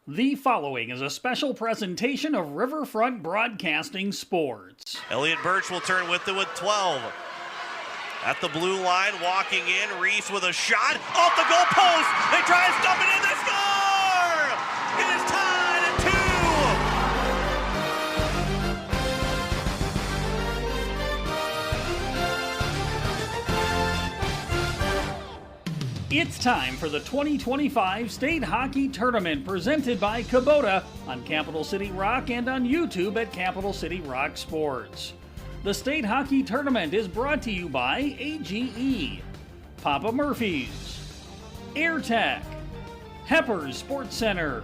The following is a special presentation of Riverfront Broadcasting Sports. Elliot Birch will turn with it with 12. At the blue line, walking in, Reese with a shot off the goal post. They try to stuff it in, they score! It is tied at 2. It's time for the 2025 State Hockey Tournament presented by Kubota on Capital City Rock and on YouTube at Capital City Rock Sports. The State Hockey Tournament is brought to you by AGE, Papa Murphy's, AirTech, Hepper's Sports Center,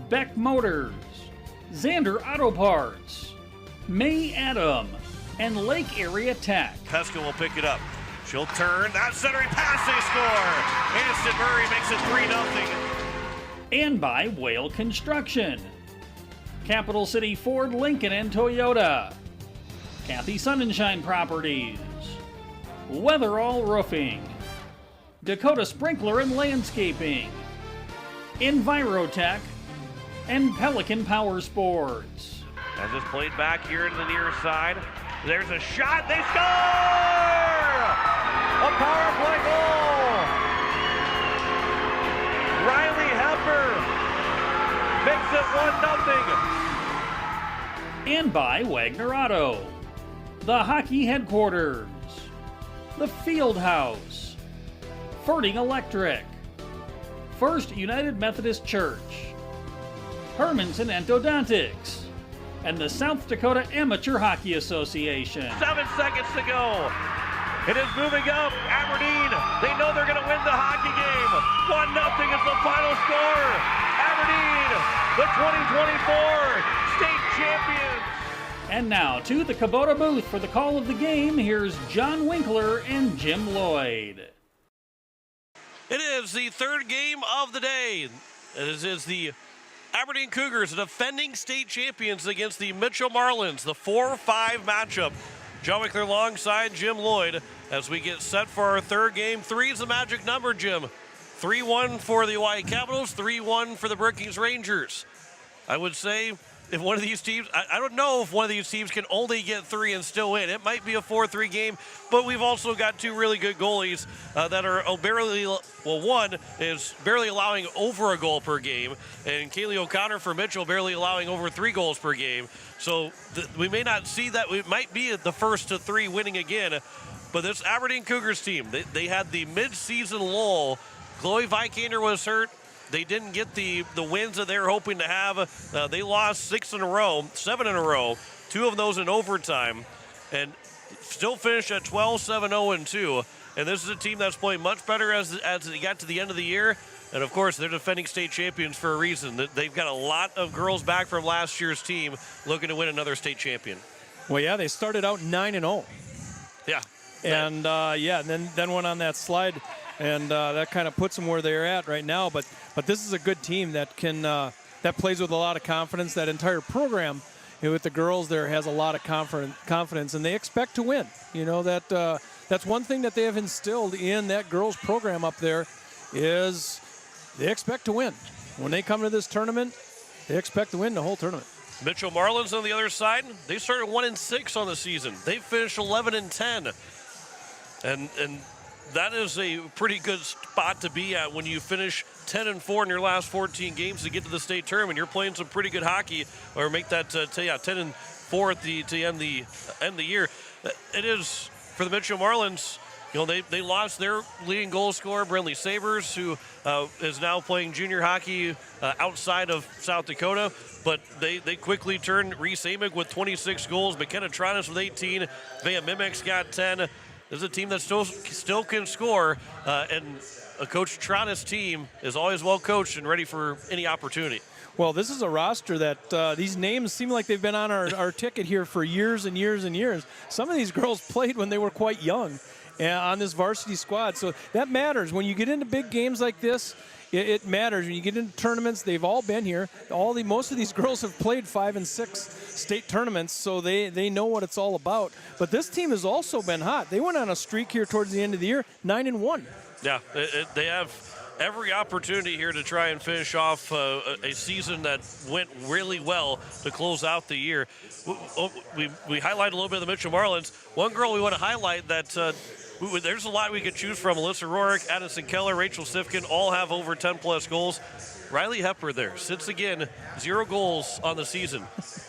Beck Motors, Xander Auto Parts, May Adam, and Lake Area Tech. Pesca will pick it up. She'll turn. That centering pass, they score. Aniston Murray makes it 3-0. And by Whale Construction, Capital City Ford, Lincoln, and Toyota, Kathy Sunshine Properties, Weatherall Roofing, Dakota Sprinkler and Landscaping, Envirotech, and Pelican Power Sports. As it's played back here to the near side, there's a shot, they score! A power play goal! Riley Hepper makes it 1-0. And by Wagner Auto, the Hockey Headquarters, the Field House, Ferding Electric, First United Methodist Church, Hermanson Endodontics, and the South Dakota Amateur Hockey Association. 7 seconds to go. It is moving up. Aberdeen, they know they're going to win the hockey game. 1-0 is the final score. Aberdeen, the 2024 state champions. And now to the Kubota booth for the call of the game. Here's John Winkler and Jim Lloyd. It is the third game of the day. It is the Aberdeen Cougars, defending state champions, against the Mitchell Marlins, the 4-5 matchup. John Winkler alongside Jim Lloyd as we get set for our third game. 3 is the magic number, Jim. 3-1 for the Hawaii Capitals, 3-1 for the Brookings Rangers. I would say if one of these teams, I don't know if one of these teams can only get 3 and still win. It might be a 4-3 game, but we've also got 2 really good goalies that are barely, well, one is barely allowing over a goal per game, and Kaylee O'Connor for Mitchell barely allowing over 3 goals per game. So we may not see that. We might be the first to 3 winning again, but this Aberdeen Cougars team, they had the mid-season lull. Chloe Vikander was hurt. They didn't get the wins that they were hoping to have. They lost 7 in a row, 2 of those in overtime, and still finished at 12-7-0-2. And this is a team that's playing much better as they got to the end of the year. And of course, they're defending state champions for a reason. They've got a lot of girls back from last year's team looking to win another state champion. Well, yeah, they started out 9-0. Yeah. And and then went on that slide. And that kind of puts them where they're at right now. But this is a good team that can that plays with a lot of confidence. That entire program with the girls there has a lot of confidence, and they expect to win. You know, that's one thing that they have instilled in that girls program up there is they expect to win. When they come to this tournament, they expect to win the whole tournament. Mitchell Marlins on the other side, they started 1-6 on the season. They finished 11-10. And that is a pretty good spot to be at when you finish 10-4 in your last 14 games to get to the state tournament. You're playing some pretty good hockey, or make that 10-4 to end the year. It is for the Mitchell Marlins. You know, they lost their leading goal scorer, Brinley Sabers, who is now playing junior hockey outside of South Dakota. But they quickly turned Reese Amick with 26 goals, McKenna Tronis with 18, Vea Mimics got 10. This is a team that still can score, and a Coach Tronis team is always well coached and ready for any opportunity. Well, this is a roster that these names seem like they've been on our ticket here for years and years and years. Some of these girls played when they were quite young on this varsity squad, so that matters. When you get into big games like this, it matters. When you get into tournaments, they've all been here. Most of these girls have played 5 and 6 state tournaments, so they know what it's all about. But this team has also been hot. They went on a streak here towards the end of the year, 9-1. Yeah, they have every opportunity here to try and finish off a season that went really well to close out the year. We highlighted a little bit of the Mitchell Marlins. One girl we want to highlight that there's a lot we could choose from. Alyssa Rorick, Addison Keller, Rachel Sifkin all have over 10-plus goals. Riley Hepper there sits again, 0 goals on the season.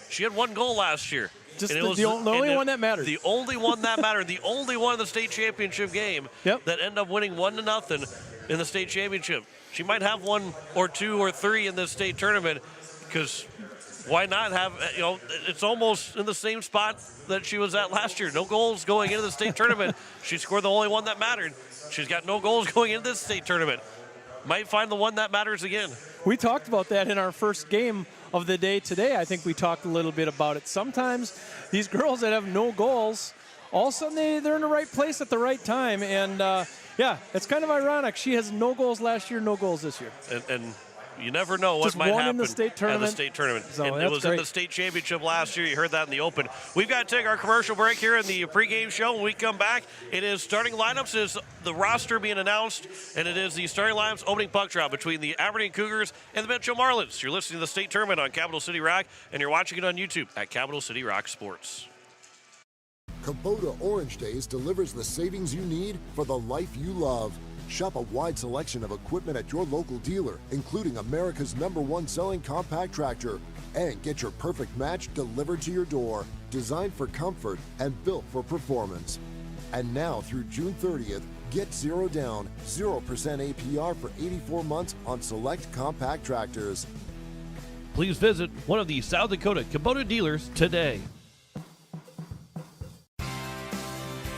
She had 1 goal last year. Just the only one that mattered. The only one that mattered. The only one in the state championship game that ended up winning 1-0 in the state championship. She might have 1 or 2 or 3 in this state tournament, because why not have, it's almost in the same spot that she was at last year. No goals going into the state tournament. She scored the only one that mattered. She's got no goals going into this state tournament. Might find the one that matters again. We talked about that in our first game of the day today. I think we talked a little bit about it. Sometimes these girls that have no goals, all of a sudden they're in the right place at the right time. And, it's kind of ironic. She has no goals last year, no goals this year. And you never know what just might happen in the state tournament. At the state tournament. So it was great. in the state championship last year. You heard that in the open. We've got to take our commercial break here in the pregame show. When we come back, it is starting lineups, is the roster being announced, and it is the starting lineups opening puck drop between the Aberdeen Cougars and the Mitchell Marlins. You're listening to the state tournament on Capital City Rock, and you're watching it on YouTube at Capital City Rock Sports. Kubota Orange Days delivers the savings you need for the life you love. Shop a wide selection of equipment at your local dealer, including America's #1 selling compact tractor. And get your perfect match delivered to your door. Designed for comfort and built for performance. And now through June 30th, get 0 down, 0% APR for 84 months on select compact tractors. Please visit one of the South Dakota Kubota dealers today.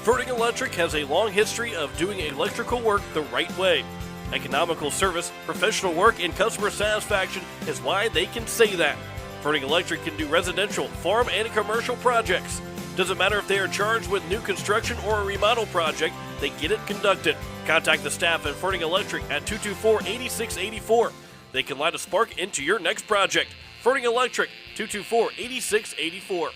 Ferding Electric has a long history of doing electrical work the right way. Economical service, professional work, and customer satisfaction is why they can say that. Ferding Electric can do residential, farm, and commercial projects. Doesn't matter if they are charged with new construction or a remodel project, they get it conducted. Contact the staff at Ferding Electric at 224-8684. They can light a spark into your next project. Ferding Electric, 224-8684.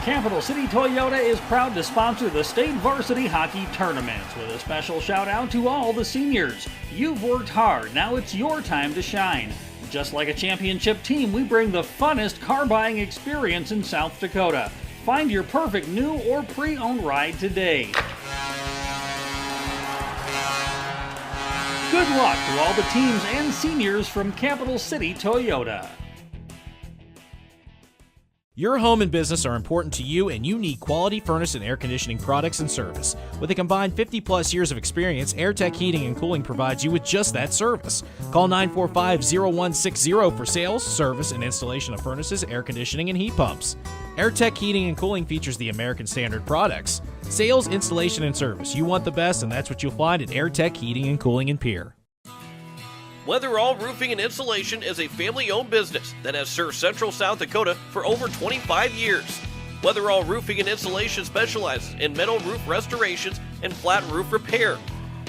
Capital City Toyota is proud to sponsor the State Varsity Hockey Tournaments with a special shout out to all the seniors. You've worked hard, now it's your time to shine. Just like a championship team, we bring the funnest car buying experience in South Dakota. Find your perfect new or pre-owned ride today. Good luck to all the teams and seniors from Capital City Toyota. Your home and business are important to you, and you need quality furnace and air conditioning products and service. With a combined 50-plus years of experience, AirTech Heating and Cooling provides you with just that service. Call 945-0160 for sales, service, and installation of furnaces, air conditioning, and heat pumps. AirTech Heating and Cooling features the American Standard products. Sales, installation, and service. You want the best, and that's what you'll find at AirTech Heating and Cooling in Pierre. Weatherall Roofing and Insulation is a family-owned business that has served Central South Dakota for over 25 years. Weatherall Roofing and Insulation specializes in metal roof restorations and flat roof repair.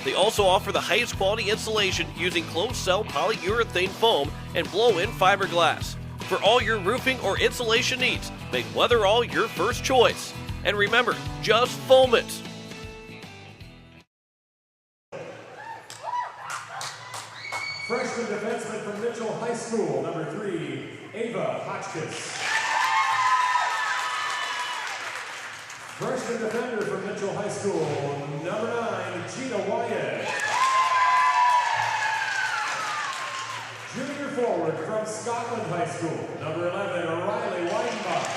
They also offer the highest quality insulation using closed-cell polyurethane foam and blow-in fiberglass. For all your roofing or insulation needs, make Weatherall your first choice. And remember, just foam it. Freshman defenseman from Mitchell High School, number 3, Ava Hotchkiss. Freshman defender from Mitchell High School, number 9, Gina Wyatt. Junior forward from Scotland High School, number 11, Riley Weidenbach.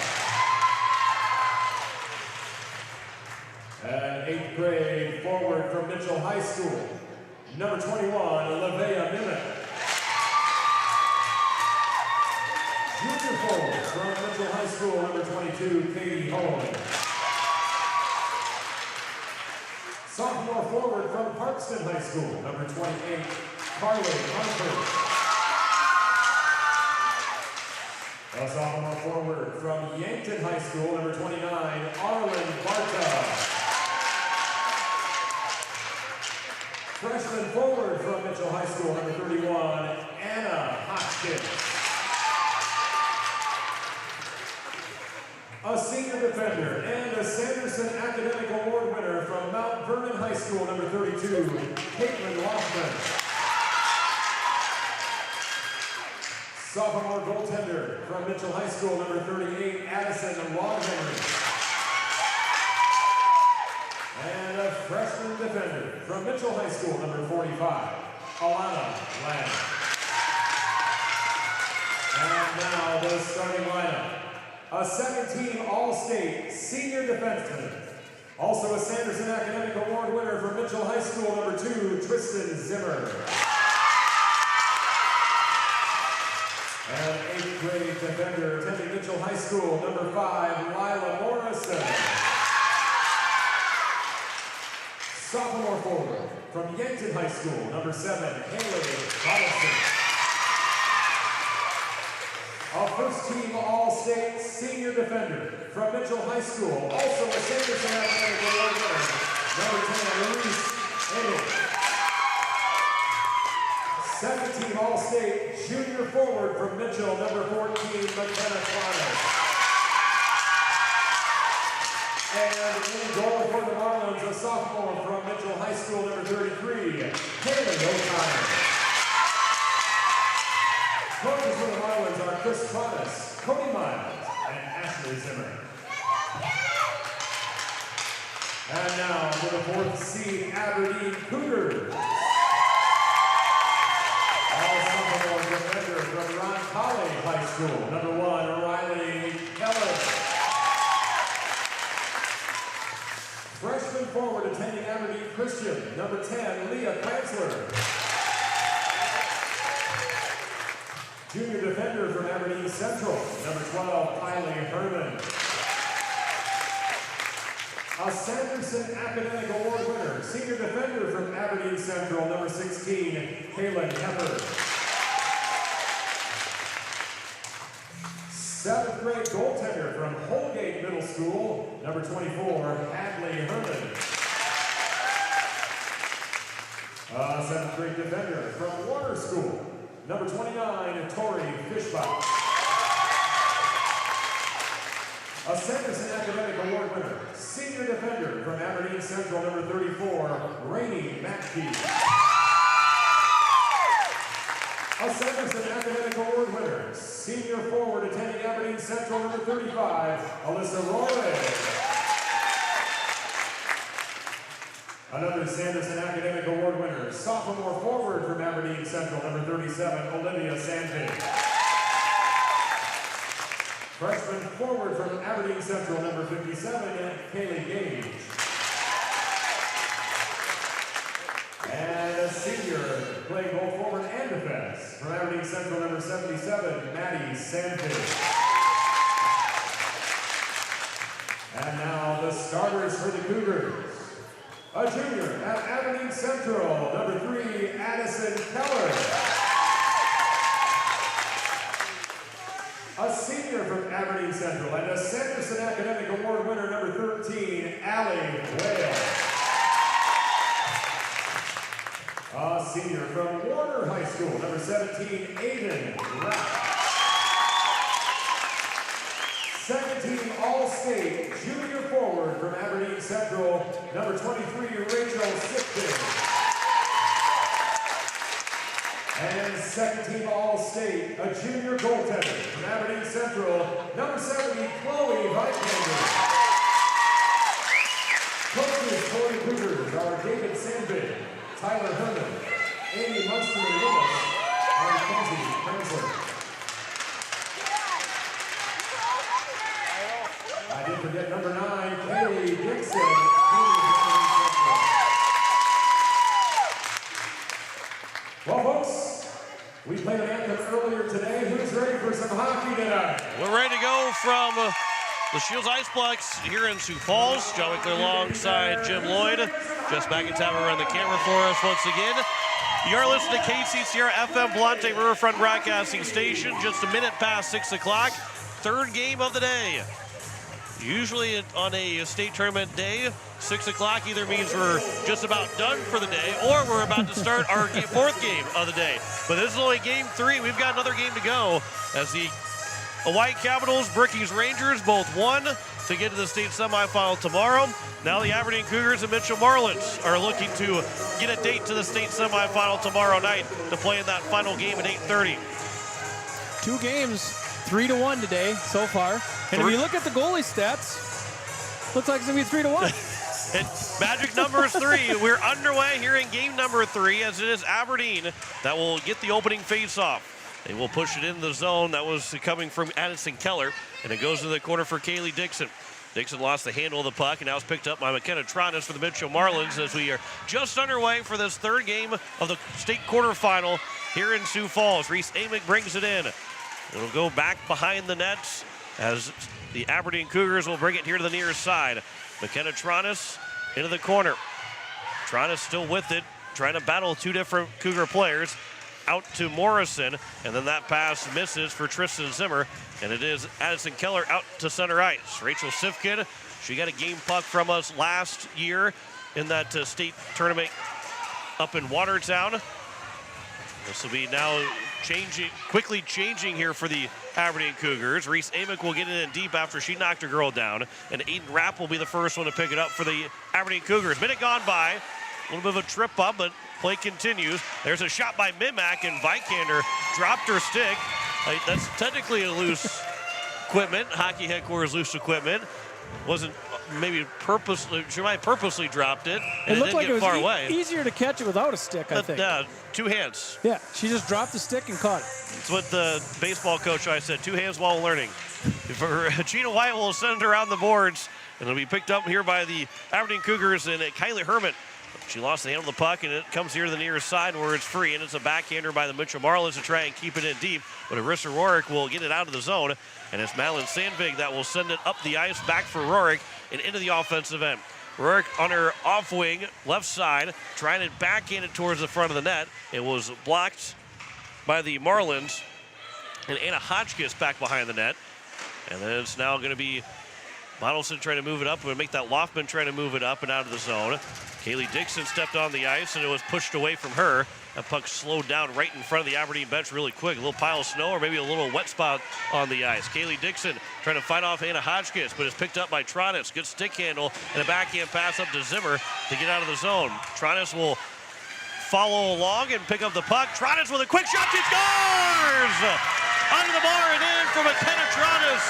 And 8th grade forward from Mitchell High School, number 21, Olivia Nimmitt. Junior forward from Mitchell High School, number 22, Katie Holland. Sophomore forward from Parkston High School, number 28, Carly Hunter. A sophomore forward from Yankton High School, number 29, Arlen Barta. Freshman forward from Mitchell High School, number 31, Anna Hotchkiss. A senior defender and a Sanderson Academic Award winner from from Mount Vernon High School, number 32, Caitlin Loftman. Sophomore goaltender from Mitchell High School, number 38, Addison Longhenry. And a freshman defender from Mitchell High School, number 45, Alana Land. And now the starting lineup. A second-team All-State senior defenseman. Also a Sanderson Academic Award winner from Mitchell High School, number 2, Tristan Zimmer. An 8th grade defender attending Mitchell High School, number 5, Lila Morrison. Sophomore forward from Yankton High School, number 7, Haley Robinson. A first-team All-State senior defender from Mitchell High School, also a Sanderson Academic Award winner, number 10, Luis Engel. Second-team All-State junior forward from Mitchell, number 14, McKenna Connor. And in goal for the Marlins, a sophomore from Mitchell High School, number 33, Haley O'Connor. Coaches for the Marlins are Chris Thomas, Cody Miles, and Ashley Zimmer. And now for the 4th seed Aberdeen Cougars. All sophomore defender from Ron Colley High School, number 1, Riley Keller. Freshman forward attending Aberdeen Christian, number 10, Leah Kranzler. Junior defender from Aberdeen Central, number 12, Kylie Herman. A Sanderson Academic Award winner, senior defender from Aberdeen Central, number 16, Kaylin Hepper. 7th grade goaltender from Holgate Middle School, number 24, Hadley Herman. A 7th grade defender from Warner School, number 29, Tori Fishbach. A Sanderson Academic Award winner, senior defender from Aberdeen Central, number 34, Rainey Mackey. A Sanderson Academic Award winner, senior forward attending Aberdeen Central, number 35, Alyssa Roy. Another Sanderson Academic Award winner, sophomore forward from Aberdeen Central, number 37, Olivia Sandvig. Freshman forward from Aberdeen Central, number 57, Kaylee Gage. And a senior playing both forward and defense from Aberdeen Central, number 77, Maddie Sandvig. And now the starters for the Cougars. A junior at Aberdeen Central, number 3, Addison Keller. A senior from Aberdeen Central and a Sanderson Academic Award winner, number 13, Allie Whale. A senior from Warner High School, number 17, Aiden Rapp. Second-team All-State junior forward from Aberdeen Central, number 23, Rachel Sipton. And second-team All-State, a junior goaltender from Aberdeen Central, number 70, Chloe Vikander. Coaches for the Cougars are David Sandvig, Tyler Herman, Amy Munster-Lewis, and Kenzie Kranzler. I did forget number 9, Kaylee Dixon. Well, folks, we played an anthem earlier today. Who's ready for some hockey tonight? We're ready to go from the Shields Iceplex here in Sioux Falls. John Wickler alongside Jim Lloyd. Just back in time to run the camera for us once again. You are listening to KCCR FM Volante Riverfront Broadcasting Station. Just a minute past 6 o'clock. Third game of the day. Usually on a state tournament day, 6 o'clock either means we're just about done for the day or we're about to start our fourth game of the day. But this is only game 3. We've got another game to go as the White Capitals, Brookings Rangers both won to get to the state semifinal tomorrow. Now the Aberdeen Cougars and Mitchell Marlins are looking to get a date to the state semifinal tomorrow night to play in that final game at 8:30. 2 games, 3-1 today so far. And if you look at the goalie stats, looks like it's going to be 3-1. And magic number is 3. We're underway here in game number 3 as it is Aberdeen that will get the opening face-off. They will push it into the zone. That was coming from Addison Keller, and it goes to the corner for Kaylee Dixon. Dixon lost the handle of the puck, and now it's picked up by McKenna Tronis for the Mitchell Marlins as we are just underway for this 3rd game of the state quarterfinal here in Sioux Falls. Reese Amick brings it in. It'll go back behind the nets as the Aberdeen Cougars will bring it here to the near side. McKenna Tronis into the corner. Tronis still with it, trying to battle 2 different Cougar players. Out to Morrison, and then that pass misses for Tristan Zimmer, and it is Addison Keller out to center ice. Rachel Sifkin, she got a game puck from us last year in that state tournament up in Watertown. This will be now quickly changing here for the Aberdeen Cougars. Reese Amick will get it in deep after she knocked her girl down, and Aiden Rapp will be the first one to pick it up for the Aberdeen Cougars. Minute gone by, a little bit of a trip up, but play continues. There's a shot by Mimak, and Vikander dropped her stick. That's technically a loose equipment. Hockey headquarters loose equipment. Wasn't maybe purposely. She might have purposely dropped it, and it looked didn't like get it was far away. Easier to catch it without a stick, I think. 2 hands. Yeah, she just dropped the stick and caught it. That's what the baseball coach I said. 2 hands while learning. For Gina White will send her on the boards, and it'll be picked up here by the Aberdeen Cougars and Kylie Herman. She lost the handle of the puck, and it comes here to the near side where it's free, and it's a backhander by the Mitchell Marlins to try and keep it in deep, but Arissa Rorick will get it out of the zone, and it's Madeline Sandvig that will send it up the ice back for Rorick and into the offensive end. Rorick on her off wing, left side, trying to backhand it towards the front of the net. It was blocked by the Marlins, and Anna Hotchkiss back behind the net, and then it's now going to be Monelson trying to move it up. We'll make that Loftman trying to move it up and out of the zone. Kaylee Dixon stepped on the ice, and it was pushed away from her. That puck slowed down right in front of the Aberdeen bench really quick. A little pile of snow or maybe a little wet spot on the ice. Kaylee Dixon trying to fight off Anna Hotchkiss, but it's picked up by Tronis. Good stick handle and a backhand pass up to Zimmer to get out of the zone. Tronis will follow along and pick up the puck. Tronis with a quick shot. She scores! Under the bar and in for McKenna Tronis.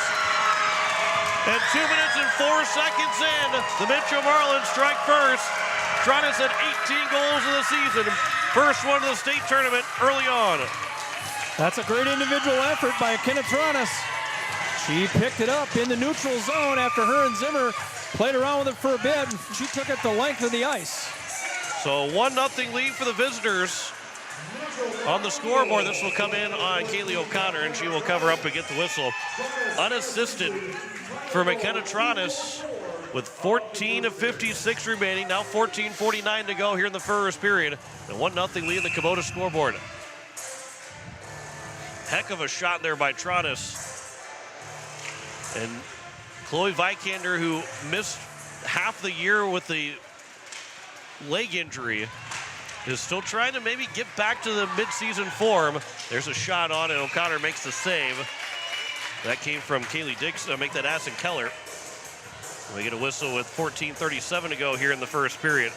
And 2 minutes and 4 seconds in, the Mitchell Marlins strike first. Tronis had 18 goals in the season. First one of the state tournament early on. That's a great individual effort by Kenneth Tronis. She picked it up in the neutral zone after her and Zimmer played around with it for a bit, and she took it the length of the ice. So 1-0 lead for the visitors. On the scoreboard, this will come in on Kaylee O'Connor, and she will cover up and get the whistle. Unassisted for McKenna Tronis with 14 of 56 remaining. Now 14:49 to go here in the first period. And 1-0 lead in the Kubota scoreboard. Heck of a shot there by Tronis. And Chloe Vikander, who missed half the year with the leg injury, is still trying to maybe get back to the midseason form. There's a shot on it. O'Connor makes the save. That came from Kaylee Dixon. Make that Addison Keller. We get a whistle with 14:37 to go here in the first period.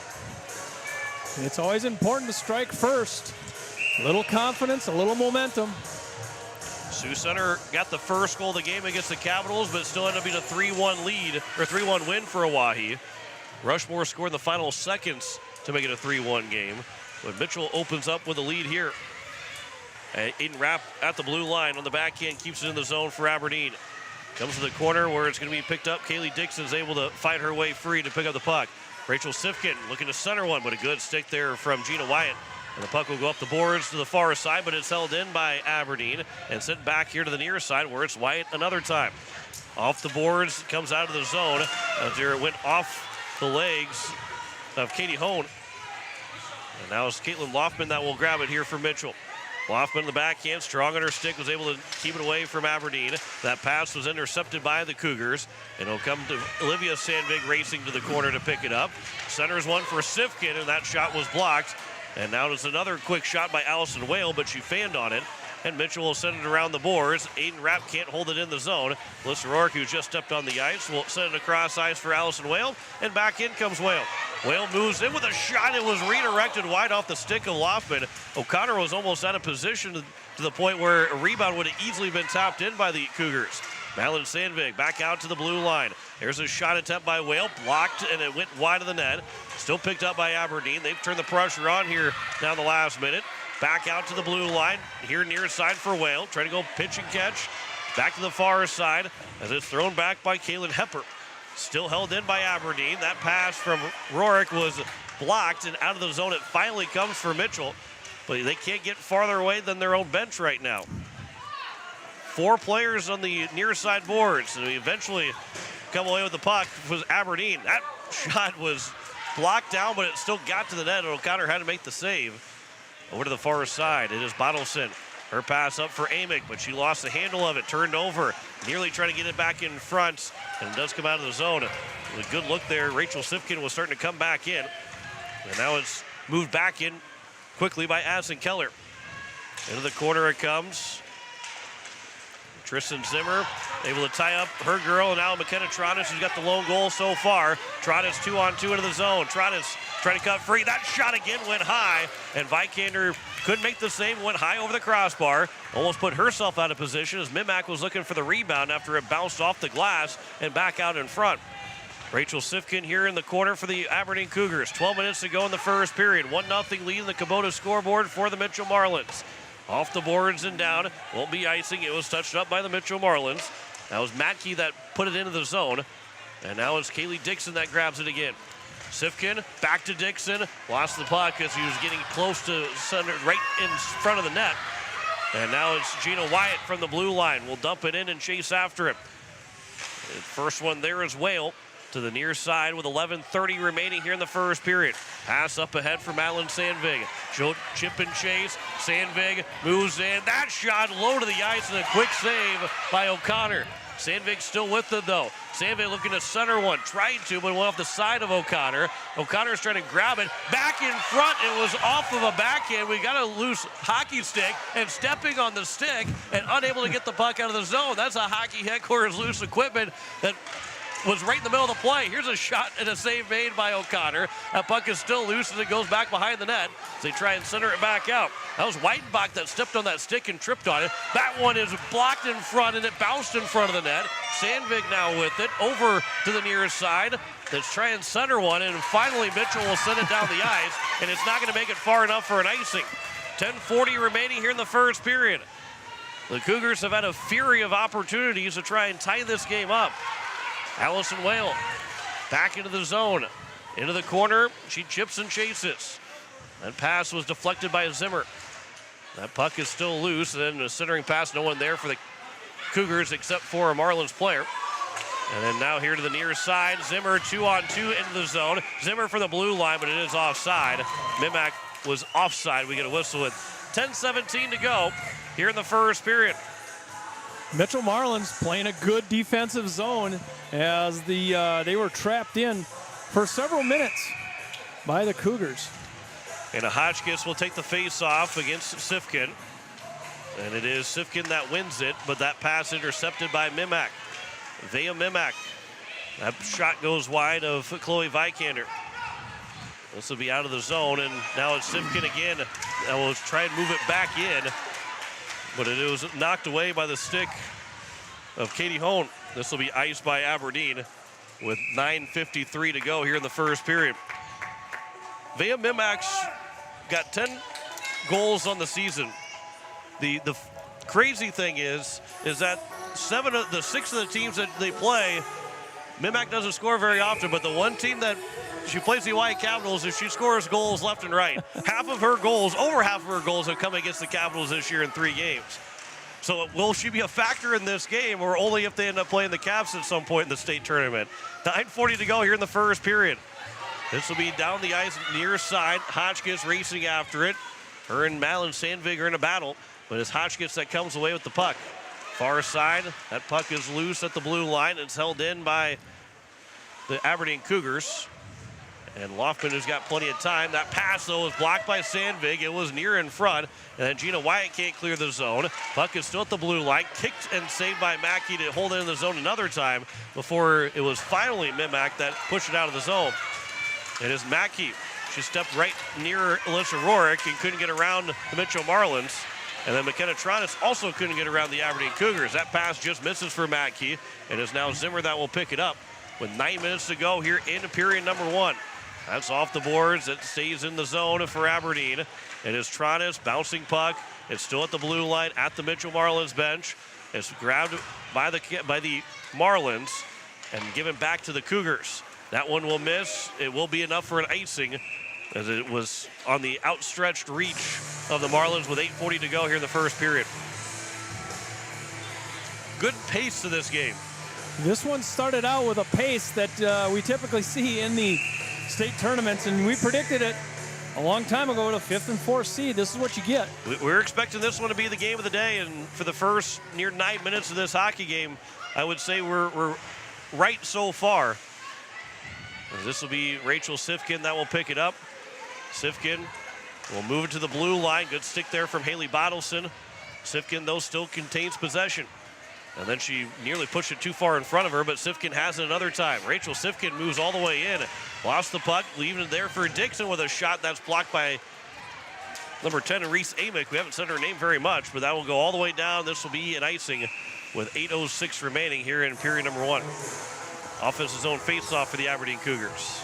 It's always important to strike first. A little confidence, a little momentum. Sioux Center got the first goal of the game against the Capitals, but it still ended up being a 3-1 lead, or 3-1 win for Oahe. Rushmore scored in the final seconds to make it a 3-1 game. But Mitchell opens up with a lead here. Aiden Rapp at the blue line on the backhand, keeps it in the zone for Aberdeen. Comes to the corner where it's going to be picked up. Kaylee Dixon's able to fight her way free to pick up the puck. Rachel Sifkin looking to center one, but a good stick there from Gina Wyatt. And the puck will go up the boards to the far side, but it's held in by Aberdeen and sent back here to the near side where it's Wyatt another time. Off the boards, comes out of the zone. There it went off the legs of Katie Hone. And now it's Caitlin Loftman that will grab it here for Mitchell. Loftman in the backhand, strong on her stick, was able to keep it away from Aberdeen. That pass was intercepted by the Cougars. And it'll come to Olivia Sandvig racing to the corner to pick it up. Centers one for Sifkin, and that shot was blocked. And now there's another quick shot by Allison Whale, but she fanned on it. and Mitchell will send it around the boards. Aiden Rapp can't hold it in the zone. Melissa Rourke, who just stepped on the ice, will send it across ice for Allison Whale, and back in comes Whale. Whale moves in with a shot. It was redirected wide off the stick of Loftman. O'Connor was almost out of position to the point where a rebound would have easily been tapped in by the Cougars. Madeline Sandvig back out to the blue line. There's a shot attempt by Whale, blocked, and it went wide of the net. Still picked up by Aberdeen. They've turned the pressure on here down the last minute. Back out to the blue line, here near side for Whale. Trying to go pitch and catch. Back to the far side as it's thrown back by Kaylin Hepper. Still held in by Aberdeen. That pass from Rourke was blocked and out of the zone. It finally comes for Mitchell, but they can't get farther away than their own bench right now. 4 players on the near side boards, and we eventually come away with the puck was Aberdeen. That shot was blocked down, but it still got to the net, and O'Connor had to make the save. Over to the far side, it is Bottleson. Her pass up for Amick, but she lost the handle of it, turned over, nearly trying to get it back in front, and it does come out of the zone. With a good look there, Rachel Sifkin was starting to come back in, and now it's moved back in quickly by Addison Keller. Into the corner it comes. Tristan Zimmer able to tie up her girl, and now McKenna Trottis, who's got the lone goal so far. Trottis 2-on-2 into the zone. Trottis trying to cut free. That shot again went high, and Vikander couldn't make the save, went high over the crossbar. Almost put herself out of position as Mimak was looking for the rebound after it bounced off the glass and back out in front. Rachel Sifkin here in the corner for the Aberdeen Cougars. 12 minutes to go in the first period. 1-0 lead in the Kubota scoreboard for the Mitchell Marlins. Off the boards and down. Won't be icing. It was touched up by the Mitchell Marlins. That was Matke that put it into the zone. And now it's Kaylee Dixon that grabs it again. Sifkin back to Dixon. Lost the puck as he was getting close to center, right in front of the net. And now it's Gina Wyatt from the blue line. Will dump it in and chase after it. The first one there is Whale to the near side with 11:30 remaining here in the first period. Pass up ahead for Madeline Sandvig. Chip and chase. Sandvig moves in. That shot low to the ice and a quick save by O'Connor. Sandvig still with it though. Sandvig looking to center one. Tried to, but went off the side of O'Connor. O'Connor's trying to grab it. Back in front. It was off of a backhand. We got a loose hockey stick and stepping on the stick and unable to get the puck out of the zone. That's a hockey headquarters loose equipment that was right in the middle of the play. Here's a shot and a save made by O'Connor. That puck is still loose as it goes back behind the net as they try and center it back out. That was Weidenbach that stepped on that stick and tripped on it. That one is blocked in front and it bounced in front of the net. Sandvig now with it over to the nearest side. Let's try and center one, and finally Mitchell will send it down the ice, and it's not going to make it far enough for an icing. 10:40 remaining here in the first period. The Cougars have had a fury of opportunities to try and tie this game up. Allison Whale back into the zone. Into the corner, she chips and chases. That pass was deflected by Zimmer. That puck is still loose, and then a centering pass, no one there for the Cougars except for a Marlins player. And then now here to the near side, Zimmer 2-on-2 into the zone. Zimmer for the blue line, but it is offside. Mimak was offside. We get a whistle with 10:17 to go here in the first period. Mitchell Marlins playing a good defensive zone as they were trapped in for several minutes by the Cougars. And a Hotchkiss will take the face-off against Sifkin. And it is Sifkin that wins it, but that pass intercepted by Mimak. Vea Mimak. That shot goes wide of Chloe Vikander. This will be out of the zone, and now it's Sifkin again. That will try and move it back in, but it was knocked away by the stick of Katie Hone. This will be iced by Aberdeen with 9:53 to go here in the first period. Vea Mimak's got 10 goals on the season. The crazy thing is that 6 of the teams that they play, Mimak doesn't score very often, but the one team that she plays, the Hawaii Capitals, if she scores goals left and right. Over half of her goals have come against the Capitals this year in 3 games. So will she be a factor in this game, or only if they end up playing the Caps at some point in the state tournament? 9:40 to go here in the first period. This will be down the ice near side. Hotchkiss racing after it. Her and Madeline Sandvig are in a battle, but it's Hotchkiss that comes away with the puck. Far side, that puck is loose at the blue line. It's held in by the Aberdeen Cougars. And Loftman has got plenty of time. That pass, though, was blocked by Sandvig. It was near in front. And then Gina Wyatt can't clear the zone. Puck is still at the blue line. Kicked and saved by Mackey to hold it in the zone another time before it was finally Mimak that pushed it out of the zone. It is Mackey. She stepped right near Alyssa Rorick and couldn't get around the Mitchell Marlins. And then McKenna Tronis also couldn't get around the Aberdeen Cougars. That pass just misses for Mackey. It is now Zimmer that will pick it up with 9 minutes to go here in period number 1. That's off the boards. It stays in the zone for Aberdeen. It is Tronis, bouncing puck. It's still at the blue line at the Mitchell Marlins bench. It's grabbed by the Marlins and given back to the Cougars. That one will miss. It will be enough for an icing as it was on the outstretched reach of the Marlins with 8:40 to go here in the first period. Good pace to this game. This one started out with a pace that we typically see in the state tournaments, and we predicted it a long time ago to 5th and 4th seed. This is what you get. We're expecting this one to be the game of the day, and for the first near 9 minutes of this hockey game, I would say we're right so far. This will be Rachel Sifkin that will pick it up. Sifkin will move it to the blue line. Good stick there from Haley Bottleson. Sifkin, though, still contains possession. And then she nearly pushed it too far in front of her, but Sifkin has it another time. Rachel Sifkin moves all the way in. Lost the puck, leaving it there for Dixon with a shot that's blocked by number 10, Reese Amick. We haven't said her name very much, but that will go all the way down. This will be an icing with 8:06 remaining here in period number 1. Offensive zone face-off for the Aberdeen Cougars.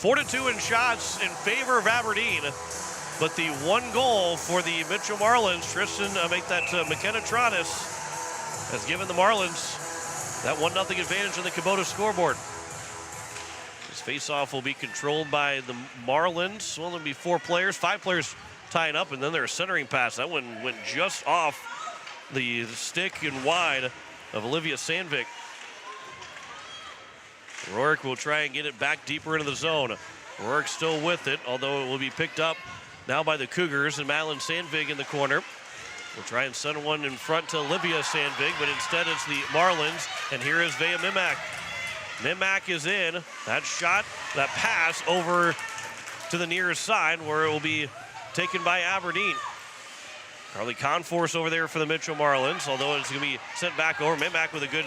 4-2 in shots in favor of Aberdeen. But the one goal for the Mitchell Marlins, McKenna Tronis, has given the Marlins that 1-0 advantage on the Kubota scoreboard. This face-off will be controlled by the Marlins. Well, there'll be 4 players, 5 players tying up, and then their centering pass. That one went just off the stick and wide of Olivia Sandvik. Rourke will try and get it back deeper into the zone. Rourke still with it, although it will be picked up now by the Cougars, and Madeline Sandvig in the corner. We'll try and send one in front to Olivia Sandvig, but instead it's the Marlins, and here is Vea Mimak. Mimak is in. That shot, that pass over to the near side where it will be taken by Aberdeen. Carly Conforce over there for the Mitchell Marlins, although it's going to be sent back over. Mimak with a good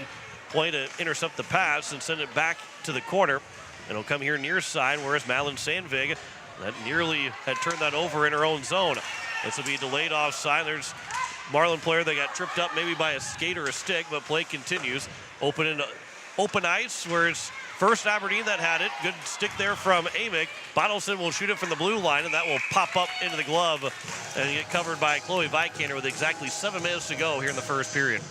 play to intercept the pass and send it back to the corner. And it'll come here near side, whereas Madeline Sandvig that nearly had turned that over in her own zone. This will be delayed offside. There's Marlin player that got tripped up maybe by a skate or a stick, but play continues. Open ice, where it's first Aberdeen that had it. Good stick there from Amick. Bottleson will shoot it from the blue line, and that will pop up into the glove and get covered by Chloe Vikander with exactly 7 minutes to go here in the first period.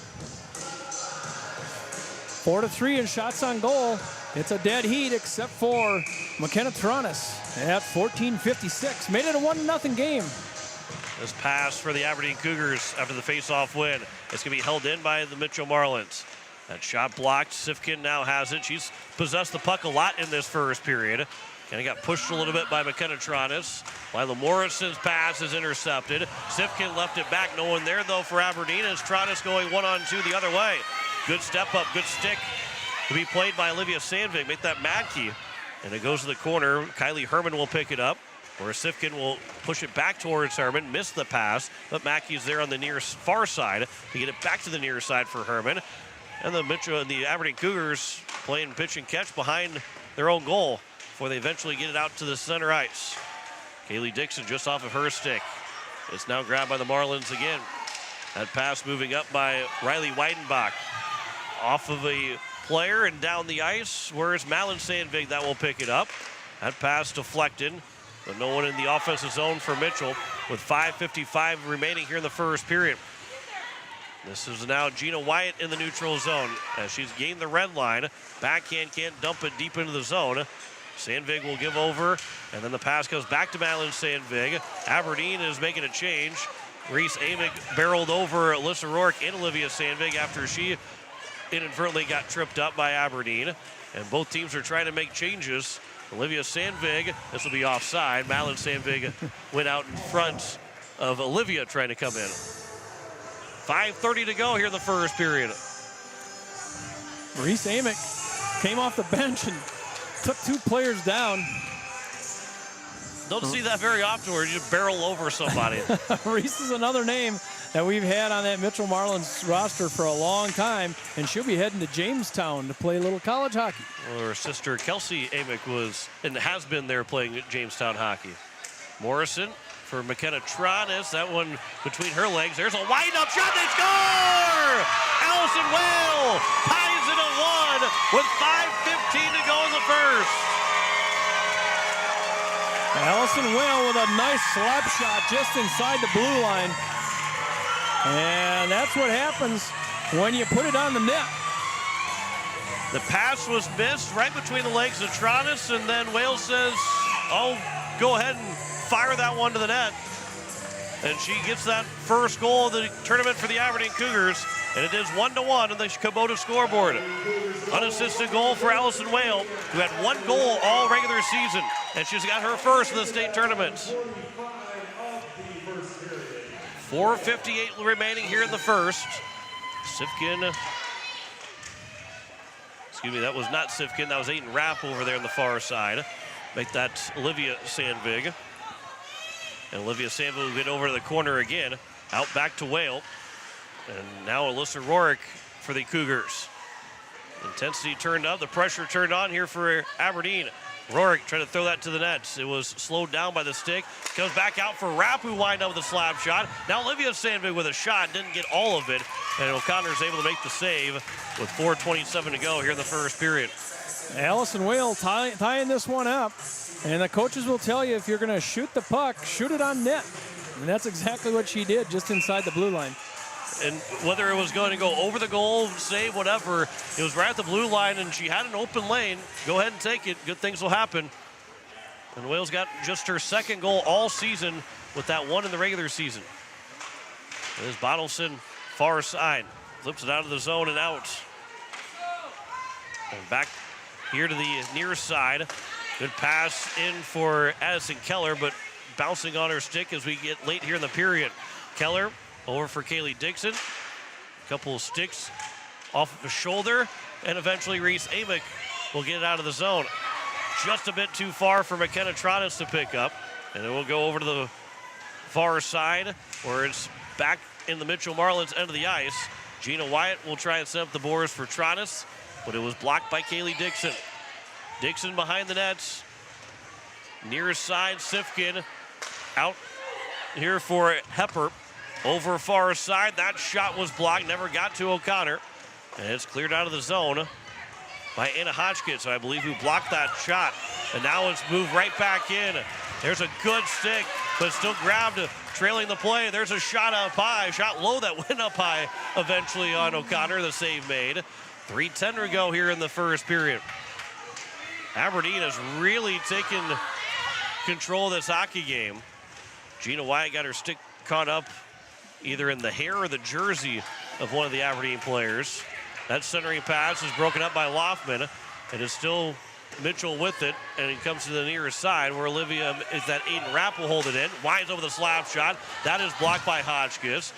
4-3 in shots on goal. It's a dead heat except for McKenna Tronis at 14:56. Made it a 1-0 game. This pass for the Aberdeen Cougars after the face-off win. It's going to be held in by the Mitchell Marlins. That shot blocked. Sifkin now has it. She's possessed the puck a lot in this first period. Kind of got pushed a little bit by McKenna Tronis. Lila Morrison's pass is intercepted. Sifkin left it back. No one there, though, for Aberdeen. As Tronis going 1-on-2 the other way. Good step up, good stick to be played by Olivia Sandvig. Make that Mackey. And it goes to the corner. Kylie Herman will pick it up. Or Sifkin will push it back towards Herman. Missed the pass, but Mackey's there on the near far side to get it back to the near side for Herman. And the Aberdeen Cougars playing pitch and catch behind their own goal before they eventually get it out to the center ice. Kaylee Dixon just off of her stick. It's now grabbed by the Marlins again. That pass moving up by Riley Weidenbach. Off of a player and down the ice, whereas Madeline Sandvig that will pick it up. That pass deflected, but no one in the offensive zone for Mitchell with 5:55 remaining here in the first period. This is now Gina Wyatt in the neutral zone as she's gained the red line. Backhand can't dump it deep into the zone. Sandvig will give over, and then the pass goes back to Madeline Sandvig. Aberdeen is making a change. Reese Amick barreled over Alyssa Rourke and Olivia Sandvig after she inadvertently got tripped up by Aberdeen. And both teams are trying to make changes. Olivia Sandvig, this will be offside. Madeline Sandvig went out in front of Olivia trying to come in. 5:30 to go here in the first period. Reese Amick came off the bench and took 2 players down. Don't see that very often where you just barrel over somebody. Reese is another name that we've had on that Mitchell Marlins roster for a long time, and she'll be heading to Jamestown to play a little college hockey. Well, her sister Kelsey Amick was and has been there playing at Jamestown hockey. Morrison for McKenna Tronis. That one between her legs. There's a wind-up shot. They score! Allison Whale ties it at 1 with 5:15 to go in the first. Allison Whale with a nice slap shot just inside the blue line. And that's what happens when you put it on the net. The pass was missed right between the legs of Tronis, and then Whale says, "Oh, go ahead and fire that one to the net." And she gets that first goal of the tournament for the Aberdeen Cougars, and it is 1-1 on the Kubota scoreboard. Unassisted goal for Allison Whale, who had 1 goal all regular season, and she's got her first in the state tournament. 4:58 remaining here in the first. Sifkin, excuse me, that was not Sifkin, that was Aiden Rapp over there on the far side. Make that Olivia Sandvig. And Olivia Sandvig will get over to the corner again. Out back to Whale. And now Alyssa Rorick for the Cougars. Intensity turned up, the pressure turned on here for Aberdeen. Rorick trying to throw that to the net. It was slowed down by the stick. Comes back out for Rapp, who wind up with a slap shot. Now Olivia Sandvig with a shot, didn't get all of it. And O'Connor's able to make the save with 4:27 to go here in the first period. Allison Whale tying this one up. And the coaches will tell you if you're going to shoot the puck, shoot it on net. And that's exactly what she did, just inside the blue line. And whether it was going to go over the goal, save, whatever, it was right at the blue line, and she had an open lane. Go ahead and take it. Good things will happen. And Wales got just her 2nd goal all season with that one in the regular season. There's Bottleson, far side. Flips it out of the zone and out. And back here to the near side. Good pass in for Addison Keller, but bouncing on her stick as we get late here in the period. Keller over for Kaylee Dixon. A couple of sticks off of the shoulder, and eventually Reese Amick will get it out of the zone. Just a bit too far for McKenna Tronis to pick up, and it will go over to the far side where it's back in the Mitchell Marlins end of the ice. Gina Wyatt will try and set up the boards for Tronis, but it was blocked by Kaylee Dixon. Dixon behind the nets. Near side, Sifkin out here for Hepper. Over far side, that shot was blocked, never got to O'Connor. And it's cleared out of the zone by Anna Hotchkiss, I believe, who blocked that shot. And now it's moved right back in. There's a good stick, but still grabbed, trailing the play. There's a shot up high, shot low that went up high eventually on O'Connor, the save made. 3:10 to go here in the first period. Aberdeen has really taken control of this hockey game. Gina Wyatt got her stick caught up either in the hair or the jersey of one of the Aberdeen players. That centering pass is broken up by Loftman. It is still Mitchell with it, and it comes to the near side where Olivia is that Aiden Rapp will hold it in. Winds over the slap shot. That is blocked by Hotchkiss.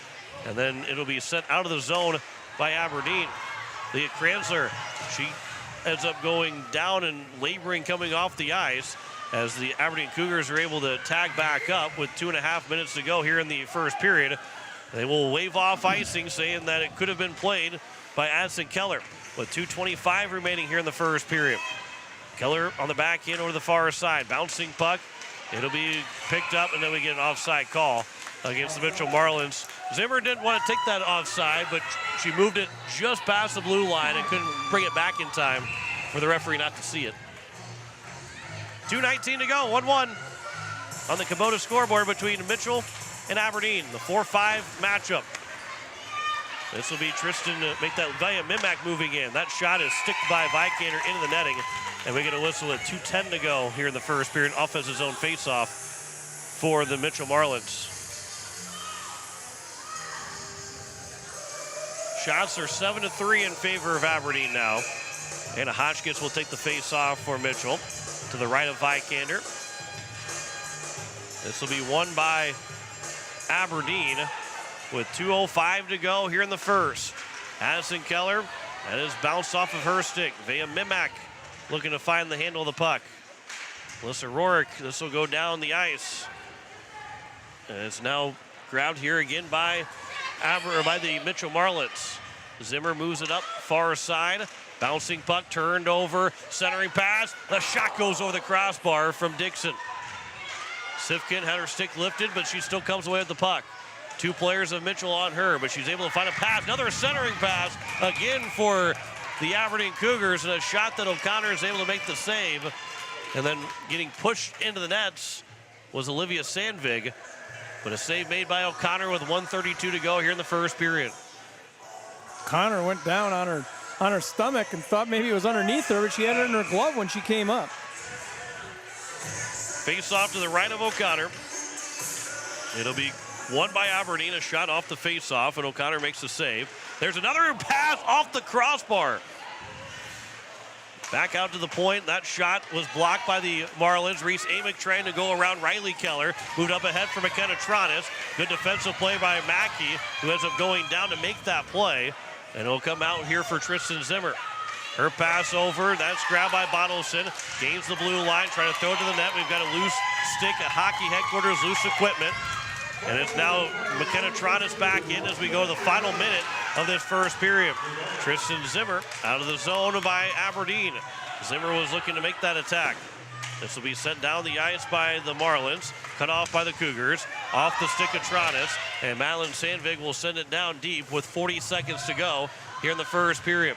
And then it'll be sent out of the zone by Aberdeen. Leah Kranzler, she ends up going down and laboring coming off the ice as the Aberdeen Cougars are able to tag back up with 2.5 minutes to go here in the first period. They will wave off icing, saying that it could have been played by Addison Keller with 2:25 remaining here in the first period. Keller on the back end over the far side. Bouncing puck. It'll be picked up, and then we get an offside call against the Mitchell Marlins. Zimmer didn't want to take that offside, but she moved it just past the blue line and couldn't bring it back in time for the referee not to see it. 2:19 to go, 1-1 on the Kubota scoreboard between Mitchell and Aberdeen, the 4-5 matchup. This will be Tristan to make that Via Mimak moving in. That shot is sticked by Vikander into the netting, and we get a whistle at 2:10 to go here in the first period off as his own faceoff for the Mitchell Marlins. Shots are 7-3 in favor of Aberdeen now. Anna Hotchkiss will take the face-off for Mitchell to the right of Vikander. This will be won by Aberdeen with 2:05 to go here in the first. Addison Keller, that is bounced off of her stick. Via Mimak looking to find the handle of the puck. Melissa Rourke, this will go down the ice. And it's now grabbed here again by the Mitchell Marlins. Zimmer moves it up far side. Bouncing puck turned over. Centering pass. The shot goes over the crossbar from Dixon. Sifkin had her stick lifted, but she still comes away with the puck. Two players of Mitchell on her, but she's able to find a pass. Another centering pass again for the Aberdeen Cougars, and a shot that O'Connor is able to make the save. And then getting pushed into the nets was Olivia Sandvig, but a save made by O'Connor with 1:32 to go here in the first period. Connor went down on her stomach and thought maybe it was underneath her, but she had it in her glove when she came up. Face off to the right of O'Connor. It'll be won by Aberdeen, a shot off the face-off, and O'Connor makes the save. There's another pass off the crossbar. Back out to the point. That shot was blocked by the Marlins. Reese Amick trying to go around Riley Keller. Moved up ahead for McKenna Tronis. Good defensive play by Mackey, who ends up going down to make that play. And it'll come out here for Tristan Zimmer. Her pass over. That's grabbed by Bottleson. Gains the blue line. Trying to throw it to the net. We've got a loose stick at hockey headquarters, loose equipment. And it's now McKenna Tronis back in as we go to the final minute of this first period. Tristan Zimmer out of the zone by Aberdeen. Zimmer was looking to make that attack. This will be sent down the ice by the Marlins, cut off by the Cougars, off the stick of Tronis, and Madeline Sandvig will send it down deep with 40 seconds to go here in the first period.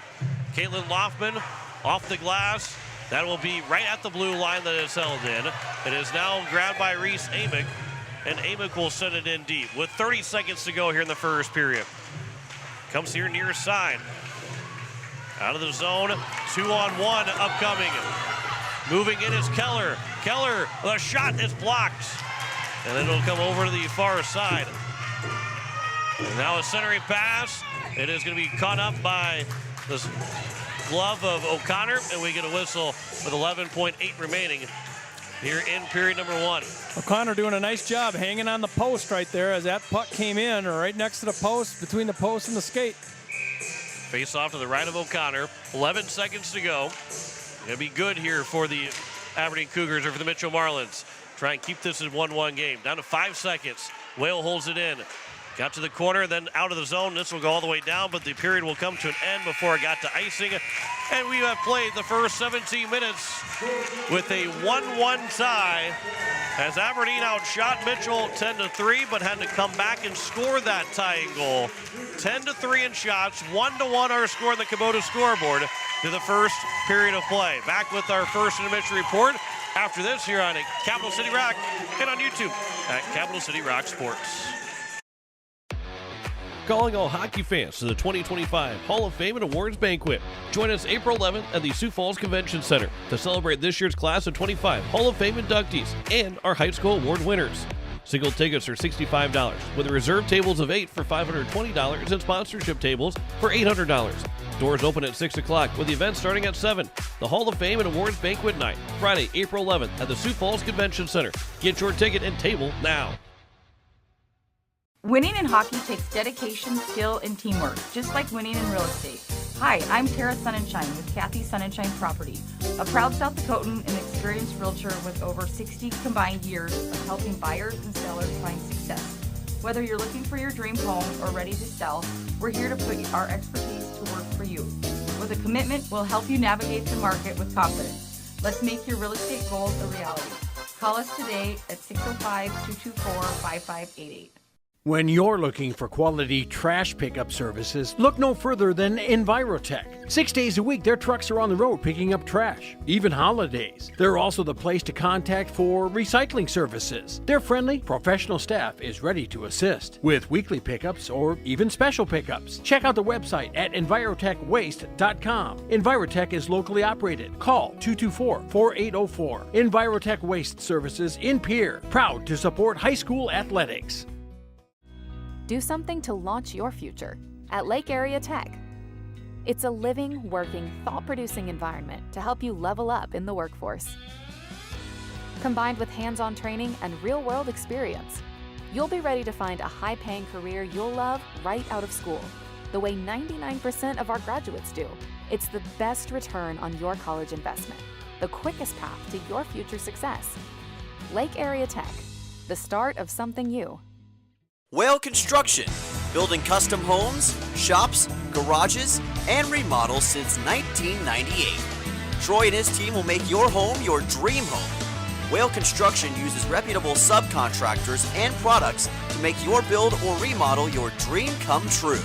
Caitlin Loftman off the glass. That will be right at the blue line that is held in. It is now grabbed by Reese Amick, and Amick will send it in deep with 30 seconds to go here in the first period. Comes here near side. Out of the zone, 2-on-1 upcoming. Moving in is Keller. Keller, the shot is blocked. And then it'll come over to the far side. And now a centering pass. It is going to be caught up by the glove of O'Connor, and we get a whistle with 11.8 remaining here in period number one. O'Connor doing a nice job hanging on the post right there as that puck came in, or right next to the post, between the post and the skate. Face off to the right of O'Connor. 11 seconds to go. Going to be good here for the Aberdeen Cougars or for the Mitchell Marlins. Try and keep this in 1-1 game. Down to 5 seconds. Whale holds it in. Got to the corner, then out of the zone. This will go all the way down, but the period will come to an end before it got to icing. And we have played the first 17 minutes with a 1-1 tie as Aberdeen outshot Mitchell 10-3, but had to come back and score that tying goal. 10-3 in shots, 1-1 our score on the Kubota scoreboard to the first period of play. Back with our first intermission report after this here on Capital City Rock and on YouTube at Capital City Rock Sports. Calling all hockey fans to the 2025 Hall of Fame and Awards Banquet. Join us April 11th at the Sioux Falls Convention Center to celebrate this year's class of 25 Hall of Fame inductees and our high school award winners. Single tickets are $65, with reserve tables of 8 for $520 and sponsorship tables for $800. Doors open at 6 o'clock with the event starting at 7. The Hall of Fame and Awards Banquet Night, Friday, April 11th at the Sioux Falls Convention Center. Get your ticket and table now. Winning in hockey takes dedication, skill, and teamwork, just like winning in real estate. Hi, I'm Tara Sunshine with Kathy Sunshine Property, a proud South Dakotan and experienced realtor with over 60 combined years of helping buyers and sellers find success. Whether you're looking for your dream home or ready to sell, we're here to put our expertise to work for you. With a commitment, we'll help you navigate the market with confidence. Let's make your real estate goals a reality. Call us today at 605-224-5588. When you're looking for quality trash pickup services, look no further than Envirotech. 6 days a week, their trucks are on the road picking up trash, even holidays. They're also the place to contact for recycling services. Their friendly, professional staff is ready to assist with weekly pickups or even special pickups. Check out the website at envirotechwaste.com. Envirotech is locally operated. Call 224-4804. Envirotech Waste Services in Pierre, proud to support high school athletics. Do something to launch your future at Lake Area Tech. It's a living, working, thought-producing environment to help you level up in the workforce. Combined with hands-on training and real-world experience, you'll be ready to find a high-paying career you'll love right out of school. the way 99% of our graduates do. It's the best return on your college investment, the quickest path to your future success. Lake Area Tech, the start of something new. Whale Construction, building custom homes, shops, garages, and remodels since 1998. Troy and his team will make your home your dream home. Whale Construction uses reputable subcontractors and products to make your build or remodel your dream come true.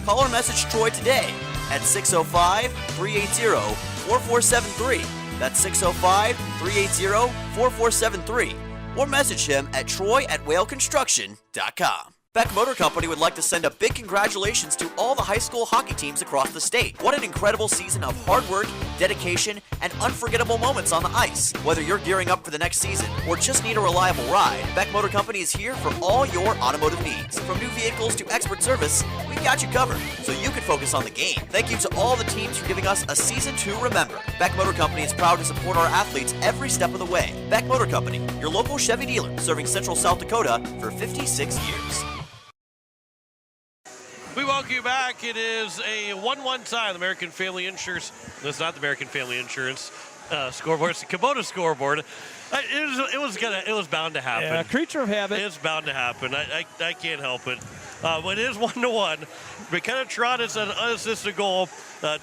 Call or message Troy today at 605-380-4473. That's 605-380-4473. Or message him at troy@whaleconstruction.com. Beck Motor Company would like to send a big congratulations to all the high school hockey teams across the state. What an incredible season of hard work, dedication, and unforgettable moments on the ice. Whether you're gearing up for the next season or just need a reliable ride, Beck Motor Company is here for all your automotive needs. From new vehicles to expert service, we've got you covered so you can focus on the game. Thank you to all the teams for giving us a season to remember. Beck Motor Company is proud to support our athletes every step of the way. Beck Motor Company, your local Chevy dealer, serving Central South Dakota for 56 years. We welcome you back. It is a 1-1 tie. The American Family Insurance. That's not the American Family Insurance scoreboard. It's the Kubota scoreboard. It was bound to happen. Yeah, creature of habit. It's bound to happen. I can't help it. But it is 1-1. McKenna Trot is an unassisted goal.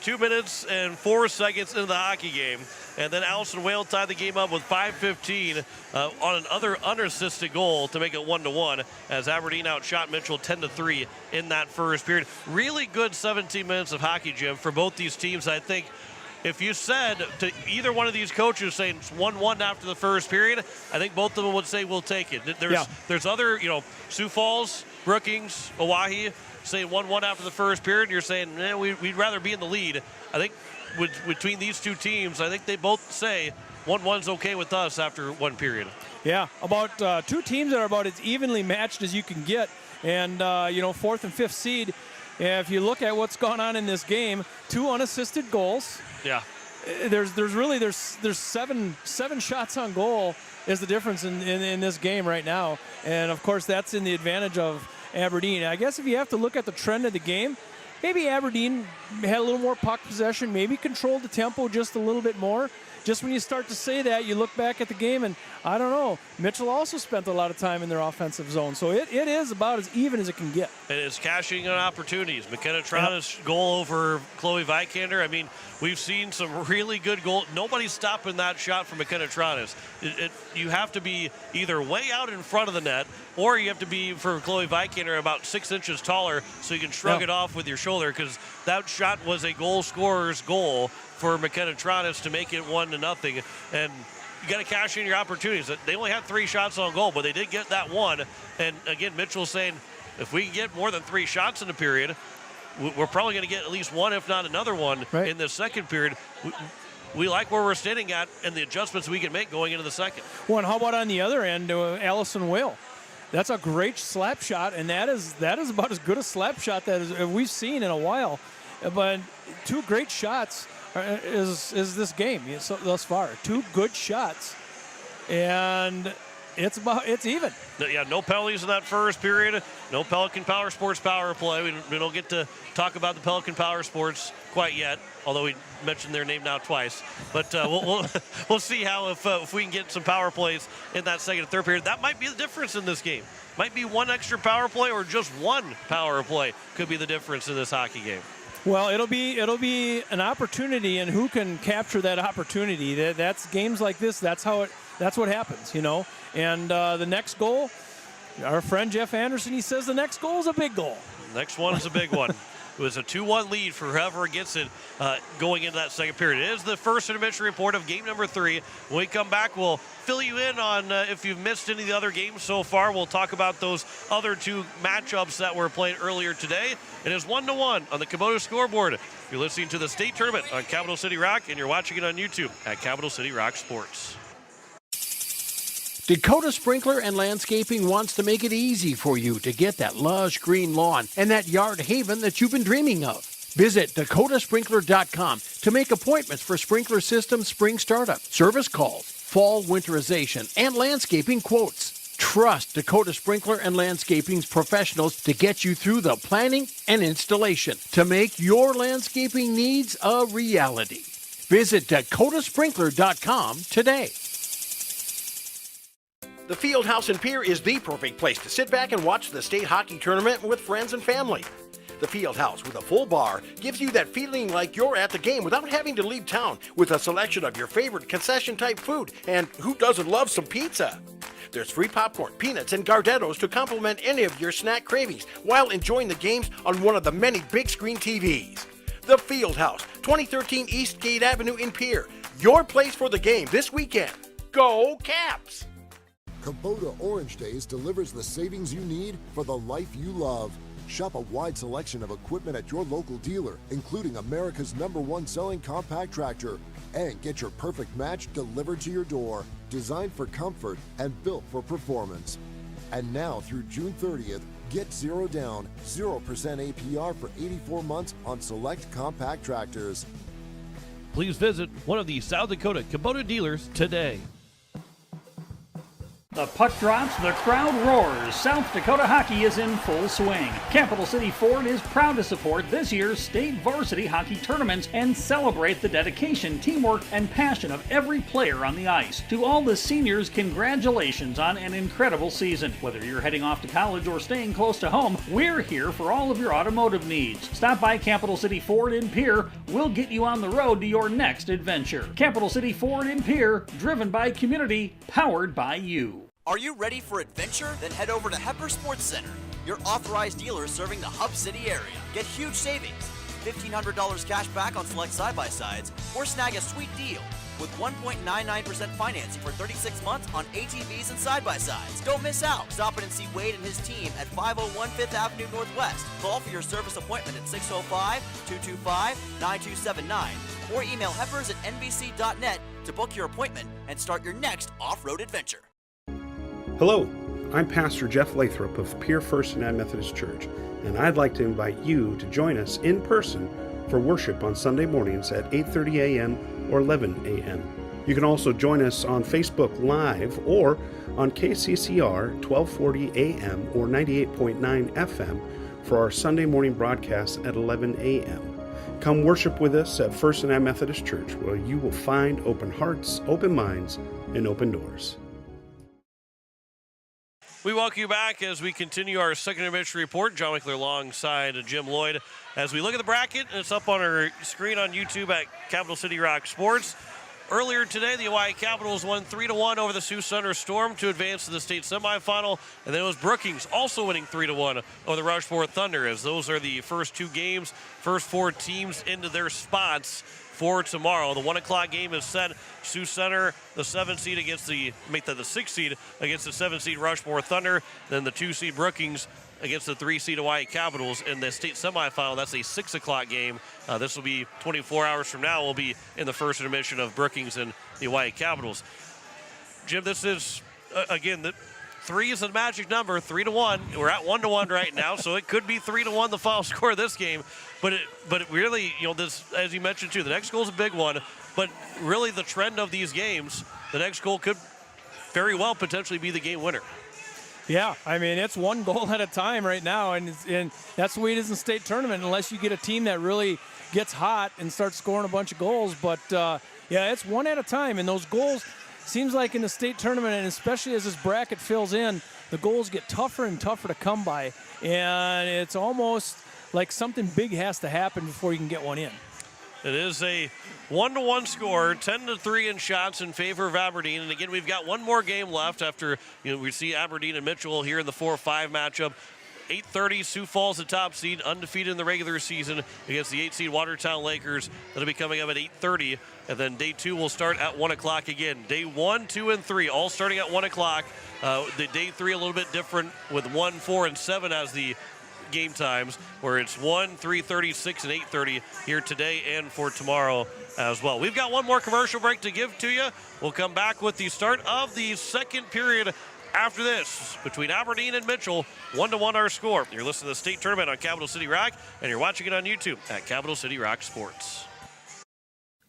2 minutes and 4 seconds into the hockey game. And then Allison Whale tied the game up with 5:15 on another unassisted goal to make it 1-1 as Aberdeen outshot Mitchell 10-3 in that first period. Really good 17 minutes of hockey, Jim, for both these teams. I think if you said to either one of these coaches saying it's 1-1 after the first period, I think both of them would say we'll take it. There's other, Sioux Falls, Brookings, Oahe saying 1-1 after the first period, and you're saying we'd rather be in the lead. I think between these two teams, I think they both say 1-1's okay with us after one period. Yeah, about two teams that are about as evenly matched as you can get. And, fourth and fifth seed, if you look at what's gone on in this game, 2 unassisted goals. Yeah. There's seven shots on goal is the difference in this game right now. And, of course, that's in the advantage of Aberdeen. I guess if you have to look at the trend of the game, maybe Aberdeen had a little more puck possession, maybe controlled the tempo just a little bit more. Just when you start to say that, you look back at the game, and I don't know. Mitchell also spent a lot of time in their offensive zone, so it is about as even as it can get. And it's cashing on opportunities. McKenna Trotta's goal over Chloe Vikander. I mean, we've seen some really good goals. Nobody's stopping that shot from McKenna Trotta's. You have to be either way out in front of the net, or you have to be, for Chloe Vikander, about 6 inches taller so you can shrug it off with your shoulder, because that shot was a goal scorer's goal for McKenna Trotta's to make it 1-0. And you got to cash in your opportunities. They only had 3 shots on goal, but they did get that one. And again, Mitchell's saying if we can get more than 3 shots in the period, we're probably going to get at least one, if not another one, in the second period. We like where we're standing at and the adjustments we can make going into the second. Well, and how about on the other end, Allison Whale? That's a great slap shot, and that is about as good a slap shot that we've seen in a while. But 2 great shots is this game thus far. 2 good shots, and it's even. Yeah, no penalties in that first period. No Pelican Power Sports power play. We don't get to talk about the Pelican Power Sports quite yet, although we mentioned their name now twice. But we'll see how if we can get some power plays in that second and third period. That might be the difference in this game. Might be 1 extra power play or just 1 power play could be the difference in this hockey game. Well, it'll be an opportunity, and who can capture that opportunity? That's games like this. That's what happens, And the next goal, our friend Jeff Anderson, he says the next goal is a big goal. The next one is a big one. It was a 2-1 lead for whoever gets it going into that second period. It is the first intermission report of game number 3. When we come back, we'll fill you in on if you've missed any of the other games so far. We'll talk about those other 2 matchups that were played earlier today. It is 1-1 on the Kubota scoreboard. You're listening to the state tournament on Capital City Rock, and you're watching it on YouTube at Capital City Rock Sports. Dakota Sprinkler and Landscaping wants to make it easy for you to get that lush green lawn and that yard haven that you've been dreaming of. Visit dakotasprinkler.com to make appointments for sprinkler system spring startup, service calls, fall winterization, and landscaping quotes. Trust Dakota Sprinkler and Landscaping's professionals to get you through the planning and installation to make your landscaping needs a reality. Visit dakotasprinkler.com today. The Fieldhouse in Pierre is the perfect place to sit back and watch the state hockey tournament with friends and family. The Fieldhouse with a full bar gives you that feeling like you're at the game without having to leave town, with a selection of your favorite concession-type food, and who doesn't love some pizza? There's free popcorn, peanuts, and Gardettos to complement any of your snack cravings while enjoying the games on one of the many big screen TVs. The Fieldhouse, 2013 Eastgate Avenue in Pierre. Your place for the game this weekend. Go Caps! Kubota Orange Days delivers the savings you need for the life you love. Shop a wide selection of equipment at your local dealer, including America's #1 selling compact tractor. And get your perfect match delivered to your door. Designed for comfort and built for performance. And now through June 30th, get 0 down, 0% APR for 84 months on select compact tractors. Please visit one of the South Dakota Kubota dealers today. The puck drops, the crowd roars. South Dakota hockey is in full swing. Capital City Ford is proud to support this year's state varsity hockey tournaments and celebrate the dedication, teamwork, and passion of every player on the ice. To all the seniors, congratulations on an incredible season. Whether you're heading off to college or staying close to home, we're here for all of your automotive needs. Stop by Capital City Ford in Pierre. We'll get you on the road to your next adventure. Capital City Ford in Pierre, driven by community, powered by you. Are you ready for adventure? Then head over to Hepper Sports Center, your authorized dealer serving the Hub City area. Get huge savings, $1,500 cash back on select side-by-sides, or snag a sweet deal with 1.99% financing for 36 months on ATVs and side-by-sides. Don't miss out. Stop in and see Wade and his team at 501 5th Avenue Northwest. Call for your service appointment at 605-225-9279 or email heppers@nbc.net to book your appointment and start your next off-road adventure. Hello, I'm Pastor Jeff Lathrop of Pierre First United Methodist Church, and I'd like to invite you to join us in person for worship on Sunday mornings at 8:30 a.m. or 11 a.m. You can also join us on Facebook Live or on KCCR 1240 a.m. or 98.9 FM for our Sunday morning broadcast at 11 a.m. Come worship with us at First United Methodist Church, where you will find open hearts, open minds, and open doors. We welcome you back as we continue our second intermission report. John Winkler alongside Jim Lloyd. As we look at the bracket, and it's up on our screen on YouTube at Capital City Rock Sports. Earlier today, the Hawaii Capitals won 3-1 over the Sioux Center Storm to advance to the state semifinal. And then it was Brookings also winning 3-1 over the Rushmore Thunder, as those are the first two games, first four teams into their spots for tomorrow. The 1 o'clock game is set. Sioux Center, the 7th seed against the 6th seed against the 7th seed Rushmore Thunder. Then the 2 seed Brookings against the 3 seed Hawaii Capitals in the state semifinal. That's a 6 o'clock game. This will be 24 hours from now. We'll be in the first intermission of Brookings and the Hawaii Capitals. Jim, this is, again, the 3 is the magic number, 3-1. We're at 1-1 right now, so it could be 3-1 the final score of this game. But it really, this, as you mentioned too, the next goal is a big one. But really, the trend of these games, the next goal could very well potentially be the game winner. Yeah, I mean, it's one goal at a time right now, and that's the way it is in state tournament, unless you get a team that really gets hot and starts scoring a bunch of goals. But yeah, it's one at a time, and those goals. Seems like in the state tournament, and especially as this bracket fills in, the goals get tougher and tougher to come by. And it's almost like something big has to happen before you can get one in. It is a 1-1 score, 10-3 in shots in favor of Aberdeen. And again, we've got one more game left after we see Aberdeen and Mitchell here in the 4-5 matchup. 8:30, Sioux Falls, the top seed, undefeated in the regular season against the 8 seed Watertown Lakers. That'll be coming up at 8:30. And then day 2 will start at 1 o'clock again. Day 1, 2, and 3, all starting at 1 o'clock. The day 3 a little bit different with 1, 4, and 7 as the game times, where it's 1, 3:30, 6, and 8:30 here today and for tomorrow as well. We've got one more commercial break to give to you. We'll come back with the start of the second period after this between Aberdeen and Mitchell. 1-1 our score. You're listening to the state tournament on Capital City Rock, and you're watching it on YouTube at Capital City Rock Sports.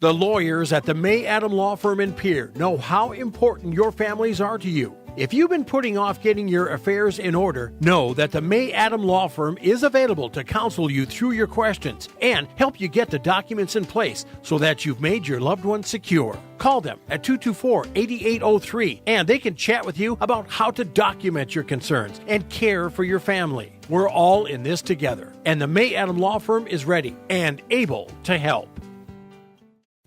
The lawyers at the May Adam Law Firm in Pierre know how important your families are to you. If you've been putting off getting your affairs in order, know that the May Adam Law Firm is available to counsel you through your questions and help you get the documents in place so that you've made your loved ones secure. Call them at 224-8803 and they can chat with you about how to document your concerns and care for your family. We're all in this together, and the May Adam Law Firm is ready and able to help.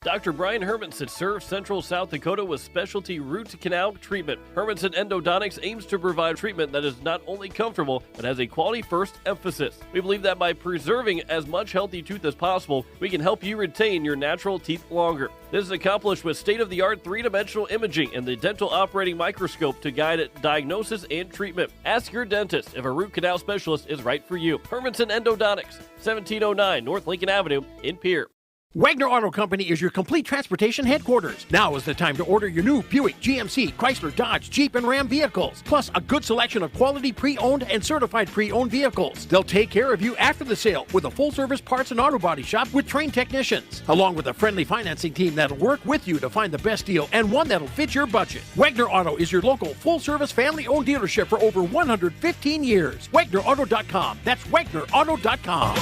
Dr. Brian Hermanson serves Central South Dakota with specialty root canal treatment. Hermanson Endodontics aims to provide treatment that is not only comfortable, but has a quality-first emphasis. We believe that by preserving as much healthy tooth as possible, we can help you retain your natural teeth longer. This is accomplished with state-of-the-art three-dimensional imaging and the dental operating microscope to guide diagnosis and treatment. Ask your dentist if a root canal specialist is right for you. Hermanson Endodontics, 1709 North Lincoln Avenue in Pierre. Wagner Auto Company is your complete transportation headquarters. Now is the time to order your new Buick, GMC, Chrysler, Dodge, Jeep, and Ram vehicles, plus a good selection of quality pre-owned and certified pre-owned vehicles. They'll take care of you after the sale with a full-service parts and auto body shop with trained technicians, along with a friendly financing team that'll work with you to find the best deal and one that'll fit your budget. Wagner Auto is your local full-service family-owned dealership for over 115 years. WagnerAuto.com. That's WagnerAuto.com.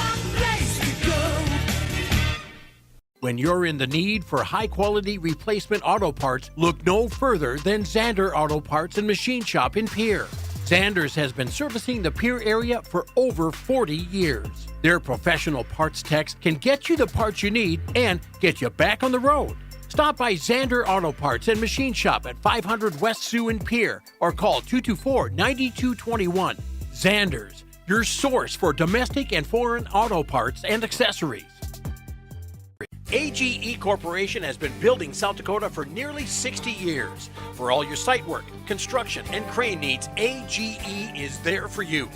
When you're in the need for high-quality replacement auto parts, look no further than Zander Auto Parts and Machine Shop in Pierre. Zanders has been servicing the Pierre area for over 40 years. Their professional parts techs can get you the parts you need and get you back on the road. Stop by Zander Auto Parts and Machine Shop at 500 West Sioux in Pierre or call 224-9221. Zanders, your source for domestic and foreign auto parts and accessories. AGE Corporation has been building South Dakota for nearly 60 years. For all your site work, construction, and crane needs, AGE is there for you.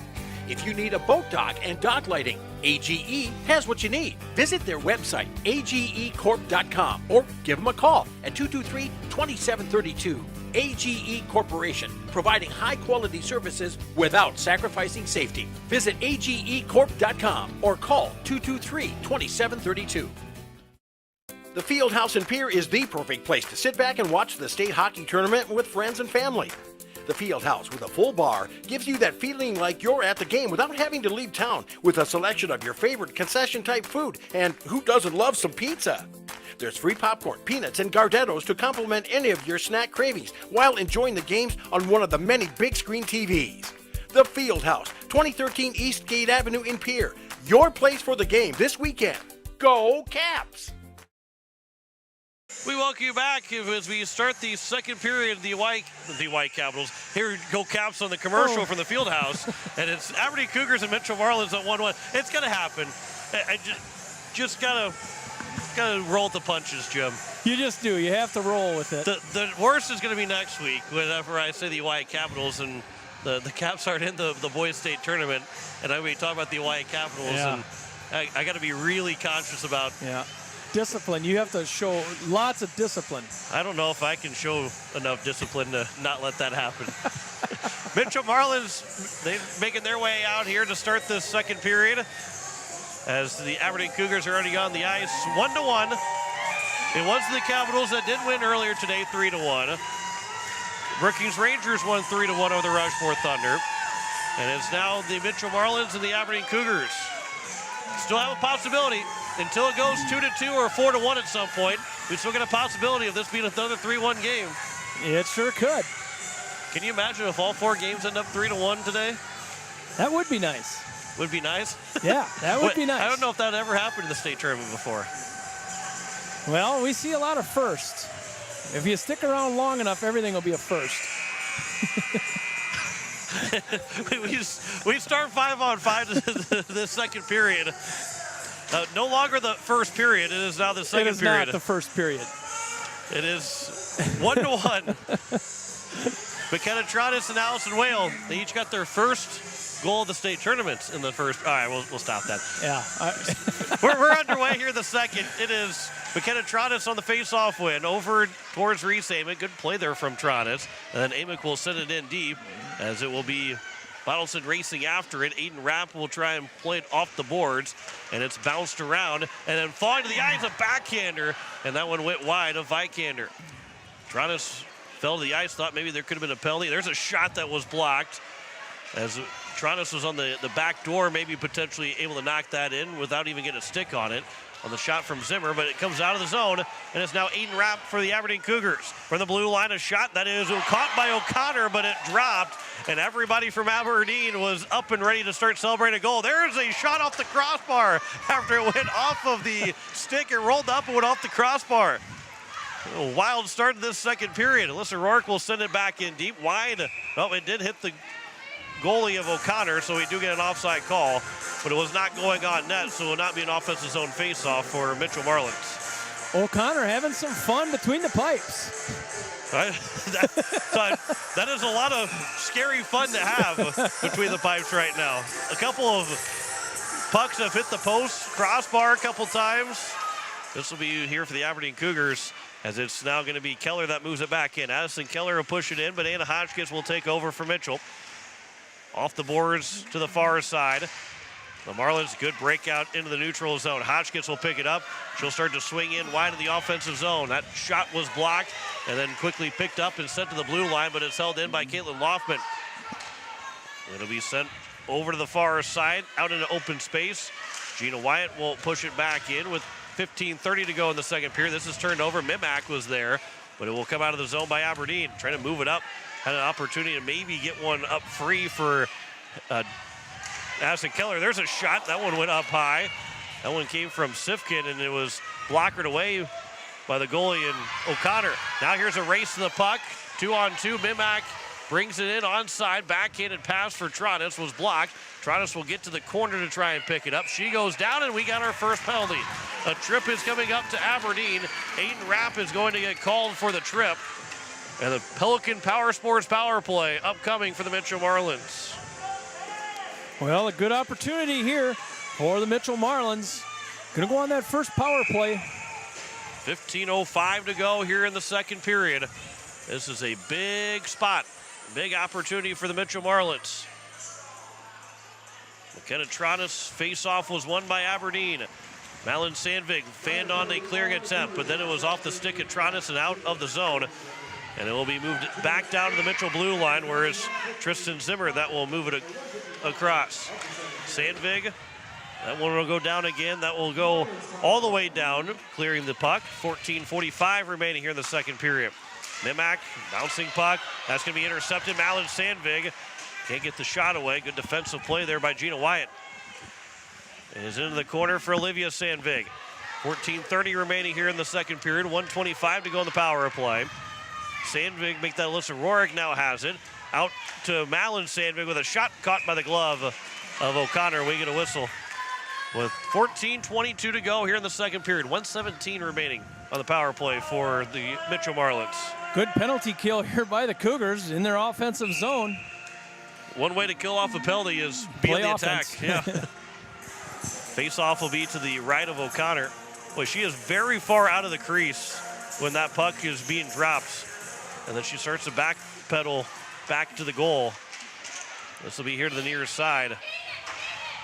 If you need a boat dock and dock lighting, AGE has what you need. Visit their website, agecorp.com, or give them a call at 223-2732. AGE Corporation, providing high-quality services without sacrificing safety. Visit agecorp.com or call 223-2732. The Fieldhouse in Pierre is the perfect place to sit back and watch the state hockey tournament with friends and family. The Fieldhouse with a full bar gives you that feeling like you're at the game without having to leave town, with a selection of your favorite concession-type food, and who doesn't love some pizza? There's free popcorn, peanuts, and Gardettos to complement any of your snack cravings while enjoying the games on one of the many big screen TVs. The Fieldhouse, 2013 East Gate Avenue in Pierre. Your place for the game this weekend. Go Caps! We welcome you back as we start the second period of the White Capitals. Here go Caps on the commercial from the Fieldhouse, and it's Aberdeen Cougars and Mitchell Marlins at 1-1. It's gonna happen. I just gotta roll with the punches, Jim. You just do. You have to roll with it. The worst is gonna be next week whenever I say the White Capitals and the Caps aren't in the boys state tournament, and I'm gonna be talking about the White Capitals, and I got to be really conscious about. Yeah. Discipline. You have to show lots of discipline. I don't know if I can show enough discipline to not let that happen. Mitchell Marlins, they're making their way out here to start this second period as the Aberdeen Cougars are already on the ice 1-1. It was the Capitals that did win earlier today, 3-1. Brookings Rangers won 3-1 over the Rushmore Thunder. And it's now the Mitchell Marlins and the Aberdeen Cougars. Still have a possibility. Until it goes 2-2 or 4-1 at some point, we still got a possibility of this being another 3-1 game. It sure could. Can you imagine if all four games end up 3-1 today? That would be nice. Would be nice? Yeah, that would be nice. I don't know if that ever happened in the state tournament before. Well, we see a lot of firsts. If you stick around long enough, everything will be a first. we start 5-on-5 this second period. No longer the first period. It is now the second period. It is not the first period. It is 1-1. McKenna Trottis and Allison Whale, they each got their first goal of the state tournament in the first. All right, we'll stop that. Yeah. We're underway here the second. It is McKenna Trottis on the face-off win over towards Reese Amick. Good play there from Trottis. And then Amick will send it in deep as it will be Bottleson racing after it. Aiden Rapp will try and play it off the boards, and it's bounced around, and then falling to the eyes, a backhander, and that one went wide of Vikander. Trottis fell to the ice, thought maybe there could have been a penalty. There's a shot that was blocked as Tronis was on the back door, maybe potentially able to knock that in without even getting a stick on it on the shot from Zimmer, but it comes out of the zone, and it's now Aiden Rapp for the Aberdeen Cougars. From the blue line, a shot that is caught by O'Connor, but it dropped, and everybody from Aberdeen was up and ready to start celebrating a goal. There's a shot off the crossbar after it went off of the stick. It rolled up and went off the crossbar. A wild start to this second period. Alyssa Rourke will send it back in deep, wide. Oh, it did hit the goalie of O'Connor, so we do get an offside call, but it was not going on net, so it will not be an offensive zone face-off for Mitchell Marlins. O'Connor having some fun between the pipes. That is a lot of scary fun to have between the pipes right now. A couple of pucks have hit the post, crossbar a couple times. This will be here for the Aberdeen Cougars, as it's now going to be Keller that moves it back in. Addison Keller will push it in, but Anna Hotchkiss will take over for Mitchell. Off the boards to the far side. The Marlins, good breakout into the neutral zone. Hotchkiss will pick it up. She'll start to swing in wide of the offensive zone. That shot was blocked and then quickly picked up and sent to the blue line, but it's held in by Caitlin Loftman. It'll be sent over to the far side, out into open space. Gina Wyatt will push it back in with 15:30 to go in the second period. This is turned over. Mimak was there, but it will come out of the zone by Aberdeen. Trying to move it up. Had an opportunity to maybe get one up free for Addison Keller. There's a shot. That one went up high. That one came from Sifkin, and it was blockered away by the goalie and O'Connor. Now here's a race to the puck. 2-on-2. Mimak brings it in onside. Backhanded pass for Tronis was blocked. Tronis will get to the corner to try and pick it up. She goes down, and we got our first penalty. A trip is coming up to Aberdeen. Aiden Rapp is going to get called for the trip. And the Pelican Power Sports power play upcoming for the Mitchell Marlins. Well, a good opportunity here for the Mitchell Marlins. Going to go on that first power play. 15:05 to go here in the second period. This is a big spot, big opportunity for the Mitchell Marlins. McKenna Tronis face-off was won by Aberdeen. Malin Sandvig fanned on a clearing attempt, but then it was off the stick of Tronis and out of the zone. And it will be moved back down to the Mitchell blue line, where it's Tristan Zimmer that will move it across. Sandvig, that one will go down again. That will go all the way down, clearing the puck. 14:45 remaining here in the second period. Mimak, bouncing puck. That's going to be intercepted. Malin Sandvig can't get the shot away. Good defensive play there by Gina Wyatt. It is into the corner for Olivia Sandvig. 14:30 remaining here in the second period. 1:25 to go in the power play. Sandvig make that Alyssa Rourke now has it. Out to Malin Sandvig with a shot caught by the glove of O'Connor. We get a whistle with 14:22 to go here in the second period. 1:17 remaining on the power play for the Mitchell Marlins. Good penalty kill here by the Cougars in their offensive zone. One way to kill off a penalty is be on the attack. Yeah. Face-off will be to the right of O'Connor. Boy, she is very far out of the crease when that puck is being dropped. And then she starts to backpedal back to the goal. This will be here to the near side.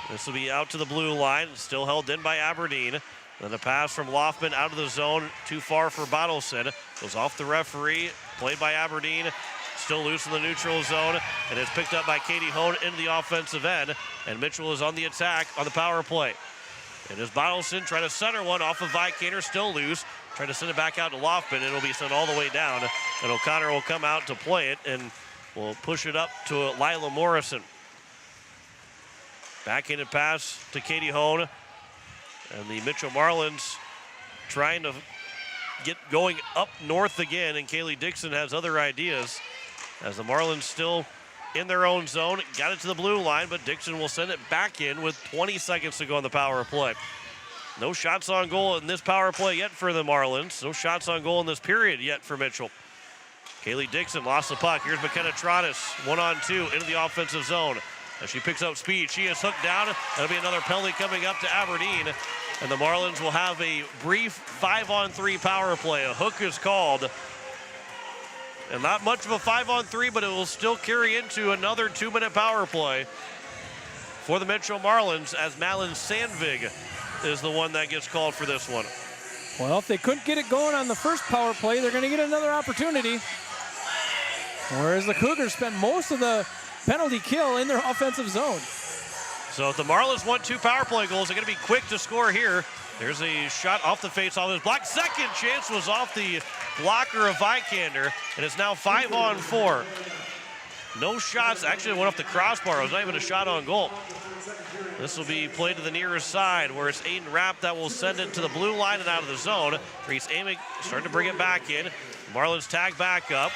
This will be out to the blue line, still held in by Aberdeen. Then a pass from Loftman out of the zone, too far for Bottleson. Goes off the referee, played by Aberdeen. Still loose in the neutral zone, and it's picked up by Katie Hone into the offensive end. And Mitchell is on the attack on the power play. It is Bottleson trying to center one off of Vikander, still loose. Trying to send it back out to Loftman. It'll be sent all the way down. And O'Connor will come out to play it and will push it up to Lila Morrison. Backhanded pass to Katie Hone. And the Mitchell Marlins trying to get going up north again. And Kaylee Dixon has other ideas. As the Marlins still in their own zone. Got it to the blue line, but Dixon will send it back in with 20 seconds to go on the power play. No shots on goal in this power play yet for the Marlins. No shots on goal in this period yet for Mitchell. Kaylee Dixon lost the puck. Here's McKenna Tronis, 1-on-2 into the offensive zone. As she picks up speed, she is hooked down. That'll be another penalty coming up to Aberdeen. And the Marlins will have a brief 5-on-3 power play. A hook is called. And not much of a 5-on-3, but it will still carry into another 2-minute power play for the Mitchell Marlins, as Malin Sandvig is the one that gets called for this one. Well, if they couldn't get it going on the first power play, they're going to get another opportunity. Whereas the Cougars spent most of the penalty kill in their offensive zone. So if the Marlins want 2 power play goals, they're going to be quick to score here. There's a shot off the face-off. His block. Second chance was off the blocker of Vikander, and it's now 5-on-4. No shots. Actually, it went off the crossbar. It was not even a shot on goal. This will be played to the nearest side, where it's Aiden Rapp that will send it to the blue line and out of the zone. Reese Amick starting to bring it back in. Marlins tag back up.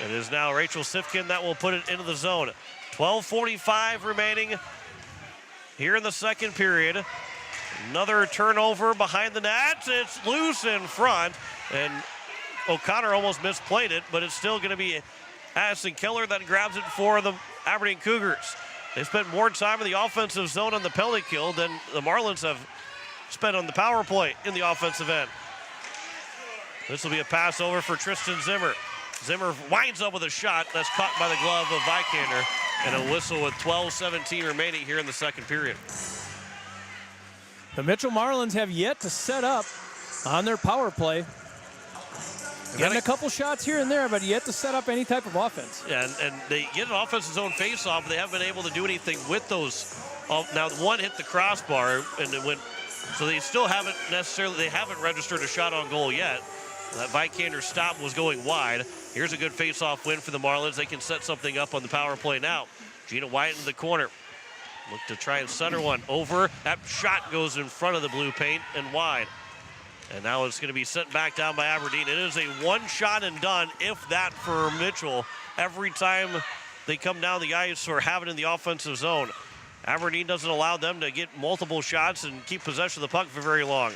It is now Rachel Sifkin that will put it into the zone. 12:45 remaining here in the second period. Another turnover behind the net. It's loose in front, and O'Connor almost misplayed it, but it's still going to be Addison Keller that grabs it for the Aberdeen Cougars. They spent more time in the offensive zone on the penalty kill than the Marlins have spent on the power play in the offensive end. This will be a pass over for Tristan Zimmer. Zimmer winds up with a shot that's caught by the glove of Vikander, and a whistle with 12:17 remaining here in the second period. The Mitchell Marlins have yet to set up on their power play. Getting a couple shots here and there, but yet to set up any type of offense. Yeah, and they get an offensive zone face-off, but they haven't been able to do anything with those. Now, one hit the crossbar, and it went, so they still haven't registered a shot on goal yet. That Vikander stop was going wide. Here's a good face-off win for the Marlins. They can set something up on the power play now. Gina White in the corner. Look to try and center one over. That shot goes in front of the blue paint and wide. And now it's going to be sent back down by Aberdeen. It is a one shot and done, if that, for Mitchell, every time they come down the ice or have it in the offensive zone. Aberdeen doesn't allow them to get multiple shots and keep possession of the puck for very long.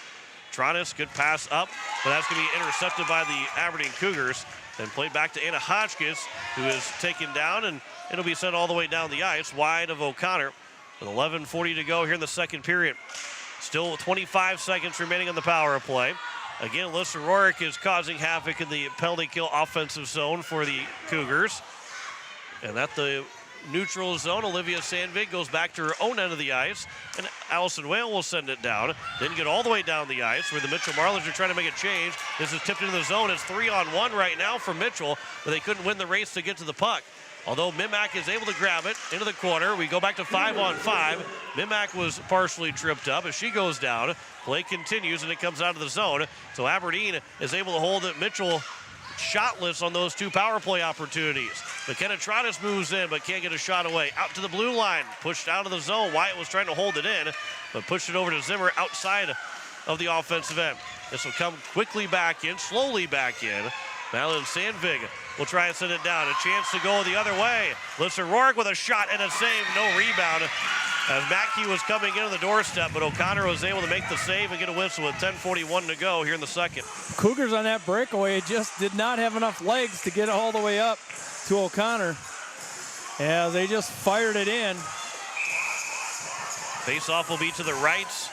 Tronis, good pass up, but that's going to be intercepted by the Aberdeen Cougars. Then played back to Anna Hotchkiss, who is taken down, and it'll be sent all the way down the ice, wide of O'Connor. With 11:40 to go here in the second period. Still 25 seconds remaining on the power play. Again, Alyssa Rorick is causing havoc in the penalty kill offensive zone for the Cougars. And at the neutral zone, Olivia Sandvig goes back to her own end of the ice, and Allison Whale will send it down. Didn't get all the way down the ice, where the Mitchell Marlins are trying to make a change. This is tipped into the zone. It's 3-on-1 right now for Mitchell, but they couldn't win the race to get to the puck. Although Mimak is able to grab it into the corner. We go back to 5-on-5. Mimak was partially tripped up as she goes down. Play continues, and it comes out of the zone. So Aberdeen is able to hold it. Mitchell shotless on those 2 power play opportunities. McKenna Trotis moves in, but can't get a shot away. Out to the blue line, pushed out of the zone. Wyatt was trying to hold it in, but pushed it over to Zimmer outside of the offensive end. This will come quickly back in, slowly back in. Madeline Sandvig will try and send it down. A chance to go the other way. Lissa Rourke with a shot and a save, no rebound. As Mackey was coming into the doorstep, but O'Connor was able to make the save and get a whistle with 10:41 to go here in the second. Cougars on that breakaway just did not have enough legs to get all the way up to O'Connor, as they just fired it in. Face-off will be to the right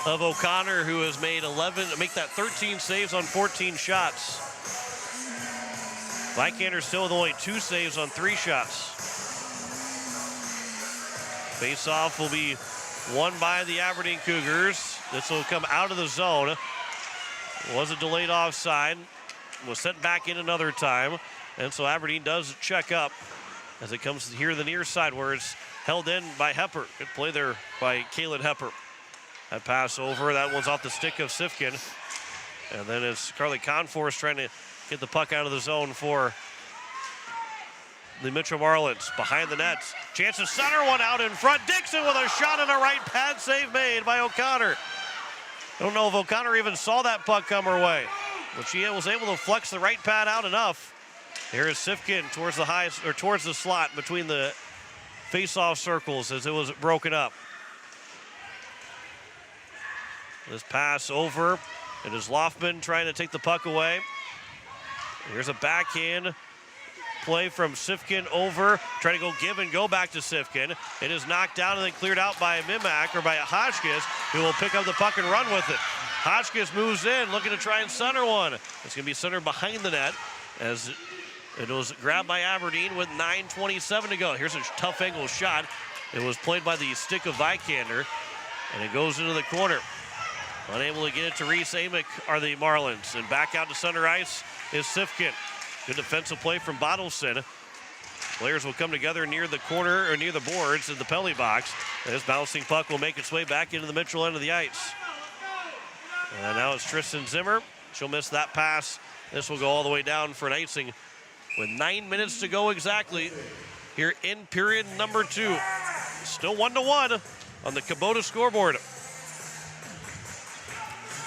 of O'Connor, who has made 13 saves on 14 shots. Vikander still with only 2 saves on 3 shots. Face-off will be won by the Aberdeen Cougars. This will come out of the zone. Was a delayed offside. Was sent back in another time. And so Aberdeen does check up as it comes here to the near side, where it's held in by Hepper. Good play there by Kaylin Hepper. That pass over. That one's off the stick of Sifkin. And then it's Carly Conforce trying to get the puck out of the zone for the Mitchell Marlins. Behind the nets. Chance to center one out in front. Dixon with a shot and a right pad save made by O'Connor. I don't know if O'Connor even saw that puck come her way, but she was able to flex the right pad out enough. Here is Sifkin towards the slot between the face-off circles as it was broken up. This pass over. It is Loftman trying to take the puck away. Here's a backhand play from Sifkin over, trying to go give and go back to Sifkin. It is knocked down and then cleared out by Mimak, or by Hotchkiss, who will pick up the puck and run with it. Hotchkiss moves in, looking to try and center one. It's going to be centered behind the net as it was grabbed by Aberdeen with 9:27 to go. Here's a tough angle shot. It was played by the stick of Vikander, and it goes into the corner. Unable to get it to Reese Amick are the Marlins, and back out to center ice is Sifkin. Good defensive play from Bottleson. Players will come together near the corner or near the boards in the penalty box. This bouncing puck will make its way back into the Mitchell end of the ice. And now it's Tristan Zimmer. She'll miss that pass. This will go all the way down for an icing with 9 minutes to go exactly here in period number 2. Still 1-1 on the Kubota scoreboard.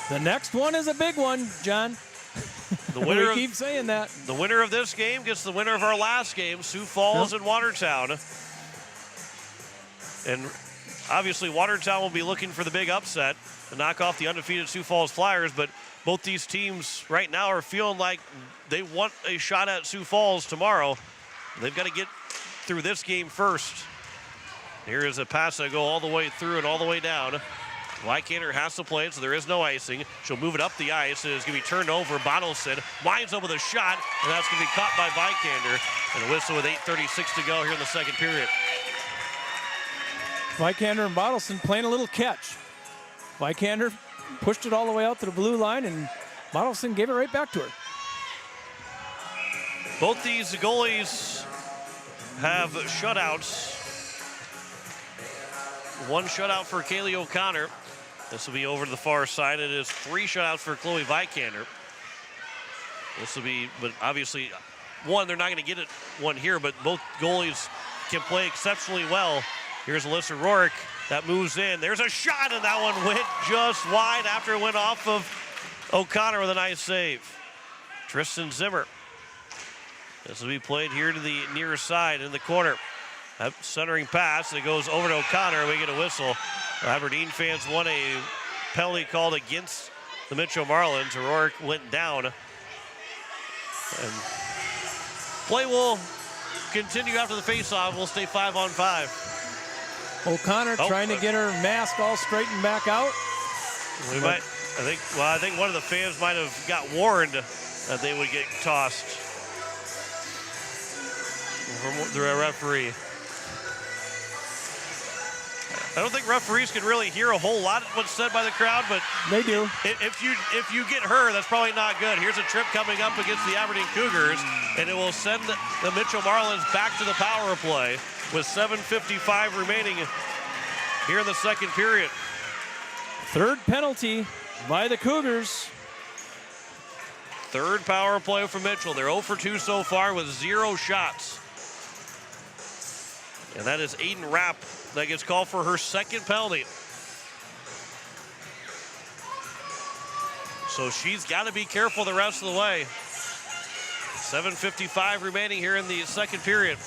The next one is a big one, John. The winner we keep saying that. The winner of this game gets the winner of our last game, Sioux Falls and Watertown. And obviously Watertown will be looking for the big upset to knock off the undefeated Sioux Falls Flyers, but both these teams right now are feeling like they want a shot at Sioux Falls tomorrow. They've got to get through this game first. Here is a pass that go all the way through and all the way down. Wykander has to play it, so there is no icing. She'll move it up the ice. It is going to be turned over. Bottleson winds up with a shot, and that's going to be caught by Wykander. And a whistle with 8:36 to go here in the second period. Wykander and Bottleson playing a little catch. Wykander pushed it all the way out to the blue line, and Bottleson gave it right back to her. Both these goalies have shutouts. One shutout for Kaylee O'Connor. This will be over to the far side. It is 3 shutouts for Chloe Vykander. This will be, but obviously, one, they're not going to get it one here, but both goalies can play exceptionally well. Here's Alyssa Rourke. That moves in. There's a shot, and that one went just wide after it went off of O'Connor with a nice save. Tristan Zimmer. This will be played here to the near side in the corner. That centering pass that goes over to O'Connor. We get a whistle. Aberdeen fans want a penalty called against the Mitchell Marlins. O'Rourke went down. And play will continue after the faceoff. We'll stay 5-on-5. O'Connor trying to get her mask all straightened back out. I think one of the fans might have got warned that they would get tossed from the referee. I don't think referees can really hear a whole lot of what's said by the crowd, but they do. If you get her, that's probably not good. Here's a trip coming up against the Aberdeen Cougars, and it will send the Mitchell Marlins back to the power play with 7:55 remaining here in the second period. Third penalty by the Cougars. Third power play for Mitchell. They're 0 for 2 so far with 0 shots. And that is Aiden Rapp that gets called for her second penalty. So she's got to be careful the rest of the way. 7:55 remaining here in the second period.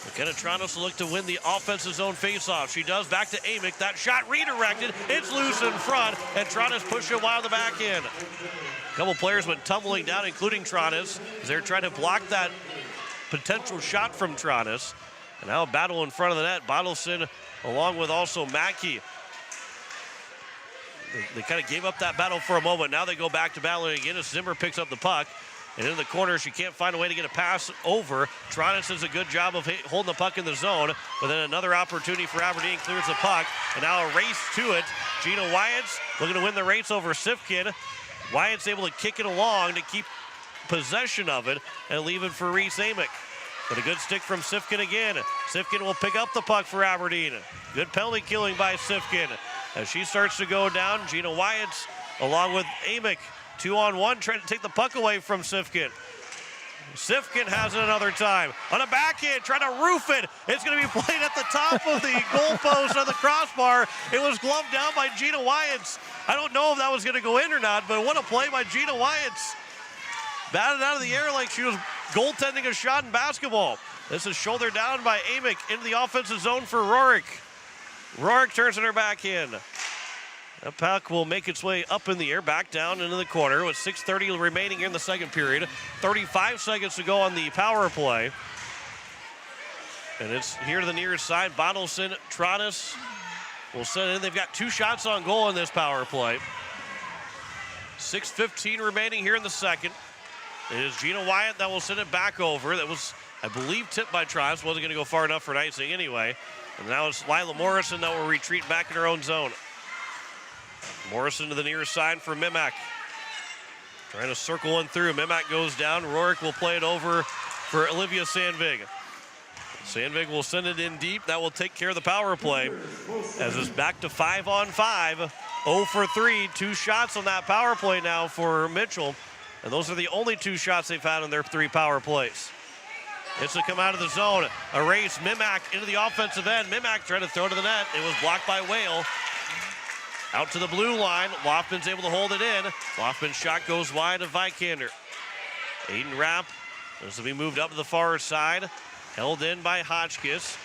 McKenna Tronos will look to win the offensive zone faceoff. She does, back to Amick. That shot redirected. It's loose in front, and Tronos pushed it wide the back end. A couple players went tumbling down, including Tronos, as they're trying to block that potential shot from Tronos. And now a battle in front of the net. Bottleson along with also Mackey. They kind of gave up that battle for a moment. Now they go back to battling again as Zimmer picks up the puck. And in the corner, she can't find a way to get a pass over. Tronis does a good job of holding the puck in the zone. But then another opportunity for Aberdeen, clears the puck. And now a race to it. Gina Wyatt's looking to win the race over Sifkin. Wyatt's able to kick it along to keep possession of it and leave it for Reese Amick. But a good stick from Sifkin again. Sifkin will pick up the puck for Aberdeen. Good penalty killing by Sifkin. As she starts to go down, Gina Wyatt's along with Amick. 2-on-1, trying to take the puck away from Sifkin. Sifkin has it another time. On a backhand, trying to roof it. It's going to be played at the top of the goalpost on the crossbar. It was gloved down by Gina Wyatt's. I don't know if that was going to go in or not, but what a play by Gina Wyatt's. Batted out of the air like she was goaltending a shot in basketball. This is shouldered down by Amick into the offensive zone for Rourke. Rourke turns it her back in. The puck will make its way up in the air, back down into the corner with 6:30 remaining in the second period. 35 seconds to go on the power play. And it's here to the near side. Bottleson, Tronis will send it in. They've got 2 shots on goal in this power play. 6:15 remaining here in the second. It is Gina Wyatt that will send it back over. That was, I believe, tipped by Tronis. Wasn't going to go far enough for an icing anyway. And now it's Lila Morrison that will retreat back in her own zone. Morrison to the near side for Mimak. Trying to circle one through. Mimak goes down. Rourke will play it over for Olivia Sandvig. Sandvig will send it in deep. That will take care of the power play as it's back to 5-on-5. 0 for 3. 2 shots on that power play now for Mitchell. And those are the only 2 shots they've had on their 3 power plays. It's to come out of the zone. A race. Mimak into the offensive end. Mimak trying to throw to the net. It was blocked by Whale. Out to the blue line. Loftman's able to hold it in. Loftman's shot goes wide of Vikander. Aiden Rapp. This will be moved up to the far side. Held in by Hotchkiss.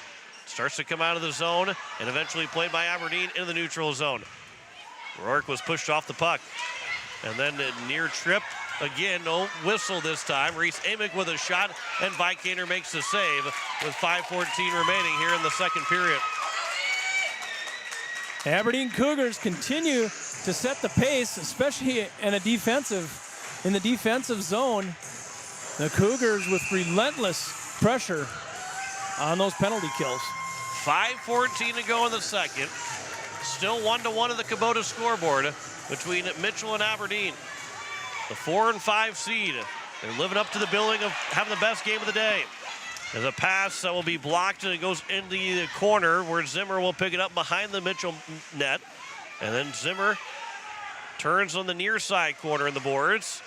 Starts to come out of the zone and eventually played by Aberdeen into the neutral zone. Rourke was pushed off the puck. And then a near trip. Again, no whistle this time. Reese Amick with a shot, and Vikander makes the save with 5:14 remaining here in the second period. Aberdeen Cougars continue to set the pace, especially in the defensive zone. The Cougars with relentless pressure on those penalty kills. 5:14 to go in the second. Still 1-1 in the Kubota scoreboard between Mitchell and Aberdeen. The 4 and 5 seed. They're living up to the billing of having the best game of the day. There's a pass that will be blocked and it goes into the corner where Zimmer will pick it up behind the Mitchell net. And then Zimmer turns on the near side corner in the boards.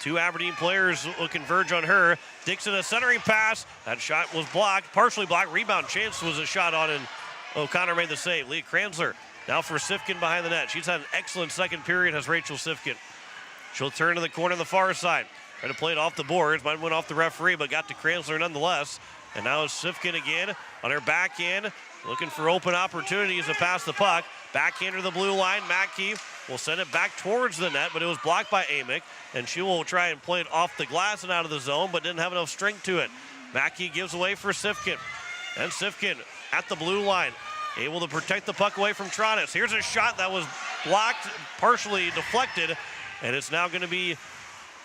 2 Aberdeen players will converge on her. Dixon a centering pass. That shot was blocked, partially blocked. Rebound chance was a shot on and O'Connor made the save. Leah Kranzler now for Sifkin behind the net. She's had an excellent second period as Rachel Sifkin. She'll turn to the corner on the far side. Trying to play it off the boards. Might have went off the referee, but got to Kranzler nonetheless. And now it's Sifkin again on her back end. Looking for open opportunities to pass the puck. Backhand to the blue line. Mackey will send it back towards the net, but it was blocked by Amick. And she will try and play it off the glass and out of the zone, but didn't have enough strength to it. Mackey gives away for Sifkin. And Sifkin at the blue line. Able to protect the puck away from Tronis. Here's a shot that was blocked, partially deflected. And it's now going to be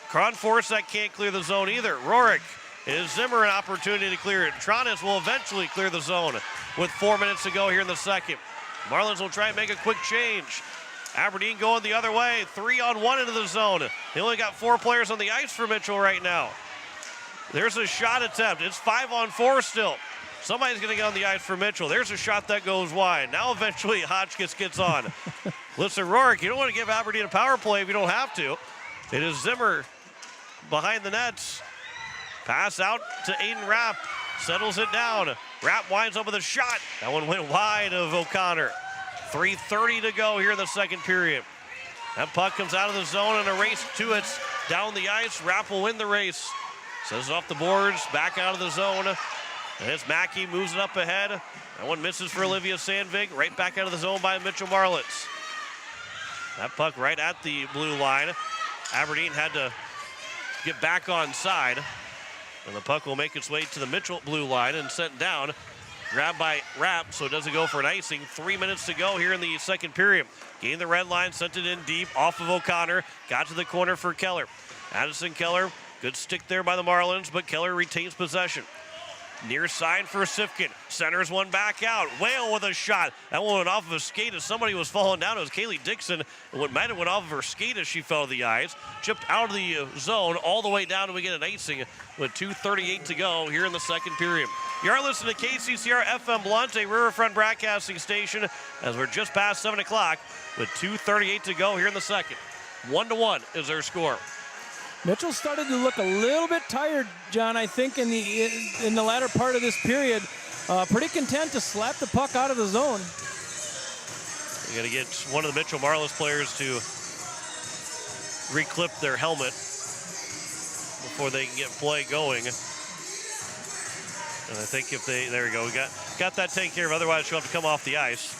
Cronforce that can't clear the zone either. Rourke is Zimmer an opportunity to clear it. Tronis will eventually clear the zone with 4 minutes to go here in the second. Marlins will try and make a quick change. Aberdeen going the other way, 3-on-1 into the zone. They only got 4 players on the ice for Mitchell right now. There's a shot attempt. It's 5-on-4 still. Somebody's going to get on the ice for Mitchell. There's a shot that goes wide. Now eventually Hotchkiss gets on. Listen, Rourke, you don't want to give Aberdeen a power play if you don't have to. It is Zimmer behind the nets. Pass out to Aiden Rapp. Settles it down. Rapp winds up with a shot. That one went wide of O'Connor. 3:30 to go here in the second period. That puck comes out of the zone and a race to it. Down the ice. Rapp will win the race. Says it off the boards. Back out of the zone. And it's Mackey moves it up ahead. That one misses for Olivia Sandvig. Right back out of the zone by Mitchell Marlins. That puck right at the blue line. Aberdeen had to get back on side. And the puck will make its way to the Mitchell blue line and sent down. Grabbed by Rapp, so it doesn't go for an icing. 3 minutes to go here in the second period. Gained the red line, sent it in deep, off of O'Connor. Got to the corner for Keller. Addison Keller, good stick there by the Marlins, but Keller retains possession. Near side for Sifkin. Centers one back out. Whale with a shot. That one went off of a skate as somebody was falling down. It was Kaylee Dixon. And what might have went off of her skate as she fell to the ice. Chipped out of the zone all the way down and we get an icing with 2:38 to go here in the second period. You are listening to KCCR FM Blunt, a Riverfront broadcasting station, as we're just past 7 o'clock with 2:38 to go here in the second. 1-1 is their score. Mitchell started to look a little bit tired, John, I think, in the latter part of this period. Pretty content to slap the puck out of the zone. We got to get one of the Mitchell Marlins players to reclip their helmet before they can get play going. And I think if they, there we go, we got that taken care of. Otherwise, she'll have to come off the ice.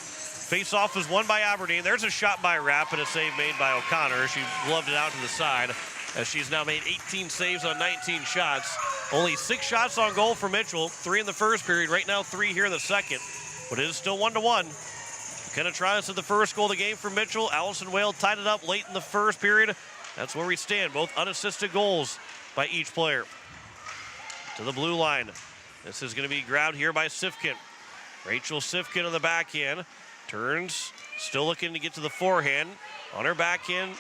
Face-off is won by Aberdeen. There's a shot by Rapp and a save made by O'Connor. She gloved it out to the side, as she's now made 18 saves on 19 shots. Only 6 shots on goal for Mitchell, 3 in the first period. Right now, 3 here in the second. But it is still 1-1. McKenna Trias at the first goal of the game for Mitchell. Allison Whale tied it up late in the first period. That's where we stand. Both unassisted goals by each player. To the blue line. This is going to be grabbed here by Sifkin. Rachel Sifkin on the backhand. Turns, still looking to get to the forehand. On her backhand,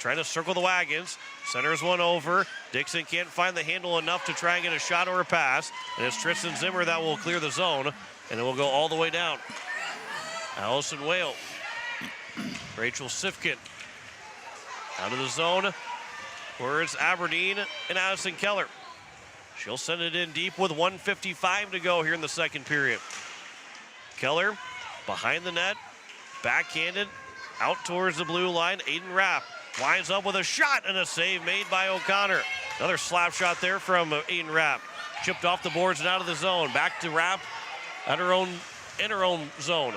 trying to circle the wagons. Centers one over. Dixon can't find the handle enough to try and get a shot or a pass. And it's Tristan Zimmer that will clear the zone. And it will go all the way down. Allison Whale. Rachel Sifkin. Out of the zone. Where it's Aberdeen and Addison Keller. She'll send it in deep with 1:55 to go here in the second period. Keller behind the net. Backhanded. Out towards the blue line. Aiden Rapp winds up with a shot and a save made by O'Connor. Another slap shot there from Aiden Rapp. Chipped off the boards and out of the zone. Back to Rapp in her own zone.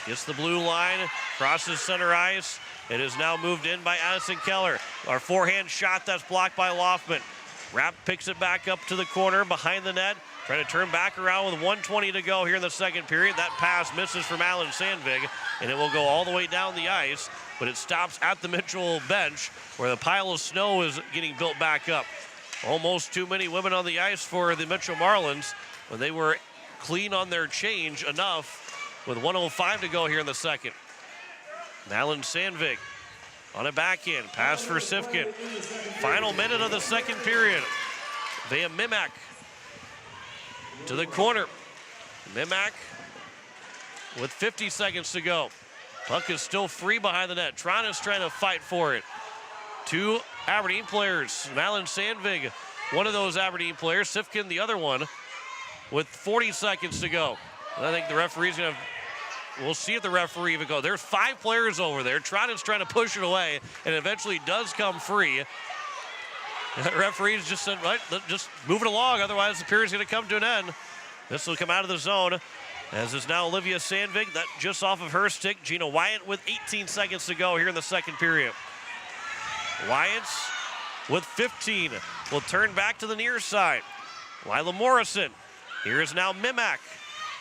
Gets the blue line, crosses center ice. It is now moved in by Addison Keller. Our forehand shot that's blocked by Loftman. Rapp picks it back up to the corner behind the net. Trying to turn back around with 1:20 to go here in the second period. That pass misses from Alan Sandvig, and it will go all the way down the ice, but it stops at the Mitchell bench where the pile of snow is getting built back up. Almost too many women on the ice for the Mitchell Marlins when they were clean on their change enough with 1:05 to go here in the second. Alan Sandvig on a backhand. Pass for Sifkin. Final minute of the second period. Via Mimak to the corner. Mimak with 50 seconds to go. Puck is still free behind the net. Tron is trying to fight for it. Two Aberdeen players. Alan Sandvig, one of those Aberdeen players. Sifkin, the other one, with 40 seconds to go. And I think the referee's going to... We'll see if the referee even goes. There's 5 players over there. Tronin's trying to push it away, and eventually does come free. The referee's just said, right, just move it along, otherwise the period's going to come to an end. This will come out of the zone, as is now Olivia Sandvig. That just off of her stick. Gina Wyatt with 18 seconds to go here in the second period. Wyatt's with 15 will turn back to the near side. Lila Morrison. Here is now Mimak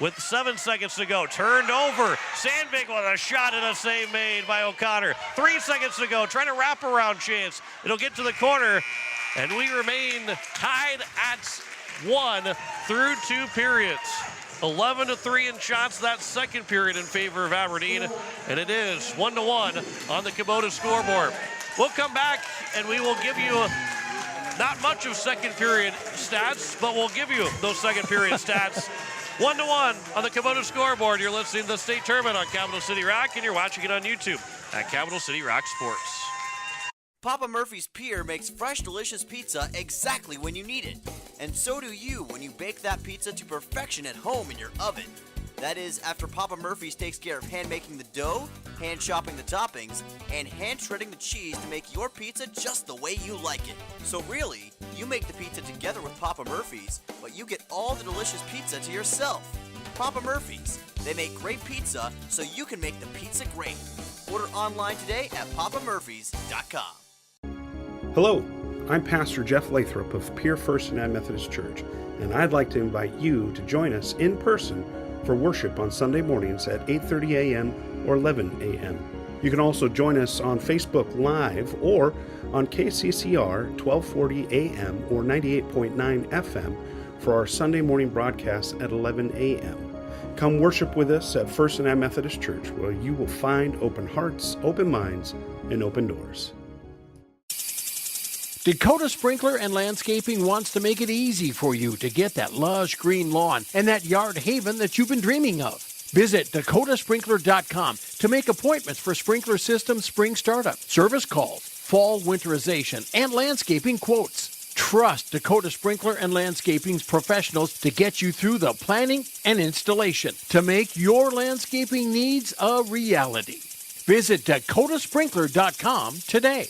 with 7 seconds to go. Turned over. Sandvig with a shot and a save made by O'Connor. 3 seconds to go. Trying to wrap around chance. It'll get to the corner. And we remain tied at 1 through 2 periods. 11-3 in shots that second period in favor of Aberdeen. And it is 1-1 on the Kubota scoreboard. We'll come back and we will give you not much of second period stats, but we'll give you those second period stats. 1-1 on the Kubota scoreboard. You're listening to the state tournament on Capital City Rock, and you're watching it on YouTube at Capital City Rock Sports. Papa Murphy's Pier makes fresh, delicious pizza exactly when you need it. And so do you when you bake that pizza to perfection at home in your oven. That is, after Papa Murphy's takes care of hand making the dough, hand chopping the toppings, and hand shredding the cheese to make your pizza just the way you like it. So really, you make the pizza together with Papa Murphy's, but you get all the delicious pizza to yourself. Papa Murphy's. They make great pizza so you can make the pizza great. Order online today at papamurphys.com. Hello, I'm Pastor Jeff Lathrop of Pier First United Methodist Church, and I'd like to invite you to join us in person for worship on Sunday mornings at 8:30 a.m. or 11 a.m. You can also join us on Facebook Live or on KCCR 1240 a.m. or 98.9 FM for our Sunday morning broadcast at 11 a.m. Come worship with us at First United Methodist Church, where you will find open hearts, open minds, and open doors. Dakota Sprinkler and Landscaping wants to make it easy for you to get that lush green lawn and that yard haven that you've been dreaming of. Visit dakotasprinkler.com to make appointments for sprinkler system spring startup, service calls, fall winterization, and landscaping quotes. Trust Dakota Sprinkler and Landscaping's professionals to get you through the planning and installation to make your landscaping needs a reality. Visit dakotasprinkler.com today.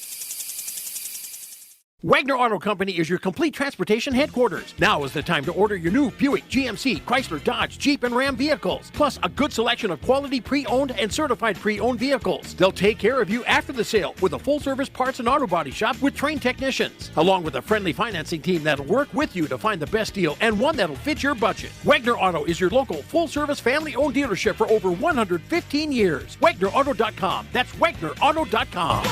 Wagner Auto Company is your complete transportation headquarters. Now is the time to order your new Buick, GMC, Chrysler, Dodge, Jeep, and Ram vehicles, plus a good selection of quality pre-owned and certified pre-owned vehicles. They'll take care of you after the sale with a full-service parts and auto body shop with trained technicians, along with a friendly financing team that'll work with you to find the best deal and one that'll fit your budget. Wagner Auto is your local full-service family-owned dealership for over 115 years. WagnerAuto.com. That's WagnerAuto.com.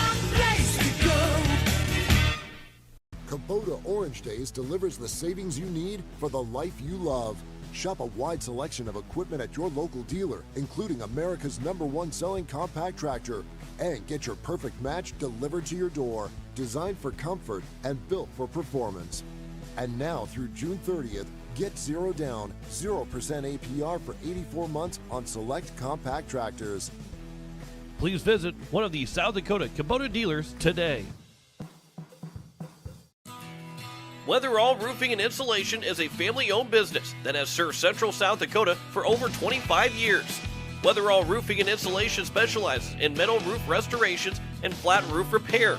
Kubota Orange Days delivers the savings you need for the life you love. Shop a wide selection of equipment at your local dealer, including America's #1 selling compact tractor. and get your perfect match delivered to your door, designed for comfort and built for performance. And now through June 30th, get 0 down, 0% APR for 84 months on select compact tractors. Please visit one of the South Dakota Kubota dealers today. Weatherall Roofing and Insulation is a family-owned business that has served Central South Dakota for over 25 years. Weatherall Roofing and Insulation specializes in metal roof restorations and flat roof repair.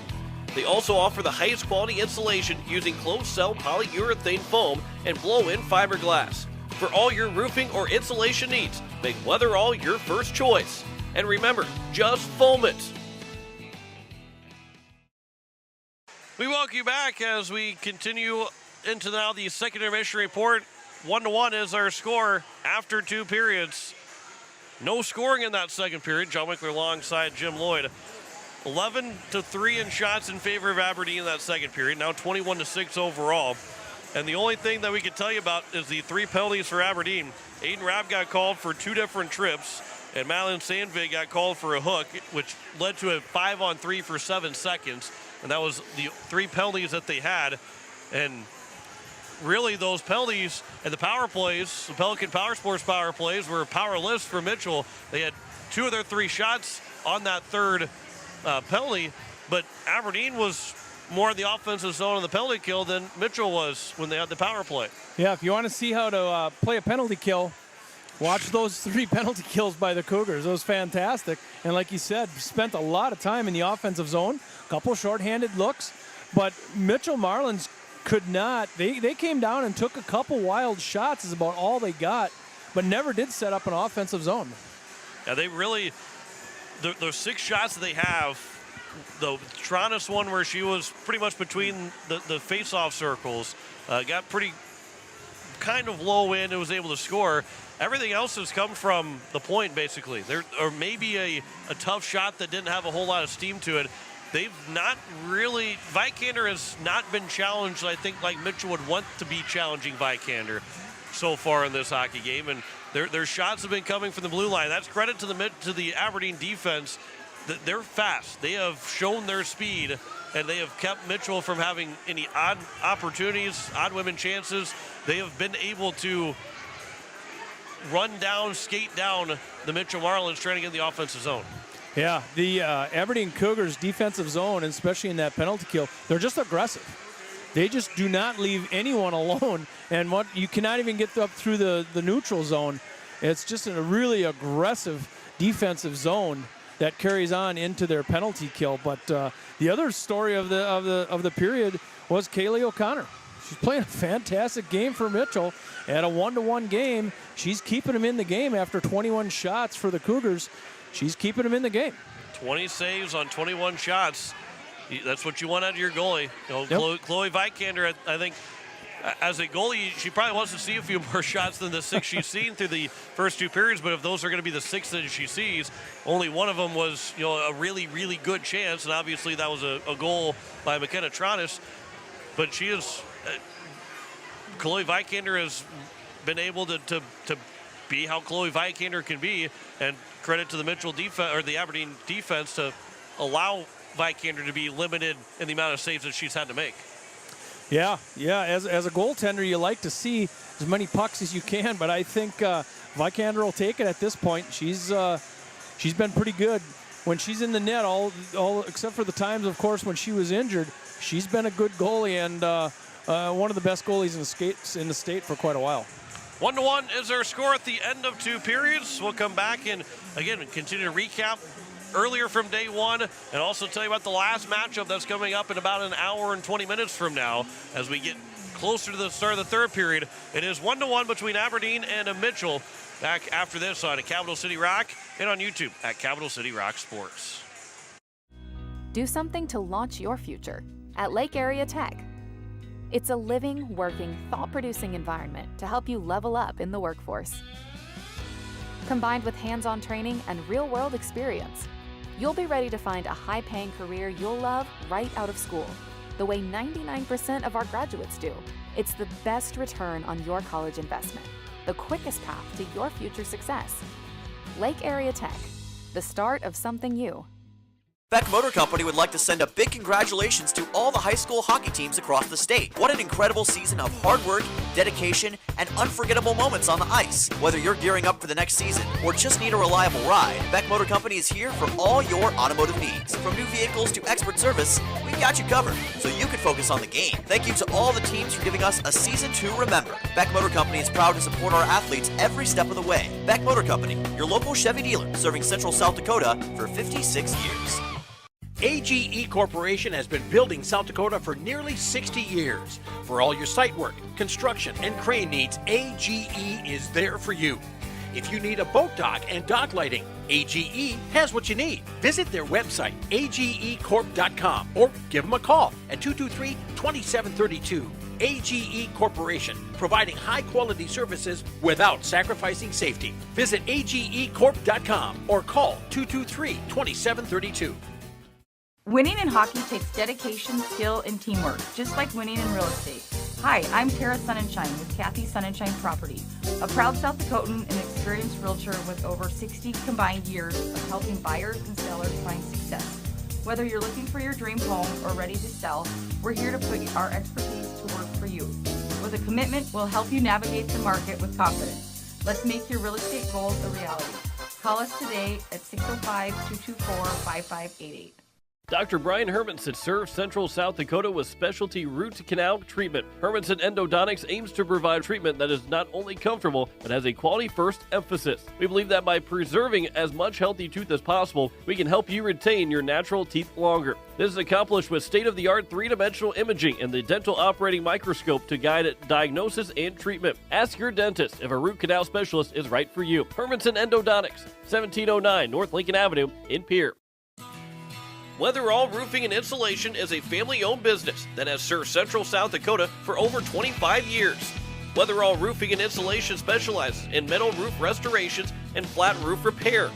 They also offer the highest quality insulation using closed-cell polyurethane foam and blow-in fiberglass. For all your roofing or insulation needs, make Weatherall your first choice. And remember, just foam it. We welcome you back as we continue into now the second intermission report. 1-1 is our score after 2 periods. No scoring in that second period. John Winkler alongside Jim Lloyd. 11-3 in shots in favor of Aberdeen in that second period. Now 21-6 overall. And the only thing that we can tell you about is the 3 penalties for Aberdeen. Aiden Rabb got called for 2 different trips, and Madeline Sandvig got called for a hook, which led to a 5-on-3 for 7 seconds. And that was the 3 penalties that they had. And really those penalties and the power plays, the Pelican Power Sports power plays, were powerless for Mitchell. They had 2 of their 3 shots on that third penalty, but Aberdeen was more in the offensive zone on the penalty kill than Mitchell was when they had the power play. Yeah, if you want to see how to play a penalty kill, watch those 3 penalty kills by the Cougars. It was fantastic. And like you said, spent a lot of time in the offensive zone, a couple shorthanded looks, but Mitchell Marlins could not. They came down and took a couple wild shots is about all they got, but never did set up an offensive zone. Yeah, they really, those 6 shots that they have, the Tronis one where she was pretty much between the face-off circles, got pretty kind of low in and was able to score. Everything else has come from the point, basically. Or maybe a tough shot that didn't have a whole lot of steam to it. They've not really, Vikander has not been challenged, I think, like Mitchell would want to be challenging Vikander so far in this hockey game. And their shots have been coming from the blue line. That's credit to the Aberdeen defense. They're fast. They have shown their speed, and they have kept Mitchell from having any odd opportunities, odd women chances. They have been able to run down, skate down the Mitchell Marlins trying to get in the offensive zone. Yeah, the Aberdeen Cougars defensive zone, and especially in that penalty kill, they're just aggressive. They just do not leave anyone alone, and you cannot even get up through the neutral zone. It's just a really aggressive defensive zone that carries on into their penalty kill. But the other story of the period was Kaylee O'Connor. She's playing a fantastic game for Mitchell at a 1-1 game. She's keeping them in the game after 21 shots for the Cougars. She's keeping them in the game. 20 saves on 21 shots. That's what you want out of your goalie. You know, Yep. Chloe Vikander, I think, as a goalie, she probably wants to see a few more shots than the 6 she's seen through the first 2 periods. But if those are going to be the 6 that she sees, only one of them was, a really, really good chance, and obviously that was a goal by McKenna Tronis. But she is, Chloe Vikander has been able to be how Chloe Vikander can be, and credit to the Mitchell defense or the Aberdeen defense to allow Vikander to be limited in the amount of saves that she's had to make. Yeah. As a goaltender, you like to see as many pucks as you can, but I think Vikander will take it at this point. She's been pretty good when she's in the net. All except for the times, of course, when she was injured. She's been a good goalie and one of the best goalies in the state for quite a while. 1-1 is our score at the end of 2 periods. We'll come back and, again, continue to recap earlier from day 1 and also tell you about the last matchup that's coming up in about an hour and 20 minutes from now as we get closer to the start of the 3rd period. It is 1-1 between Aberdeen and Mitchell. Back after this on Capital City Rock and on YouTube at Capital City Rock Sports. Do something to launch your future at Lake Area Tech. It's a living, working, thought-producing environment to help you level up in the workforce. Combined with hands-on training and real-world experience, you'll be ready to find a high-paying career you'll love right out of school, the way 99% of our graduates do. It's the best return on your college investment, the quickest path to your future success. Lake Area Tech, the start of something new. Beck Motor Company would like to send a big congratulations to all the high school hockey teams across the state. What an incredible season of hard work, dedication, and unforgettable moments on the ice. Whether you're gearing up for the next season or just need a reliable ride, Beck Motor Company is here for all your automotive needs. From new vehicles to expert service, we've got you covered, so you can focus on the game. Thank you to all the teams for giving us a season to remember. Beck Motor Company is proud to support our athletes every step of the way. Beck Motor Company, your local Chevy dealer, serving Central South Dakota for 56 years. AGE Corporation has been building South Dakota for nearly 60 years. For all your site work, construction, and crane needs, AGE is there for you. If you need a boat dock and dock lighting, AGE has what you need. Visit their website, agecorp.com, or give them a call at 223-2732. AGE Corporation, providing high-quality services without sacrificing safety. Visit agecorp.com or call 223-2732. Winning in hockey takes dedication, skill, and teamwork, just like winning in real estate. Hi, I'm Tara Sunshine with Kathy Sunshine Property, a proud South Dakotan and experienced realtor with over 60 combined years of helping buyers and sellers find success. Whether you're looking for your dream home or ready to sell, we're here to put our expertise to work for you. With a commitment, we'll help you navigate the market with confidence. Let's make your real estate goals a reality. Call us today at 605-224-5588. Dr. Brian Hermanson serves Central South Dakota with specialty root canal treatment. Hermanson Endodontics aims to provide treatment that is not only comfortable, but has a quality first emphasis. We believe that by preserving as much healthy tooth as possible, we can help you retain your natural teeth longer. This is accomplished with state-of-the-art three-dimensional imaging and the dental operating microscope to guide diagnosis and treatment. Ask your dentist if a root canal specialist is right for you. Hermanson Endodontics, 1709 North Lincoln Avenue in Pierre. Weatherall Roofing and Insulation is a family-owned business that has served Central South Dakota for over 25 years. Weatherall Roofing and Insulation specializes in metal roof restorations and flat roof repair.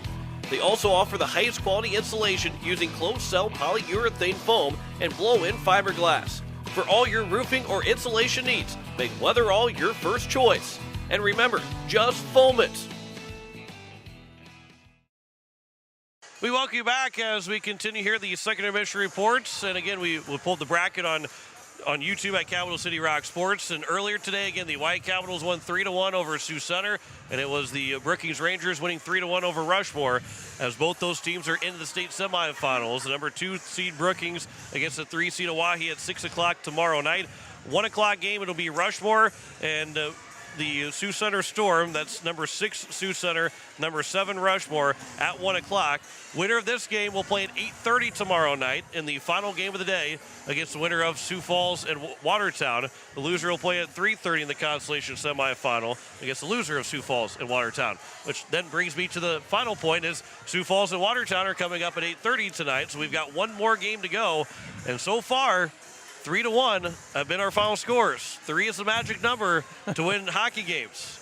They also offer the highest quality insulation using closed-cell polyurethane foam and blow-in fiberglass. For all your roofing or insulation needs, make Weatherall your first choice. And remember, just foam it. We welcome you back as we continue here the second intermission reports. And again, we pulled the bracket on YouTube at Capital City Rock Sports. And earlier today, again, the White Capitals won 3-1 over Sioux Center. And it was the Brookings Rangers winning 3-1 over Rushmore, as both those teams are into the state semifinals. The number 2 seed Brookings against the 3 seed Owyhee at 6 o'clock tomorrow night. 1 o'clock game, it'll be Rushmore and the Sioux Center Storm. That's number 6 Sioux Center, number 7 Rushmore at 1 o'clock. Winner of this game will play at 8:30 tomorrow night in the final game of the day against the winner of Sioux Falls and Watertown. The loser will play at 3:30 in the Constellation semifinal against the loser of Sioux Falls and Watertown, which then brings me to the final point is Sioux Falls and Watertown are coming up at 8:30 tonight, so we've got one more game to go. And so far, 3-1 have been our final scores. 3 is the magic number to win hockey games.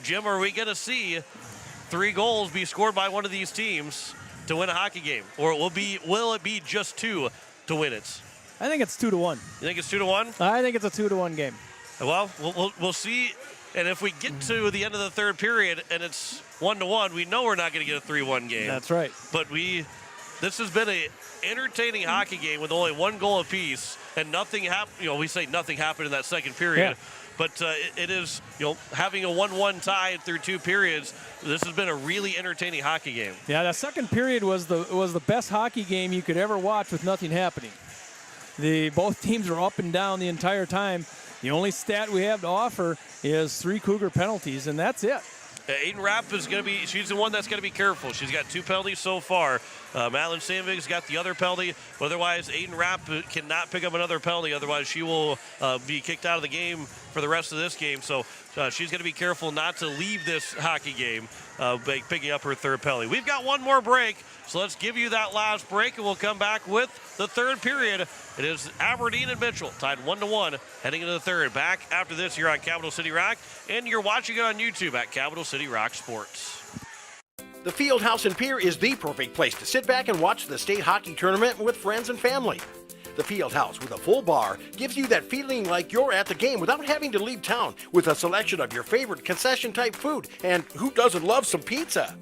Jim, are we going to see 3 goals be scored by one of these teams to win a hockey game? Or will it be just 2 to win it? I think it's 2-1. You think it's 2-1? I think it's a 2-1 game. Well, we'll see. And if we get to the end of the third period and it's 1-1, we know we're not going to get a 3-1 game. That's right. But this has been a entertaining hockey game with only 1 goal apiece, and nothing happened. We say nothing happened in that second period, but it is having a 1-1 tie through 2 periods. This has been a really entertaining hockey game. Yeah, that second period was the best hockey game you could ever watch with nothing happening. Both teams were up and down the entire time. The only stat we have to offer is 3 Cougar penalties, and that's it. Aiden Rapp is going to be, she's the one that's going to be careful. She's got 2 penalties so far. Madeline Sandvig's got the other penalty. But otherwise, Aiden Rapp cannot pick up another penalty. Otherwise, she will be kicked out of the game for the rest of this game. So she's going to be careful not to leave this hockey game by picking up her 3rd penalty. We've got one more break. So let's give you that last break, and we'll come back with the 3rd period. It is Aberdeen and Mitchell, tied 1-1, heading into the 3rd. Back after this here on Capital City Rock, and you're watching it on YouTube at Capital City Rock Sports. The Fieldhouse in Pierre is the perfect place to sit back and watch the state hockey tournament with friends and family. The Fieldhouse with a full bar gives you that feeling like you're at the game without having to leave town, with a selection of your favorite concession-type food, and who doesn't love some pizza?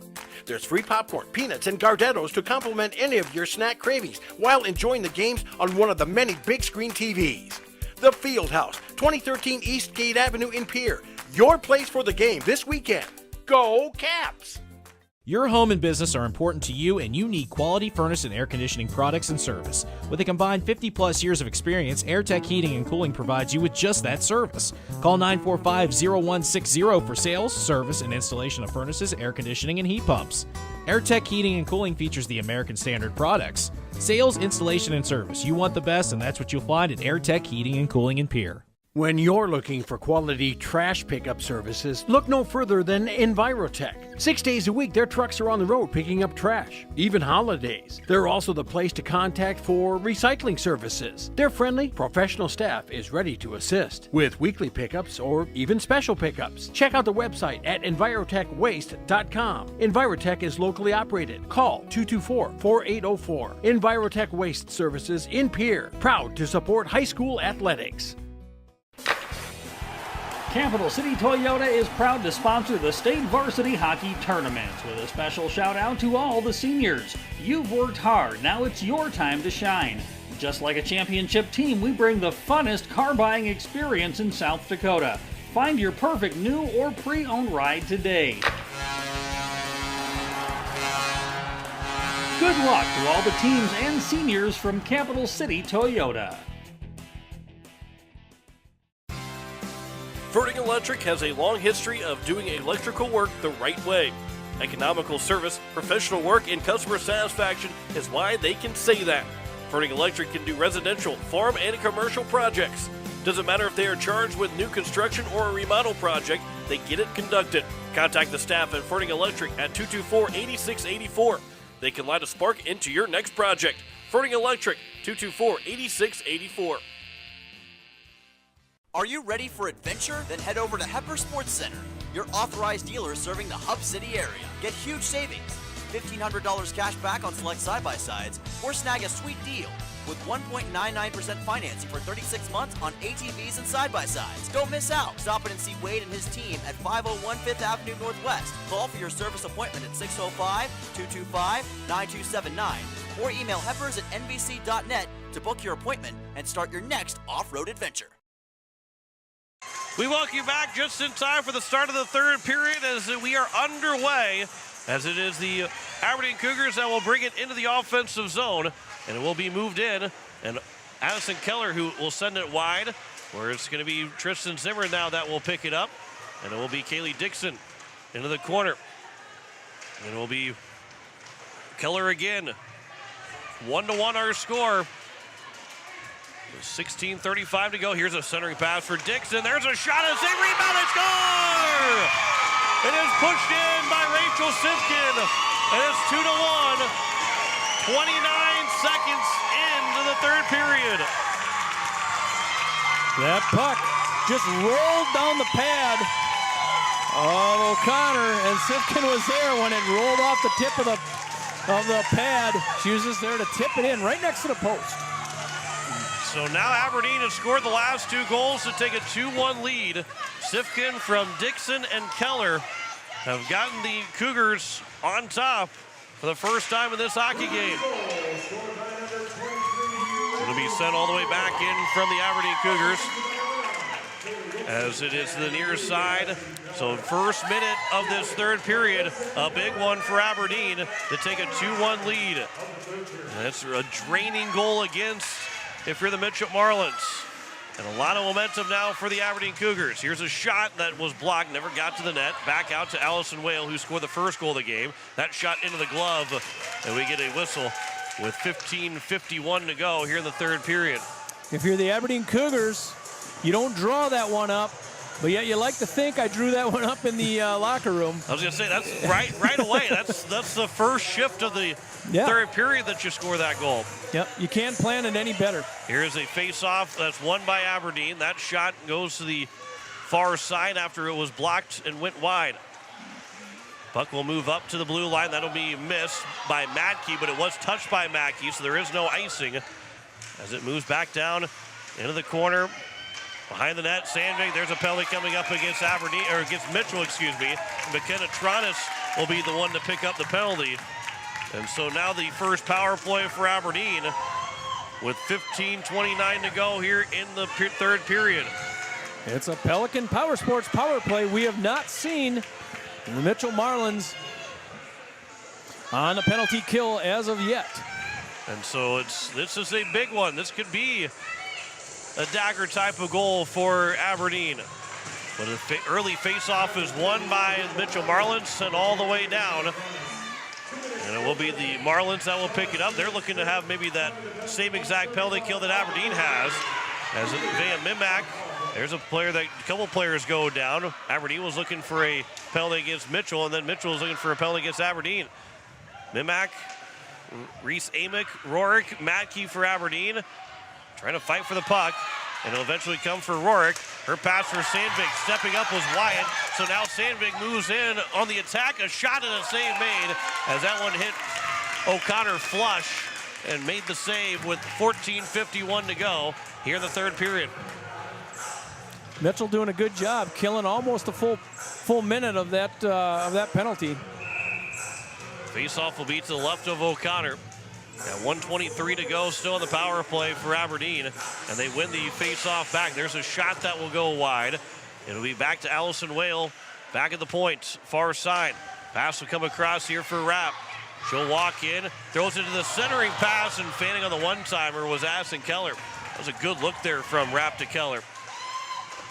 There's free popcorn, peanuts, and Gardettos to complement any of your snack cravings while enjoying the games on one of the many big screen TVs. The Fieldhouse, 2013 Eastgate Avenue in Pierre. Your place for the game this weekend. Go Caps! Your home and business are important to you, and you need quality furnace and air conditioning products and service. With a combined 50-plus years of experience, AirTech Heating and Cooling provides you with just that service. Call 945-0160 for sales, service, and installation of furnaces, air conditioning, and heat pumps. AirTech Heating and Cooling features the American Standard products. Sales, installation, and service. You want the best, and that's what you'll find at AirTech Heating and Cooling in Pierre. When you're looking for quality trash pickup services, look no further than Envirotech. 6 days a week, their trucks are on the road picking up trash, even holidays. They're also the place to contact for recycling services. Their friendly, professional staff is ready to assist with weekly pickups or even special pickups. Check out the website at envirotechwaste.com. Envirotech is locally operated. Call 224-4804. Envirotech Waste Services in Pierre, proud to support high school athletics. Capital City Toyota is proud to sponsor the state varsity hockey tournaments with a special shout out to all the seniors. You've worked hard, now it's your time to shine. Just like a championship team, we bring the funnest car buying experience in South Dakota. Find your perfect new or pre-owned ride today. Good luck to all the teams and seniors from Capital City Toyota. Verting Electric has a long history of doing electrical work the right way. Economical service, professional work, and customer satisfaction is why they can say that. Verting Electric can do residential, farm, and commercial projects. Doesn't matter if they are charged with new construction or a remodel project, they get it conducted. Contact the staff at Verting Electric at 224-8684. They can light a spark into your next project. Verting Electric, 224-8684. Are you ready for adventure? Then head over to Hepper Sports Center, your authorized dealer serving the Hub City area. Get huge savings, $1,500 cash back on select side-by-sides, or snag a sweet deal with 1.99% financing for 36 months on ATVs and side-by-sides. Don't miss out. Stop in and see Wade and his team at 501 5th Avenue Northwest. Call for your service appointment at 605-225-9279 or email heppers@nbc.net to book your appointment and start your next off-road adventure. We welcome you back just in time for the start of the third period as we are underway, as it is the Aberdeen Cougars that will bring it into the offensive zone, and it will be moved in, and Addison Keller who will send it wide, where it's going to be Tristan Zimmer now that will pick it up, and it will be Kaylee Dixon into the corner, and it will be Keller again. 1-1 our score. 16:35 to go. Here's a centering pass for Dixon. There's a shot and a save, rebound, and score! It is pushed in by Rachel Sifkin, and it's 2-1. 29 seconds into the third period. That puck just rolled down the pad of O'Connor, and Sifkin was there when it rolled off the tip of the pad. She was just there to tip it in right next to the post. So now Aberdeen has scored the last two goals to take a 2-1 lead. Sifkin from Dixon and Keller have gotten the Cougars on top for the first time in this hockey game. It'll be sent all the way back in from the Aberdeen Cougars, as it is the near side. So first minute of this third period, a big one for Aberdeen to take a 2-1 lead. And that's a draining goal against if you're the Mitchell Marlins. And a lot of momentum now for the Aberdeen Cougars. Here's a shot that was blocked, never got to the net. Back out to Allison Whale, who scored the first goal of the game. That shot into the glove, and we get a whistle with 15:51 to go here in the third period. If you're the Aberdeen Cougars, you don't draw that one up, but yet you like to think I drew that one up in the locker room. I was going to say, that's right away. That's the first shift of the third period that you score that goal. Yep, you can't plan it any better. Here's a face-off that's won by Aberdeen. That shot goes to the far side after it was blocked and went wide. Puck will move up to the blue line. That'll be missed by Matkey, but it was touched by Matkey, so there is no icing as it moves back down into the corner. Behind the net, Sandvig, there's a penalty coming up against Aberdeen, or against Mitchell, excuse me. McKenna Tronis will be the one to pick up the penalty. And so now the first power play for Aberdeen with 15:29 to go here in the third period. It's a Pelican Power Sports power play we have not seen in the Mitchell Marlins on a penalty kill as of yet. And so this is a big one. This could be a dagger type of goal for Aberdeen. But an early faceoff is won by the Mitchell Marlins, sent all the way down. And it will be the Marlins that will pick it up. They're looking to have maybe that same exact penalty kill that Aberdeen has. As Van Mimak, there's a couple players go down. Aberdeen was looking for a penalty against Mitchell, and then Mitchell was looking for a penalty against Aberdeen. Mimak, Reese Amick, Rourke, Matkey for Aberdeen, trying to fight for the puck. And it'll eventually come for Rourke. Her pass for Sandvik. Stepping up was Wyatt. So now Sandvik moves in on the attack. A shot and a save made as that one hit O'Connor flush and made the save with 14:51 to go here in the third period. Mitchell doing a good job, killing almost a full minute of that penalty. Faceoff will be to the left of O'Connor. At 1:23 to go, still in the power play for Aberdeen, and they win the face-off back. There's a shot that will go wide. It'll be back to Allison Whale, back at the point, far side. Pass will come across here for Rapp. She'll walk in, throws it to the centering pass, and fanning on the one-timer was Addison Keller. That was a good look there from Rapp to Keller.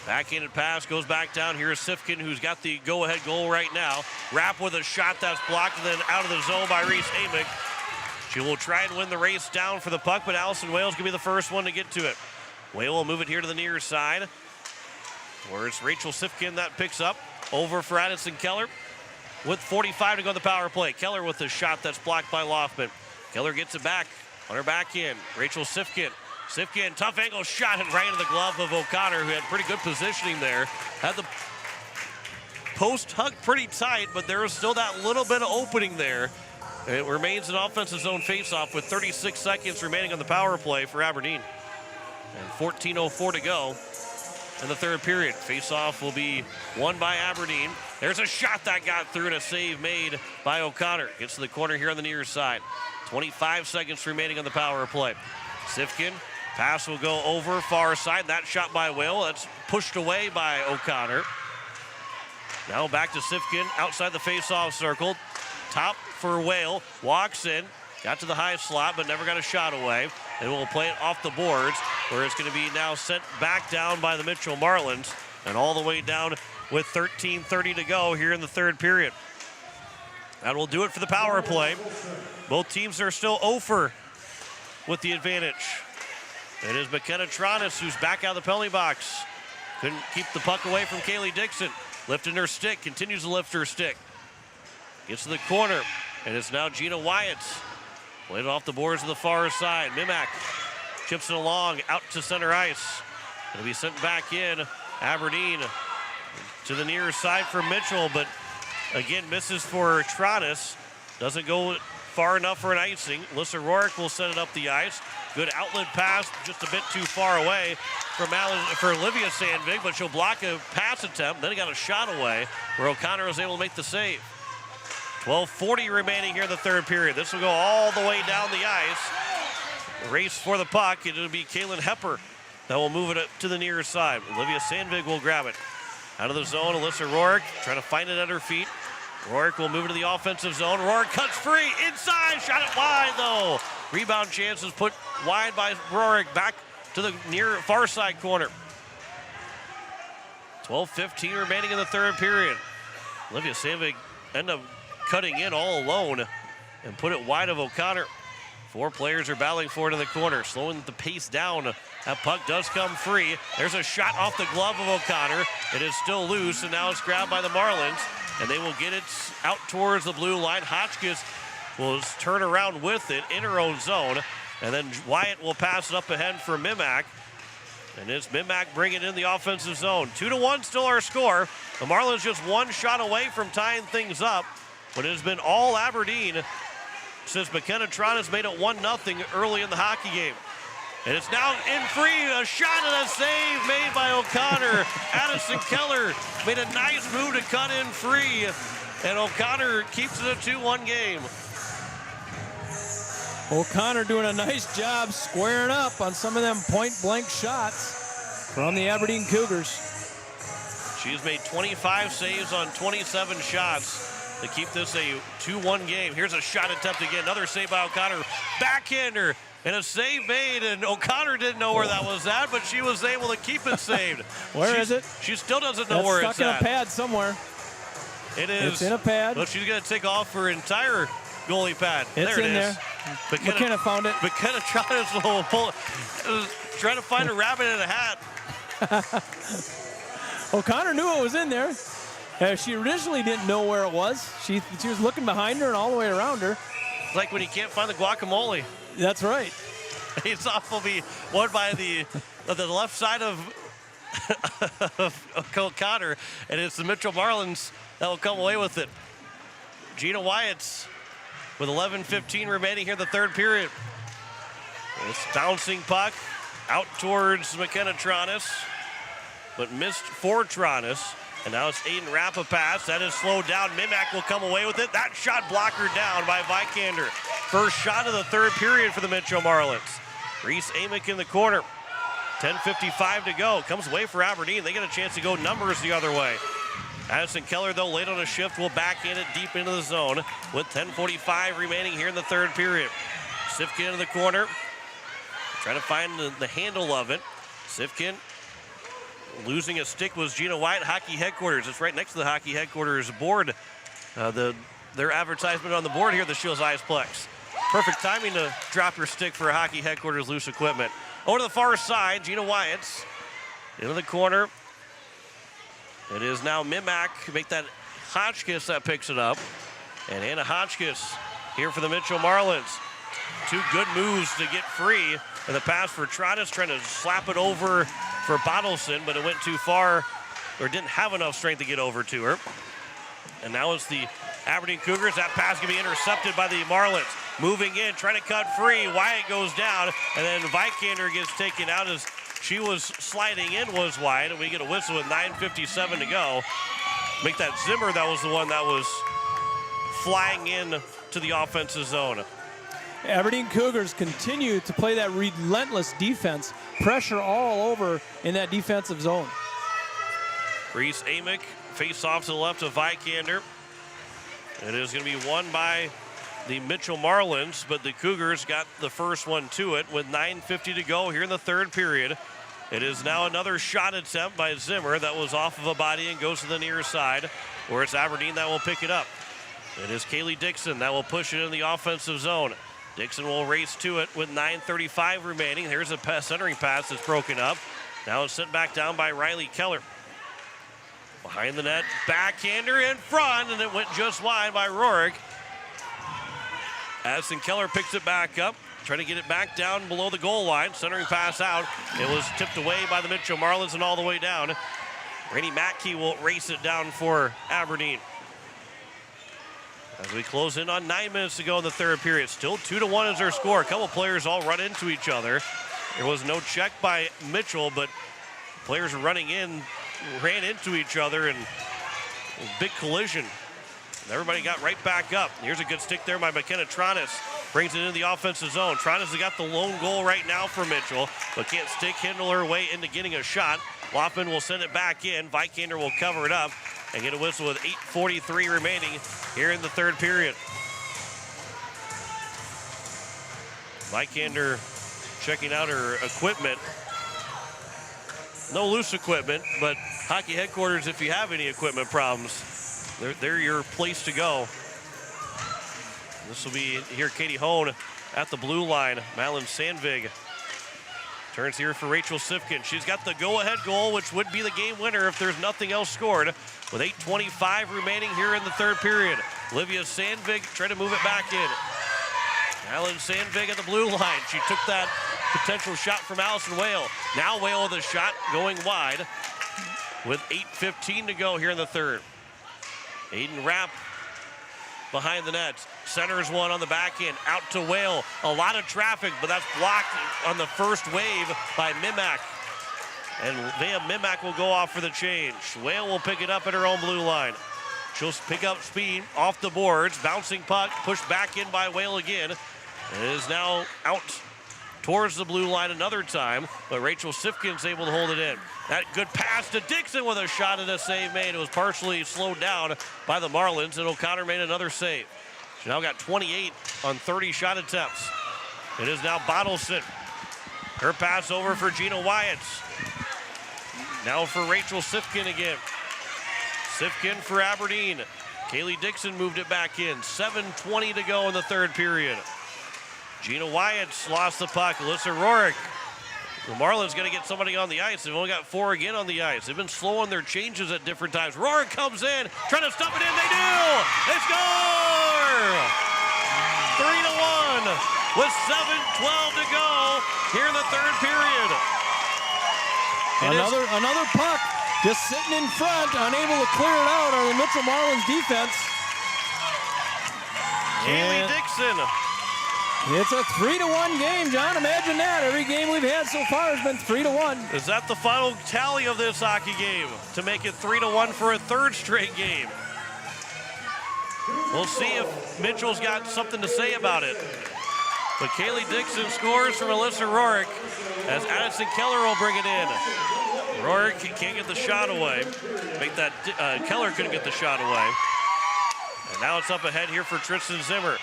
Backhanded pass goes back down. Here's Sifkin, who's got the go-ahead goal right now. Rapp with a shot that's blocked, and then out of the zone by Reese Amick. She will try and win the race down for the puck, but Allison Whale's going to be the first one to get to it. Whale will move it here to the near side, where it's Rachel Sifkin that picks up. Over for Addison Keller with 45 to go on the power play. Keller with a shot that's blocked by Loftman. Keller gets it back on her back end. Rachel Sifkin. Sifkin, tough angle shot and right into the glove of O'Connor, who had pretty good positioning there. Had the post hugged pretty tight, but there was still that little bit of opening there. It remains an offensive zone faceoff with 36 seconds remaining on the power play for Aberdeen. And 14:04 to go in the third period. Faceoff will be won by Aberdeen. There's a shot that got through and a save made by O'Connor. Gets to the corner here on the near side. 25 seconds remaining on the power play. Sifkin, pass will go over far side. That shot by Whale. That's pushed away by O'Connor. Now back to Sifkin outside the faceoff circle. Top for Whale, walks in, got to the high slot, but never got a shot away. And will play it off the boards, where it's going to be now sent back down by the Mitchell Marlins, and all the way down with 13:30 to go here in the third period. That will do it for the power play. Both teams are still 0 with the advantage. It is McKenna Tronis who's back out of the penalty box. Couldn't keep the puck away from Kaylee Dixon. Lifting her stick, continues to lift her stick. Gets to the corner, and it's now Gina Wyatt. Played it off the boards to the far side. Mimak chips it along, out to center ice. It'll be sent back in. Aberdeen to the near side for Mitchell, but again, misses for Tronis. Doesn't go far enough for an icing. Alyssa Rourke will send it up the ice. Good outlet pass, just a bit too far away for Olivia Sandvig, but she'll block a pass attempt. Then he got a shot away, where O'Connor was able to make the save. 12:40 remaining here in the third period. This will go all the way down the ice. Race for the puck. It'll be Kaylin Hepper that will move it up to the near side. Olivia Sandvig will grab it. Out of the zone, Alyssa Rourke trying to find it at her feet. Rourke will move it to the offensive zone. Rourke cuts free, inside, shot it wide though. Rebound chances put wide by Rourke, back to the near far side corner. 12:15 remaining in the third period. Olivia Sandvig ended up cutting in all alone and put it wide of O'Connor. Four players are battling for it in the corner, slowing the pace down. That puck does come free. There's a shot off the glove of O'Connor. It is still loose, and now it's grabbed by the Marlins, and they will get it out towards the blue line. Hotchkiss will turn around with it in her own zone, and then Wyatt will pass it up ahead for Mimak. And it's Mimak bringing in the offensive zone. 2-1 still our score. The Marlins just one shot away from tying things up, but it has been all Aberdeen since McKenna Tron has made it 1-0 early in the hockey game. And it's now in free, a shot and a save made by O'Connor. Addison Keller made a nice move to cut in free. And O'Connor keeps it a 2-1 game. O'Connor doing a nice job squaring up on some of them point-blank shots from the Aberdeen Cougars. She's made 25 saves on 27 shots to keep this a 2-1 game. Here's a shot attempt again. Another save by O'Connor. Backhander and a save made, and O'Connor didn't know where that was at, but she was able to keep it saved. Where is it? She still doesn't know where it's at. Stuck in a pad somewhere. It is. It's in a pad. Well, she's going to take off her entire goalie pad. It's there it in is. there. McKenna found it. McKenna trying to find a rabbit in a hat. O'Connor knew it was in there. She originally didn't know where it was. She was looking behind her and all the way around her. It's like when you can't find the guacamole. That's right. It's off will be won by the left side of O'Connor, and it's the Mitchell Marlins that will come away with it. Gina Wyatt's with 11:15 remaining here in the third period. This bouncing puck out towards McKenna Tronis, but missed for Tronis. And now it's Aiden Rapp a pass. That is slowed down. Mimak will come away with it. That shot blocker down by Vikander. First shot of the third period for the Mitchell Marlins. Reese Amick in the corner. 10:55 to go. Comes away for Aberdeen. They get a chance to go numbers the other way. Addison Keller, though, late on a shift, will backhand it deep into the zone with 10:45 remaining here in the third period. Sifkin in the corner. Trying to find the handle of it. Sifkin losing a stick was Gina White, Hockey Headquarters. It's right next to the Hockey Headquarters board. Their advertisement on the board here, the Shields Iceplex. Perfect timing to drop your stick for a Hockey Headquarters loose equipment. Over to the far side, Gina Wyatt's into the corner. It is now Mimak, make that Hotchkiss that picks it up. And Anna Hotchkiss here for the Mitchell Marlins. Two good moves to get free. And the pass for Trotis, trying to slap it over for Bottleson, but it went too far, or didn't have enough strength to get over to her. And now it's the Aberdeen Cougars. That pass can be intercepted by the Marlins. Moving in, trying to cut free. Wyatt goes down, and then Vikander gets taken out as she was sliding in, was wide, and we get a whistle with 9:57 to go. Make that Zimmer, that was the one that was flying in to the offensive zone. Aberdeen Cougars continue to play that relentless defense, pressure all over in that defensive zone. Reese Amick face off to the left of Vikander. It is going to be won by the Mitchell Marlins, but the Cougars got the first one to it with 9:50 to go here in the third period. It is now another shot attempt by Zimmer that was off of a body and goes to the near side, where it's Aberdeen that will pick it up. It is Kaylee Dixon that will push it in the offensive zone. Dixon will race to it with 9:35 remaining. There's a centering pass that's broken up. Now it's sent back down by Riley Keller. Behind the net, backhander in front, and it went just wide by Rourke. Addison Keller picks it back up, trying to get it back down below the goal line. Centering pass out. It was tipped away by the Mitchell Marlins and all the way down. Rainey Mackey will race it down for Aberdeen. As we close in on 9 minutes to go in the third period. Still 2-1 is their score. A couple players all run into each other. There was no check by Mitchell, but players running in ran into each other and a big collision. And everybody got right back up. Here's a good stick there by McKenna Tronis. Brings it into the offensive zone. Tronis has got the lone goal right now for Mitchell, but can't handle her way into getting a shot. Loffman will send it back in. Vikander will cover it up and get a whistle with 8:43 remaining here in the third period. Vikander checking out her equipment. No loose equipment, but Hockey Headquarters, if you have any equipment problems, they're your place to go. This will be here, Katie Hone at the blue line. Madeline Sandvig turns here for Rachel Sifkin. She's got the go-ahead goal, which would be the game winner if there's nothing else scored, with 8:25 remaining here in the third period. Olivia Sandvig trying to move it back in. Madeline Sandvig at the blue line. She took that potential shot from Allison Whale. Now Whale with a shot going wide with 8:15 to go here in the third. Aiden Rapp behind the net. Centers one on the back end. Out to Whale. A lot of traffic, but that's blocked on the first wave by Mimak. And Vea Mimak will go off for the change. Whale will pick it up at her own blue line. She'll pick up speed off the boards. Bouncing puck, pushed back in by Whale again. It is now out towards the blue line another time, but Rachel Sifkin's able to hold it in. That good pass to Dixon with a shot and a save made. It was partially slowed down by the Marlins, and O'Connor made another save. She now got 28 on 30 shot attempts. It is now Bottleson. Her pass over for Gina Wyatt. Now for Rachel Sifkin again. Sifkin for Aberdeen. Kaylee Dixon moved it back in. 7:20 to go in the third period. Gina Wyatt lost the puck. Alyssa Rorick. The Marlins got to get somebody on the ice. They've only got 4 again on the ice. They've been slow on their changes at different times. Rorick comes in, trying to stuff it in. They do! They score! 3-1 with 7:12 to go here in the third period. Another puck just sitting in front, unable to clear it out on the Mitchell Marlins defense. Kaylee Dixon. It's a 3-1 game, John. Imagine that. Every game we've had so far has been 3-1. Is that the final tally of this hockey game to make it 3-1 for a third straight game? We'll see if Mitchell's got something to say about it. But Kaylee Dixon scores from Alyssa Rorick as Addison Keller will bring it in. Rorick can't get the shot away. Keller couldn't get the shot away. And now it's up ahead here for Tristan Zimmer.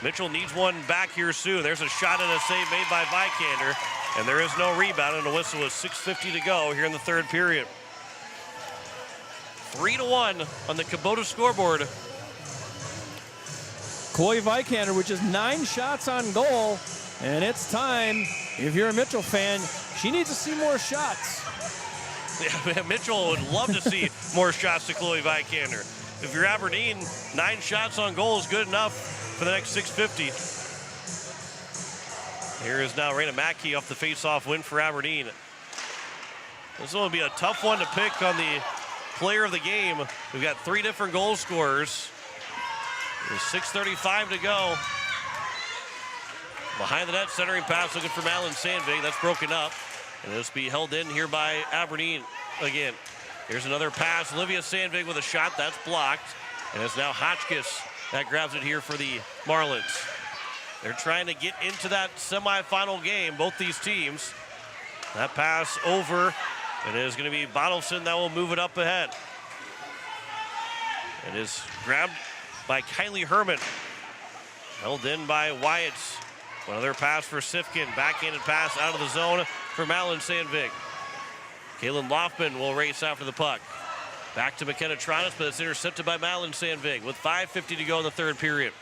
Mitchell needs one back here soon. There's a shot and a save made by Vikander, and there is no rebound, and a whistle with 6:50 to go here in the third period. 3-1 on the Kubota scoreboard. Chloe Vikander with just 9 shots on goal, and it's time. If you're a Mitchell fan, she needs to see more shots. Yeah, Mitchell would love to see more shots to Chloe Vikander. If you're Aberdeen, 9 shots on goal is good enough for the next 6:50. Here is now Raina Mackey off the face-off win for Aberdeen. This will be a tough one to pick on the player of the game. We've got 3 different goal scorers. There's 6:35 to go. Behind the net, centering pass looking for Malin Sandvig. That's broken up. And this will be held in here by Aberdeen again. Here's another pass. Olivia Sandvig with a shot. That's blocked. And it's now Hotchkiss that grabs it here for the Marlins. They're trying to get into that semifinal game, both these teams. That pass over. It is going to be Bottleson that will move it up ahead. It is grabbed by Kylie Herman. Held in by Wyatt. Another pass for Sifkin. Backhanded pass out of the zone for Malin Sandvig. Kaylin Loftman will race after the puck. Back to McKenna Tronis, but it's intercepted by Malin Sandvig with 5:50 to go in the third period.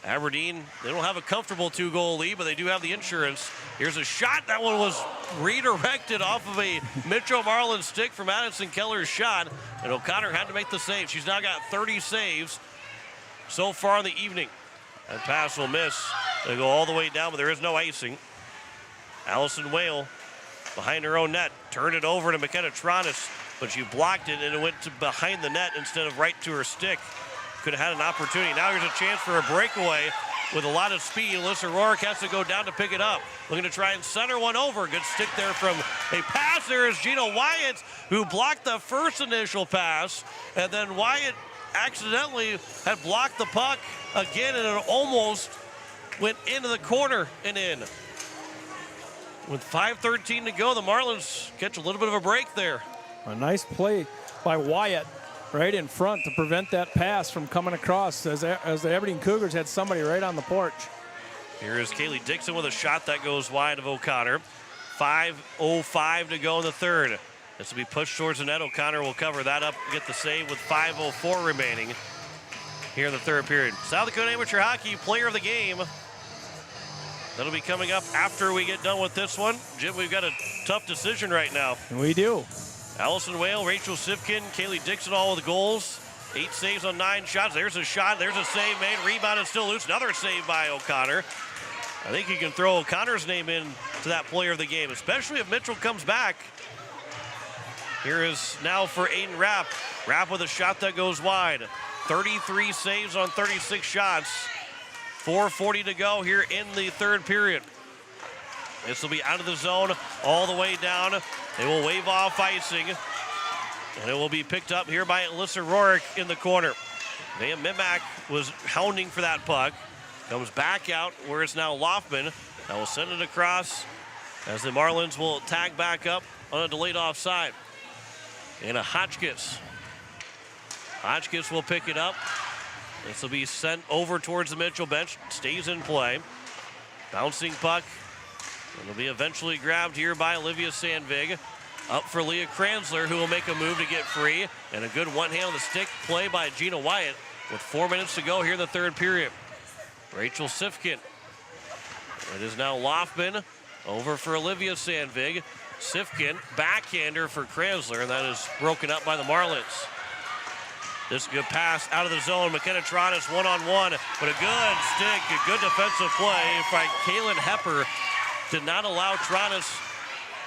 Aberdeen, they don't have a comfortable 2-goal lead, but they do have the insurance. Here's a shot. That one was redirected off of a Mitchell Marlins stick from Addison Keller's shot, and O'Connor had to make the save. She's now got 30 saves so far in the evening. That pass will miss. They go all the way down, but there is no icing. Allison Whale behind her own net, turned it over to McKenna Tronis, but she blocked it and it went to behind the net instead of right to her stick. Could have had an opportunity. Now here's a chance for a breakaway with a lot of speed. Alyssa Rorick has to go down to pick it up. Looking to try and center one over. Good stick there from a pass. There is Gina Wyatt, who blocked the first initial pass, and then Wyatt accidentally had blocked the puck again, and it almost went into the corner and in. With 5:13 to go, the Marlins catch a little bit of a break there. A nice play by Wyatt right in front to prevent that pass from coming across as the Aberdeen Cougars had somebody right on the porch. Here is Kaylee Dixon with a shot that goes wide of O'Connor. 5:05 to go in the third. This will be pushed towards the net. O'Connor will cover that up, get the save with 5:04 remaining here in the third period. South Dakota Amateur Hockey Player of the Game. That'll be coming up after we get done with this one. Jim, we've got a tough decision right now. We do. Allison Whale, Rachel Sifkin, Kaylee Dixon, all with the goals. 8 saves on 9 shots. There's a shot. There's a save made. Rebound is still loose. Another save by O'Connor. I think you can throw O'Connor's name in to that player of the game, especially if Mitchell comes back. Here is now for Aiden Rapp. Rapp with a shot that goes wide. 33 saves on 36 shots. 4:40 to go here in the third period. This will be out of the zone all the way down. They will wave off icing. And it will be picked up here by Alyssa Rorick in the corner. Van Mimak was hounding for that puck. Comes back out where it's now Loftman. That will send it across as the Marlins will tag back up on a delayed offside. And a Hotchkiss. Hotchkiss will pick it up. This will be sent over towards the Mitchell bench. Stays in play. Bouncing puck. It'll be eventually grabbed here by Olivia Sandvig. Up for Leah Kranzler, who will make a move to get free. And a good one-hand on the stick play by Gina Wyatt with 4 minutes to go here in the third period. Rachel Sifkin. It is now Loftman over for Olivia Sandvig. Sifkin, backhander for Kranzler, and that is broken up by the Marlins. This good pass out of the zone. McKenna Tronis one-on-one, but a good stick, a good defensive play by Kaylin Hepper did not allow Tronis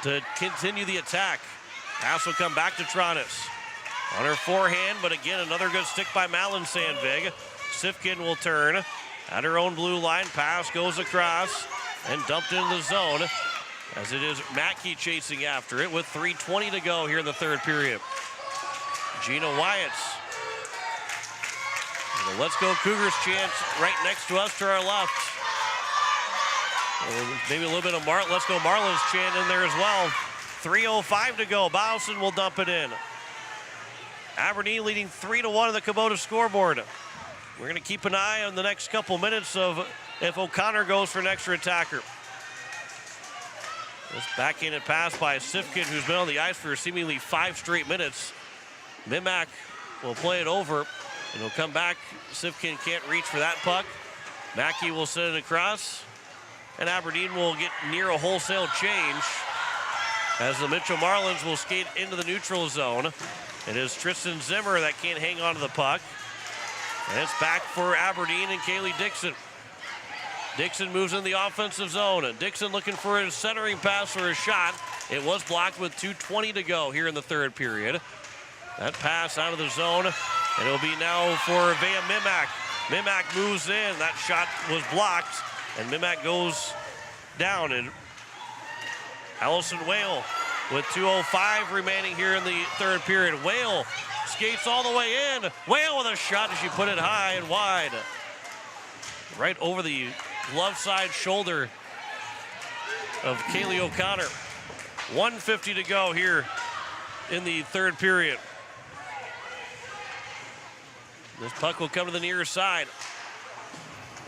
to continue the attack. Pass will come back to Tronis. On her forehand, but again, another good stick by Malin Sandvig. Sifkin will turn at her own blue line. Pass goes across and dumped into the zone as it is Mackey chasing after it with 3:20 to go here in the third period. Gina Wyatts. The Let's Go Cougars chant right next to us to our left. Maybe a little bit of Let's Go Marlins chant in there as well. 3:05 to go. Bowson will dump it in. Aberdeen leading 3-1 on the Kubota scoreboard. We're going to keep an eye on the next couple minutes of if O'Connor goes for an extra attacker. This backhanded pass by Sifkin, who's been on the ice for seemingly 5 straight minutes. Mimak will play it over, and he'll come back. Sifkin can't reach for that puck. Mackey will send it across, and Aberdeen will get near a wholesale change as the Mitchell Marlins will skate into the neutral zone. It is Tristan Zimmer that can't hang on to the puck. And it's back for Aberdeen and Kaylee Dixon. Dixon moves in the offensive zone. Dixon looking for his centering pass or a shot. It was blocked with 2:20 to go here in the third period. That pass out of the zone, and it'll be now for Vea Mimak. Mimak moves in. That shot was blocked, and Mimak goes down. And Allison Whale with 2:05 remaining here in the third period. Whale skates all the way in. Whale with a shot as she put it high and wide. Right over the glove side shoulder of Kaylee O'Connor. 1:50 to go here in the third period. This puck will come to the near side.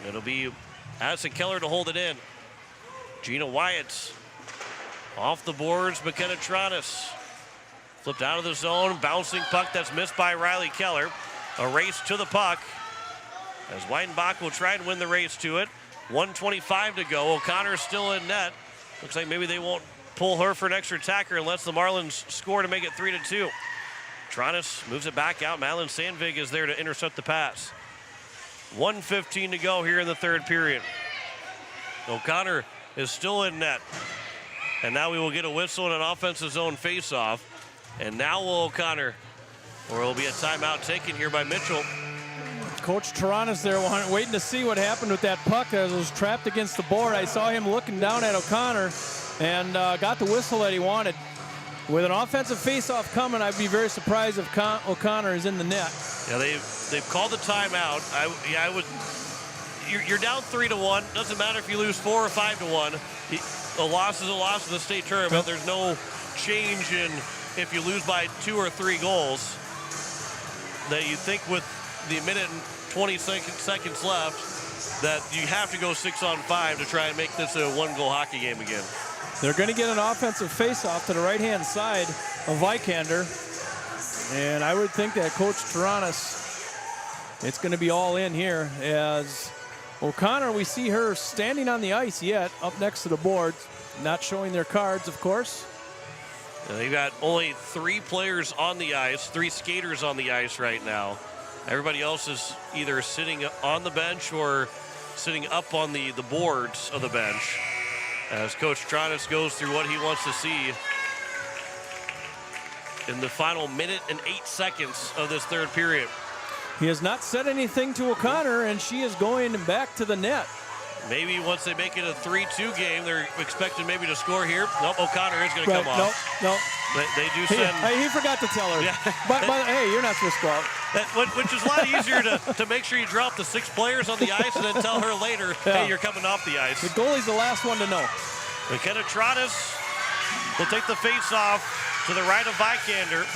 It'll be Addison Keller to hold it in. Gina Wyatt off the boards. McKenna Tronis flipped out of the zone. Bouncing puck that's missed by Riley Keller. A race to the puck as Weidenbach will try and win the race to it. 1:25 to go. O'Connor's still in net. Looks like maybe they won't pull her for an extra attacker unless the Marlins score to make it 3-2. Tronis moves it back out. Malin Sandvig is there to intercept the pass. 1:15 to go here in the third period. O'Connor is still in net. And now we will get a whistle and an offensive zone face-off. And now will O'Connor, or it will be a timeout taken here by Mitchell. Coach Toronto's there waiting to see what happened with that puck as it was trapped against the board. I saw him looking down at O'Connor and got the whistle that he wanted. With an offensive face-off coming, I'd be very surprised if O'Connor is in the net. Yeah, they've called the timeout. I would. You're down 3-1. Doesn't matter if you lose 4 or 5-1. A loss is a loss in the state tournament. There's no change in if you lose by 2 or 3 goals. That you think with the minute and 20 seconds left that you have to go 6-on-5 to try and make this a 1-goal hockey game again. They're going to get an offensive face-off to the right-hand side of Vikander. And I would think that Coach Torontis, it's going to be all in here as O'Connor, we see her standing on the ice yet, up next to the boards, not showing their cards, of course. And they've got only 3 players on the ice, 3 skaters on the ice right now. Everybody else is either sitting on the bench or sitting up on the boards of the bench as Coach Tronis goes through what he wants to see in the final minute and 8 seconds of this third period. He has not said anything to O'Connor, and she is going back to the net. Maybe once they make it a 3-2 game, they're expecting maybe to score here. Nope, O'Connor is going to come off. No. They do send. He forgot to tell her. Yeah. But hey, you're not supposed to go out. Which is a lot easier to make sure you drop the 6 players on the ice and then tell her later, hey, you're coming off the ice. The goalie's the last one to know. McKenna Trottis will take the face-off to the right of Vikander.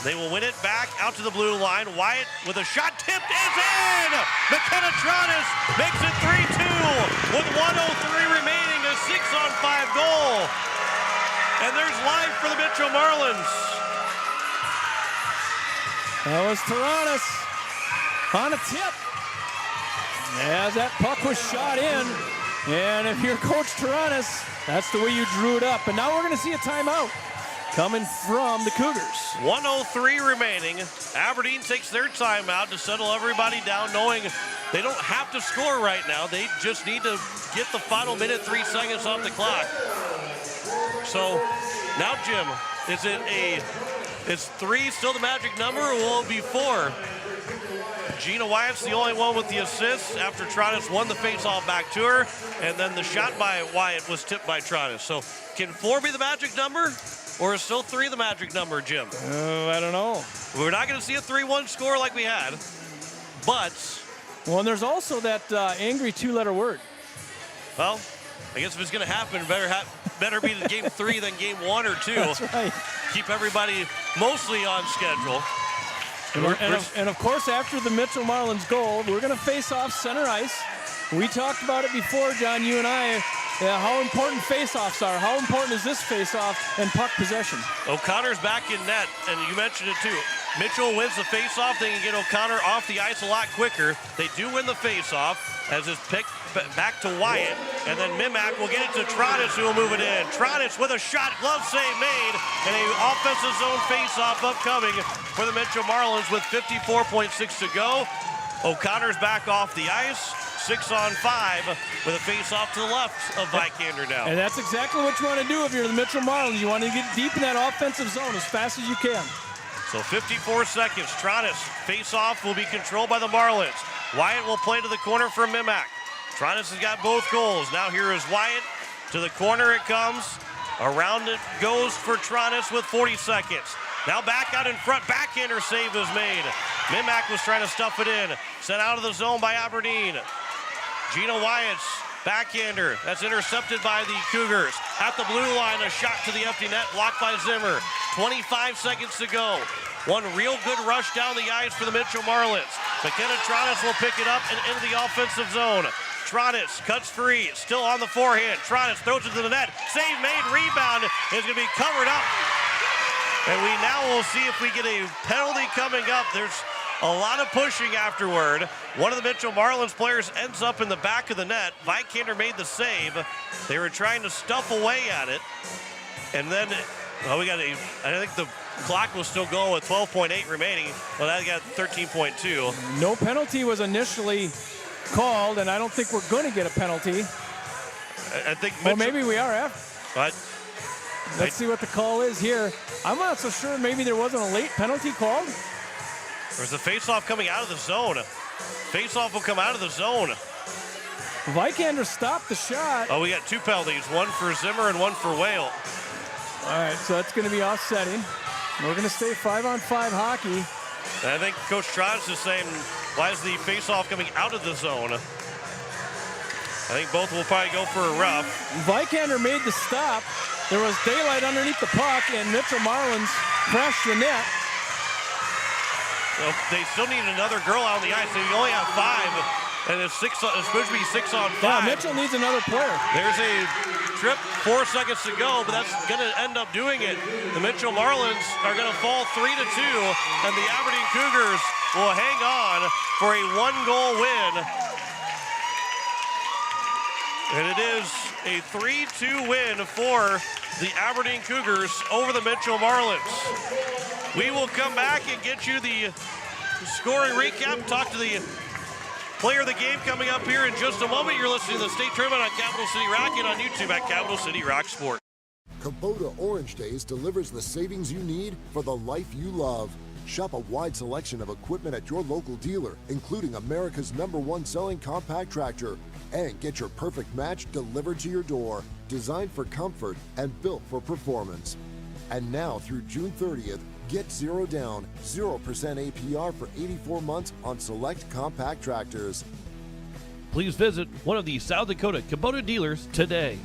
They will win it back out to the blue line. Wyatt with a shot tipped is in! McKenna Trottis makes it 3-2 with 1:03 remaining, a 6-on-5 goal. And there's life for the Mitchell Marlins. That was Taranis on a tip. As that puck was shot in. And if you're Coach Taranis, that's the way you drew it up. And now we're going to see a timeout coming from the Cougars. 1:03 remaining. Aberdeen takes their timeout to settle everybody down, knowing they don't have to score right now. They just need to get the final minute, 3 seconds off the clock. So now, Jim, is 3 still the magic number, or will it be 4? Gina Wyatt's the only one with the assist after Trottis won the faceoff back to her, and then the shot by Wyatt was tipped by Trottis. So can 4 be the magic number? Or is still 3 the magic number, Jim? I don't know. We're not going to see a 3-1 score like we had, but... Well, and there's also that angry 2-letter word. Well, I guess if it's going to happen, better be game 3 than game 1 or 2. That's right. Keep everybody mostly on schedule. And of course, after the Mitchell Marlins goal, we're going to face off center ice. We talked about it before, John, you and I, how important face-offs are. How important is this face-off and puck possession? O'Connor's back in net, and you mentioned it too. Mitchell wins the face-off. They can get O'Connor off the ice a lot quicker. They do win the face-off, as it's picked back to Wyatt, and then Mimak will get it to Trottis, who will move it in. Trottis with a shot, glove save made, and an offensive zone face-off upcoming for the Mitchell Marlins with 54.6 to go. O'Connor's back off the ice. 6-on-5 with a face-off to the left of Vikander now. And that's exactly what you want to do if you're the Mitchell Marlins. You want to get deep in that offensive zone as fast as you can. So 54 seconds. Trottis face-off will be controlled by the Marlins. Wyatt will play to the corner for Mimak. Trottis has got both goals. Now here is Wyatt. To the corner it comes. Around it goes for Trottis with 40 seconds. Now back out in front. Backhander save is made. Mimak was trying to stuff it in. Sent out of the zone by Aberdeen. Gina Wyatt's backhander. That's intercepted by the Cougars. At the blue line, a shot to the empty net, blocked by Zimmer. 25 seconds to go. One real good rush down the ice for the Mitchell Marlins. McKenna Trottis will pick it up and into the offensive zone. Trottis cuts free, still on the forehand. Trottis throws it to the net. Save made, rebound is going to be covered up. And we now will see if we get a penalty coming up. There's a lot of pushing afterward. One of the Mitchell Marlins players ends up in the back of the net. Vikander made the save. They were trying to stuff away at it. And then, well, I think the clock was still going with 12.8 remaining. Well, that got 13.2. No penalty was initially called, and I don't think we're going to get a penalty. I think Mitchell, well, maybe we are after. But let's see what the call is here. I'm not so sure. Maybe there wasn't a late penalty called. There's a face-off coming out of the zone. Face-off will come out of the zone. Vikander stopped the shot. Oh, we got 2 penalties, one for Zimmer and one for Whale. All right, so that's going to be offsetting. We're going to stay 5-on-5 hockey. And I think Coach Trottis is saying, why is the face-off coming out of the zone? I think both will probably go for a rough. Vikander made the stop. There was daylight underneath the puck, and Mitchell Marlins crashed the net. Well, they still need another girl out on the ice. They only have 5, and it's supposed to be 6-on-5. Yeah, Mitchell needs another player. There's a trip, 4 seconds to go, but that's going to end up doing it. The Mitchell Marlins are going to fall 3-2, and the Aberdeen Cougars will hang on for a 1-goal win. And it is a 3-2 win for the Aberdeen Cougars over the Mitchell Marlins. We will come back and get you the scoring recap, talk to the player of the game coming up here in just a moment. You're listening to the state tournament on Capital City Rock and on YouTube at Capital City Rock Sport. Kubota Orange Days delivers the savings you need for the life you love. Shop a wide selection of equipment at your local dealer, including America's #1 selling compact tractor. And get your perfect match delivered to your door, designed for comfort and built for performance. And now through June 30th, get 0 down, 0% APR for 84 months on select compact tractors. Please visit one of the South Dakota Kubota dealers today.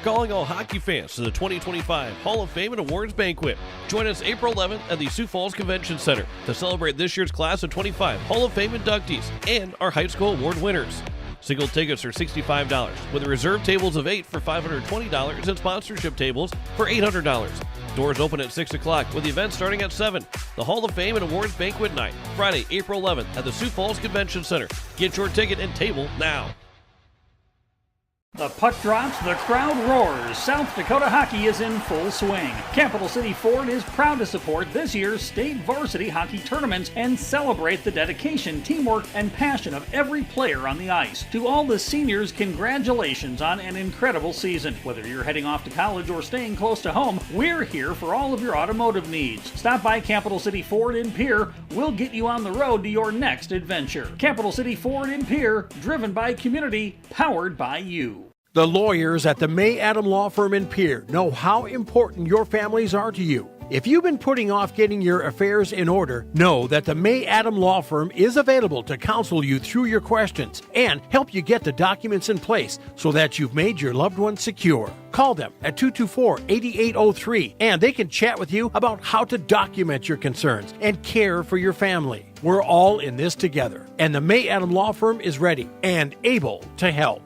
Calling all hockey fans to the 2025 Hall of Fame and Awards Banquet. Join us April 11th at the Sioux Falls Convention Center to celebrate this year's class of 25 Hall of Fame inductees and our high school award winners. Single tickets are $65, with reserved tables of 8 for $520 and sponsorship tables for $800. Doors open at 6 o'clock, with the event starting at 7. The Hall of Fame and Awards Banquet Night, Friday, April 11th at the Sioux Falls Convention Center. Get your ticket and table now. The puck drops, the crowd roars. South Dakota hockey is in full swing. Capital City Ford is proud to support this year's state varsity hockey tournaments and celebrate the dedication, teamwork, and passion of every player on the ice. To all the seniors, congratulations on an incredible season. Whether you're heading off to college or staying close to home, we're here for all of your automotive needs. Stop by Capital City Ford in Pierre. We'll get you on the road to your next adventure. Capital City Ford in Pierre, driven by community, powered by you. The lawyers at the May Adam Law Firm in Pierre know how important your families are to you. If you've been putting off getting your affairs in order, know that the May Adam Law Firm is available to counsel you through your questions and help you get the documents in place so that you've made your loved ones secure. Call them at 224-8803 and they can chat with you about how to document your concerns and care for your family. We're all in this together, and the May Adam Law Firm is ready and able to help.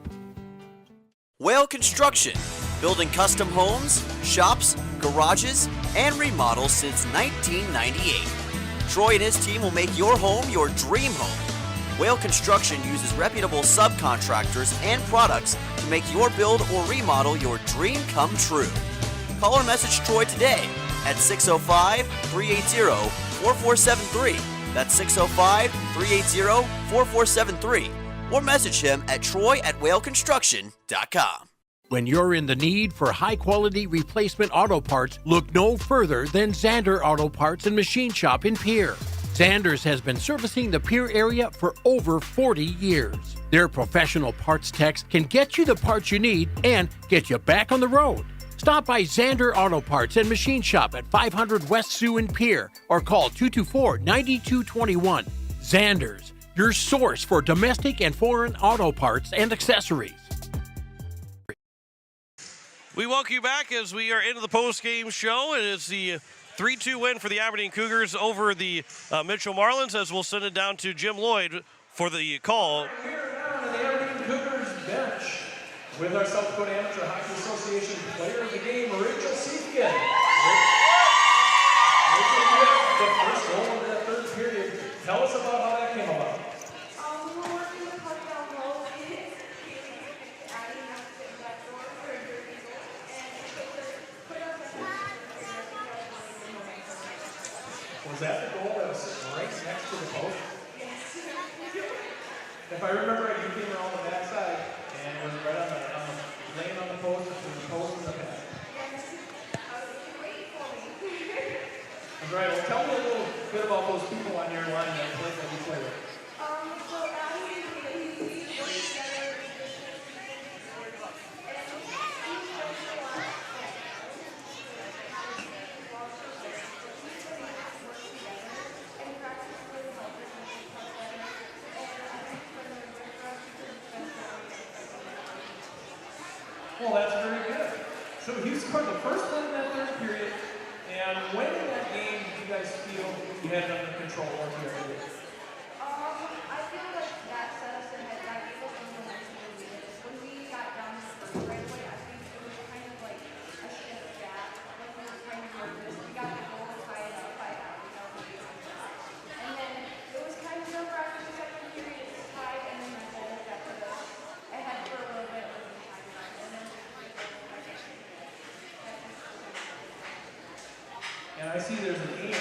Whale Construction, building custom homes, shops, garages, and remodels since 1998. Troy and his team will make your home your dream home. Whale Construction uses reputable subcontractors and products to make your build or remodel your dream come true. Call or message Troy today at 605-380-4473. That's 605-380-4473. Or message him at troy@whaleconstruction.com. When you're in the need for high-quality replacement auto parts, look no further than Zander Auto Parts and Machine Shop in Pierre. Zander's has been servicing the Pierre area for over 40 years. Their professional parts techs can get you the parts you need and get you back on the road. Stop by Zander Auto Parts and Machine Shop at 500 West Sioux in Pierre or call 224-9221. Zander's, your source for domestic and foreign auto parts and accessories. We welcome you back as we are into the post-game show, and it's the 3-2 win for the Aberdeen Cougars over the Mitchell Marlins, as we'll send it down to Jim Lloyd for the call. We're now on the Aberdeen Cougars bench with our South Dakota Amateur Hockey Association player of the game, Rachel Seifkin. Rachel, you had the first goal of that third period. Tell us about how that came about. We were working the puck down low, and adding up to that door for a good result, and put us at Was that the goal that was right next to the post? Yes. If I remember right, you came around the backside and it was right on the laying on the post between the post and the pad. Yes. Wait for me. All right, well, tell me a little bit about those people on your line that you play with. So Abby, we work together this whole season, and he's shown a lot. Well, that's very good. So you scored the first one in that third period, and when in that game did you guys feel you had it under control once you were able? I feel like that set us ahead. That gave us the momentum to lead it. When we got down to the first right away, I think it was kind of like a shift back. Like we were kind of nervous. We got the goal to tie it up by half. And then it was kind of over after the second period. It was tied, and then the goal got put us ahead for a little bit. And I see there's an A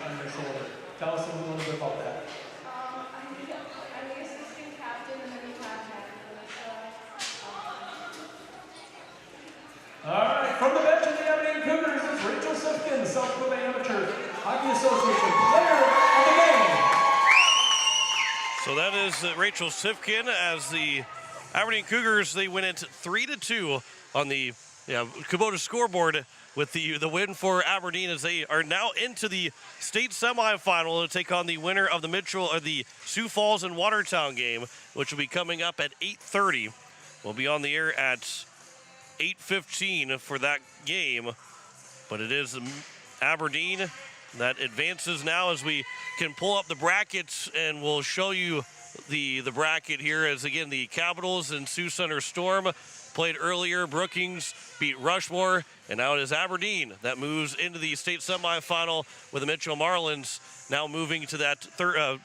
on your shoulder. Tell us a little bit about that. I'm the assistant captain, and then we have All right, from the bench of the Aberdeen Cougars is Rachel Seifkin, South Dakota Association Player of the Game. So that is Rachel Sifkin as the Aberdeen Cougars. They win it 3-2 on the Kubota scoreboard with the win for Aberdeen, as they are now into the state semifinal to take on the winner of the Sioux Falls and Watertown game, which will be coming up at 8:30. We'll be on the air at 8:15 for that game, but it is Aberdeen that advances now, as we can pull up the brackets, and we'll show you the bracket here, as again the Capitals and Sioux Center Storm played earlier. Brookings beat Rushmore, and now it is Aberdeen that moves into the state semifinal, with the Mitchell Marlins now moving to that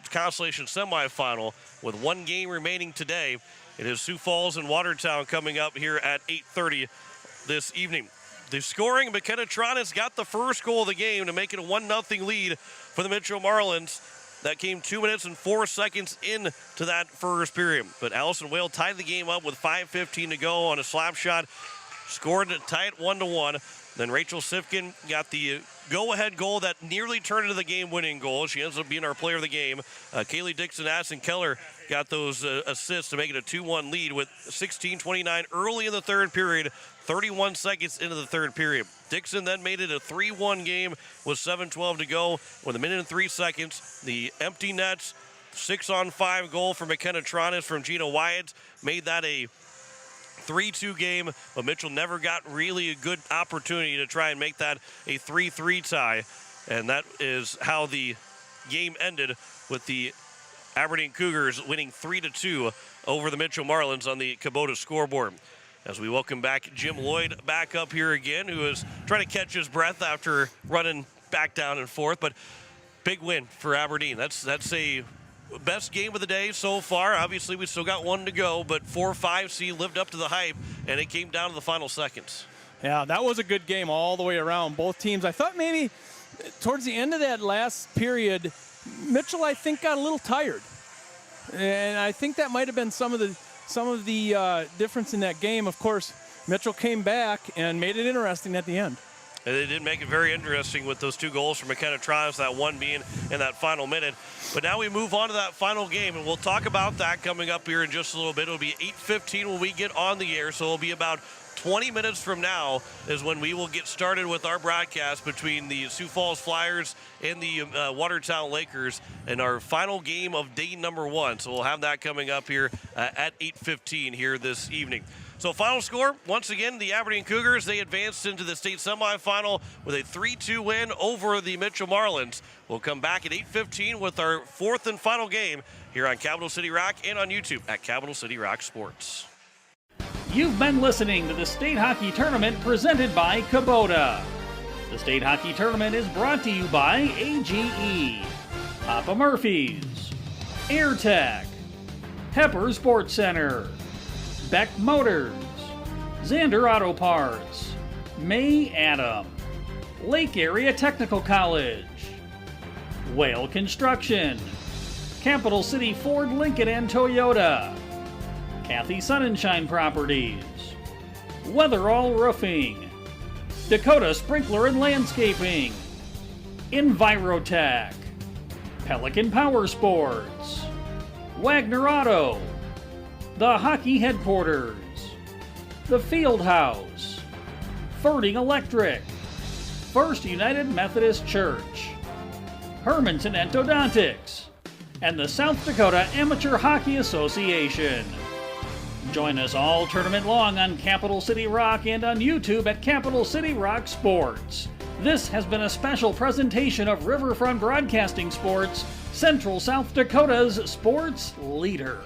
Constellation semifinal with one game remaining today. It is Sioux Falls and Watertown coming up here at 8:30 this evening. The scoring, McKenna Tronis got the first goal of the game to make it a 1-0 lead for the Mitchell Marlins. That came 2 minutes and 4 seconds into that first period. But Allison Whale tied the game up with 5:15 to go on a slap shot, scored to tie it 1-1. Then Rachel Sifkin got the go-ahead goal that nearly turned into the game-winning goal. She ends up being our player of the game. Kaylee Dixon, Addison Keller got those assists to make it a 2-1 lead with 16:29 early in the third period, 31 seconds into the third period. Dixon then made it a 3-1 game with 7:12 to go with 1 minute and 3 seconds. The empty nets, 6-on-5 goal for McKenna Tronis from Gina Wyatt made that a 3-2 game, but Mitchell never got really a good opportunity to try and make that a 3-3 tie. And that is how the game ended, with the Aberdeen Cougars winning 3-2 over the Mitchell Marlins on the Kubota scoreboard. As we welcome back Jim Lloyd back up here again, who is trying to catch his breath after running back down and forth. But big win for Aberdeen. That's a best game of the day so far. Obviously, we still got one to go, but 4-5C lived up to the hype, and it came down to the final seconds. Yeah, that was a good game all the way around. Both teams, I thought maybe towards the end of that last period, Mitchell, I think, got a little tired. And I think that might have been some of the difference in that game. Of course, Mitchell came back and made it interesting at the end. And they did make it very interesting with those two goals from McKenna Tronis, that one being in that final minute. But now we move on to that final game, and we'll talk about that coming up here in just a little bit. It'll be 8:15 when we get on the air, so it'll be about 20 minutes from now is when we will get started with our broadcast between the Sioux Falls Flyers and the Watertown Lakers in our final game of day number 1. So we'll have that coming up here at 8:15 here this evening. So final score, once again, the Aberdeen Cougars, they advanced into the state semifinal with a 3-2 win over the Mitchell Marlins. We'll come back at 8:15 with our fourth and final game here on Capital City Rock and on YouTube at Capital City Rock Sports. You've been listening to the State Hockey Tournament presented by Kubota. The State Hockey Tournament is brought to you by AGE, Papa Murphy's, AirTech, Pepper Sports Center, Beck Motors, Xander Auto Parts, May Adam, Lake Area Technical College, Whale Construction, Capital City Ford, Lincoln and Toyota, Kathy Sunshine Properties, Weatherall Roofing, Dakota Sprinkler and Landscaping, Envirotech, Pelican Power Sports, Wagner Auto, The Hockey Headquarters, The Field House, Ferding Electric, First United Methodist Church, Hermanson Endodontics, and the South Dakota Amateur Hockey Association. Join us all tournament long on Capital City Rock and on YouTube at Capital City Rock Sports. This has been a special presentation of Riverfront Broadcasting Sports, Central South Dakota's sports leader.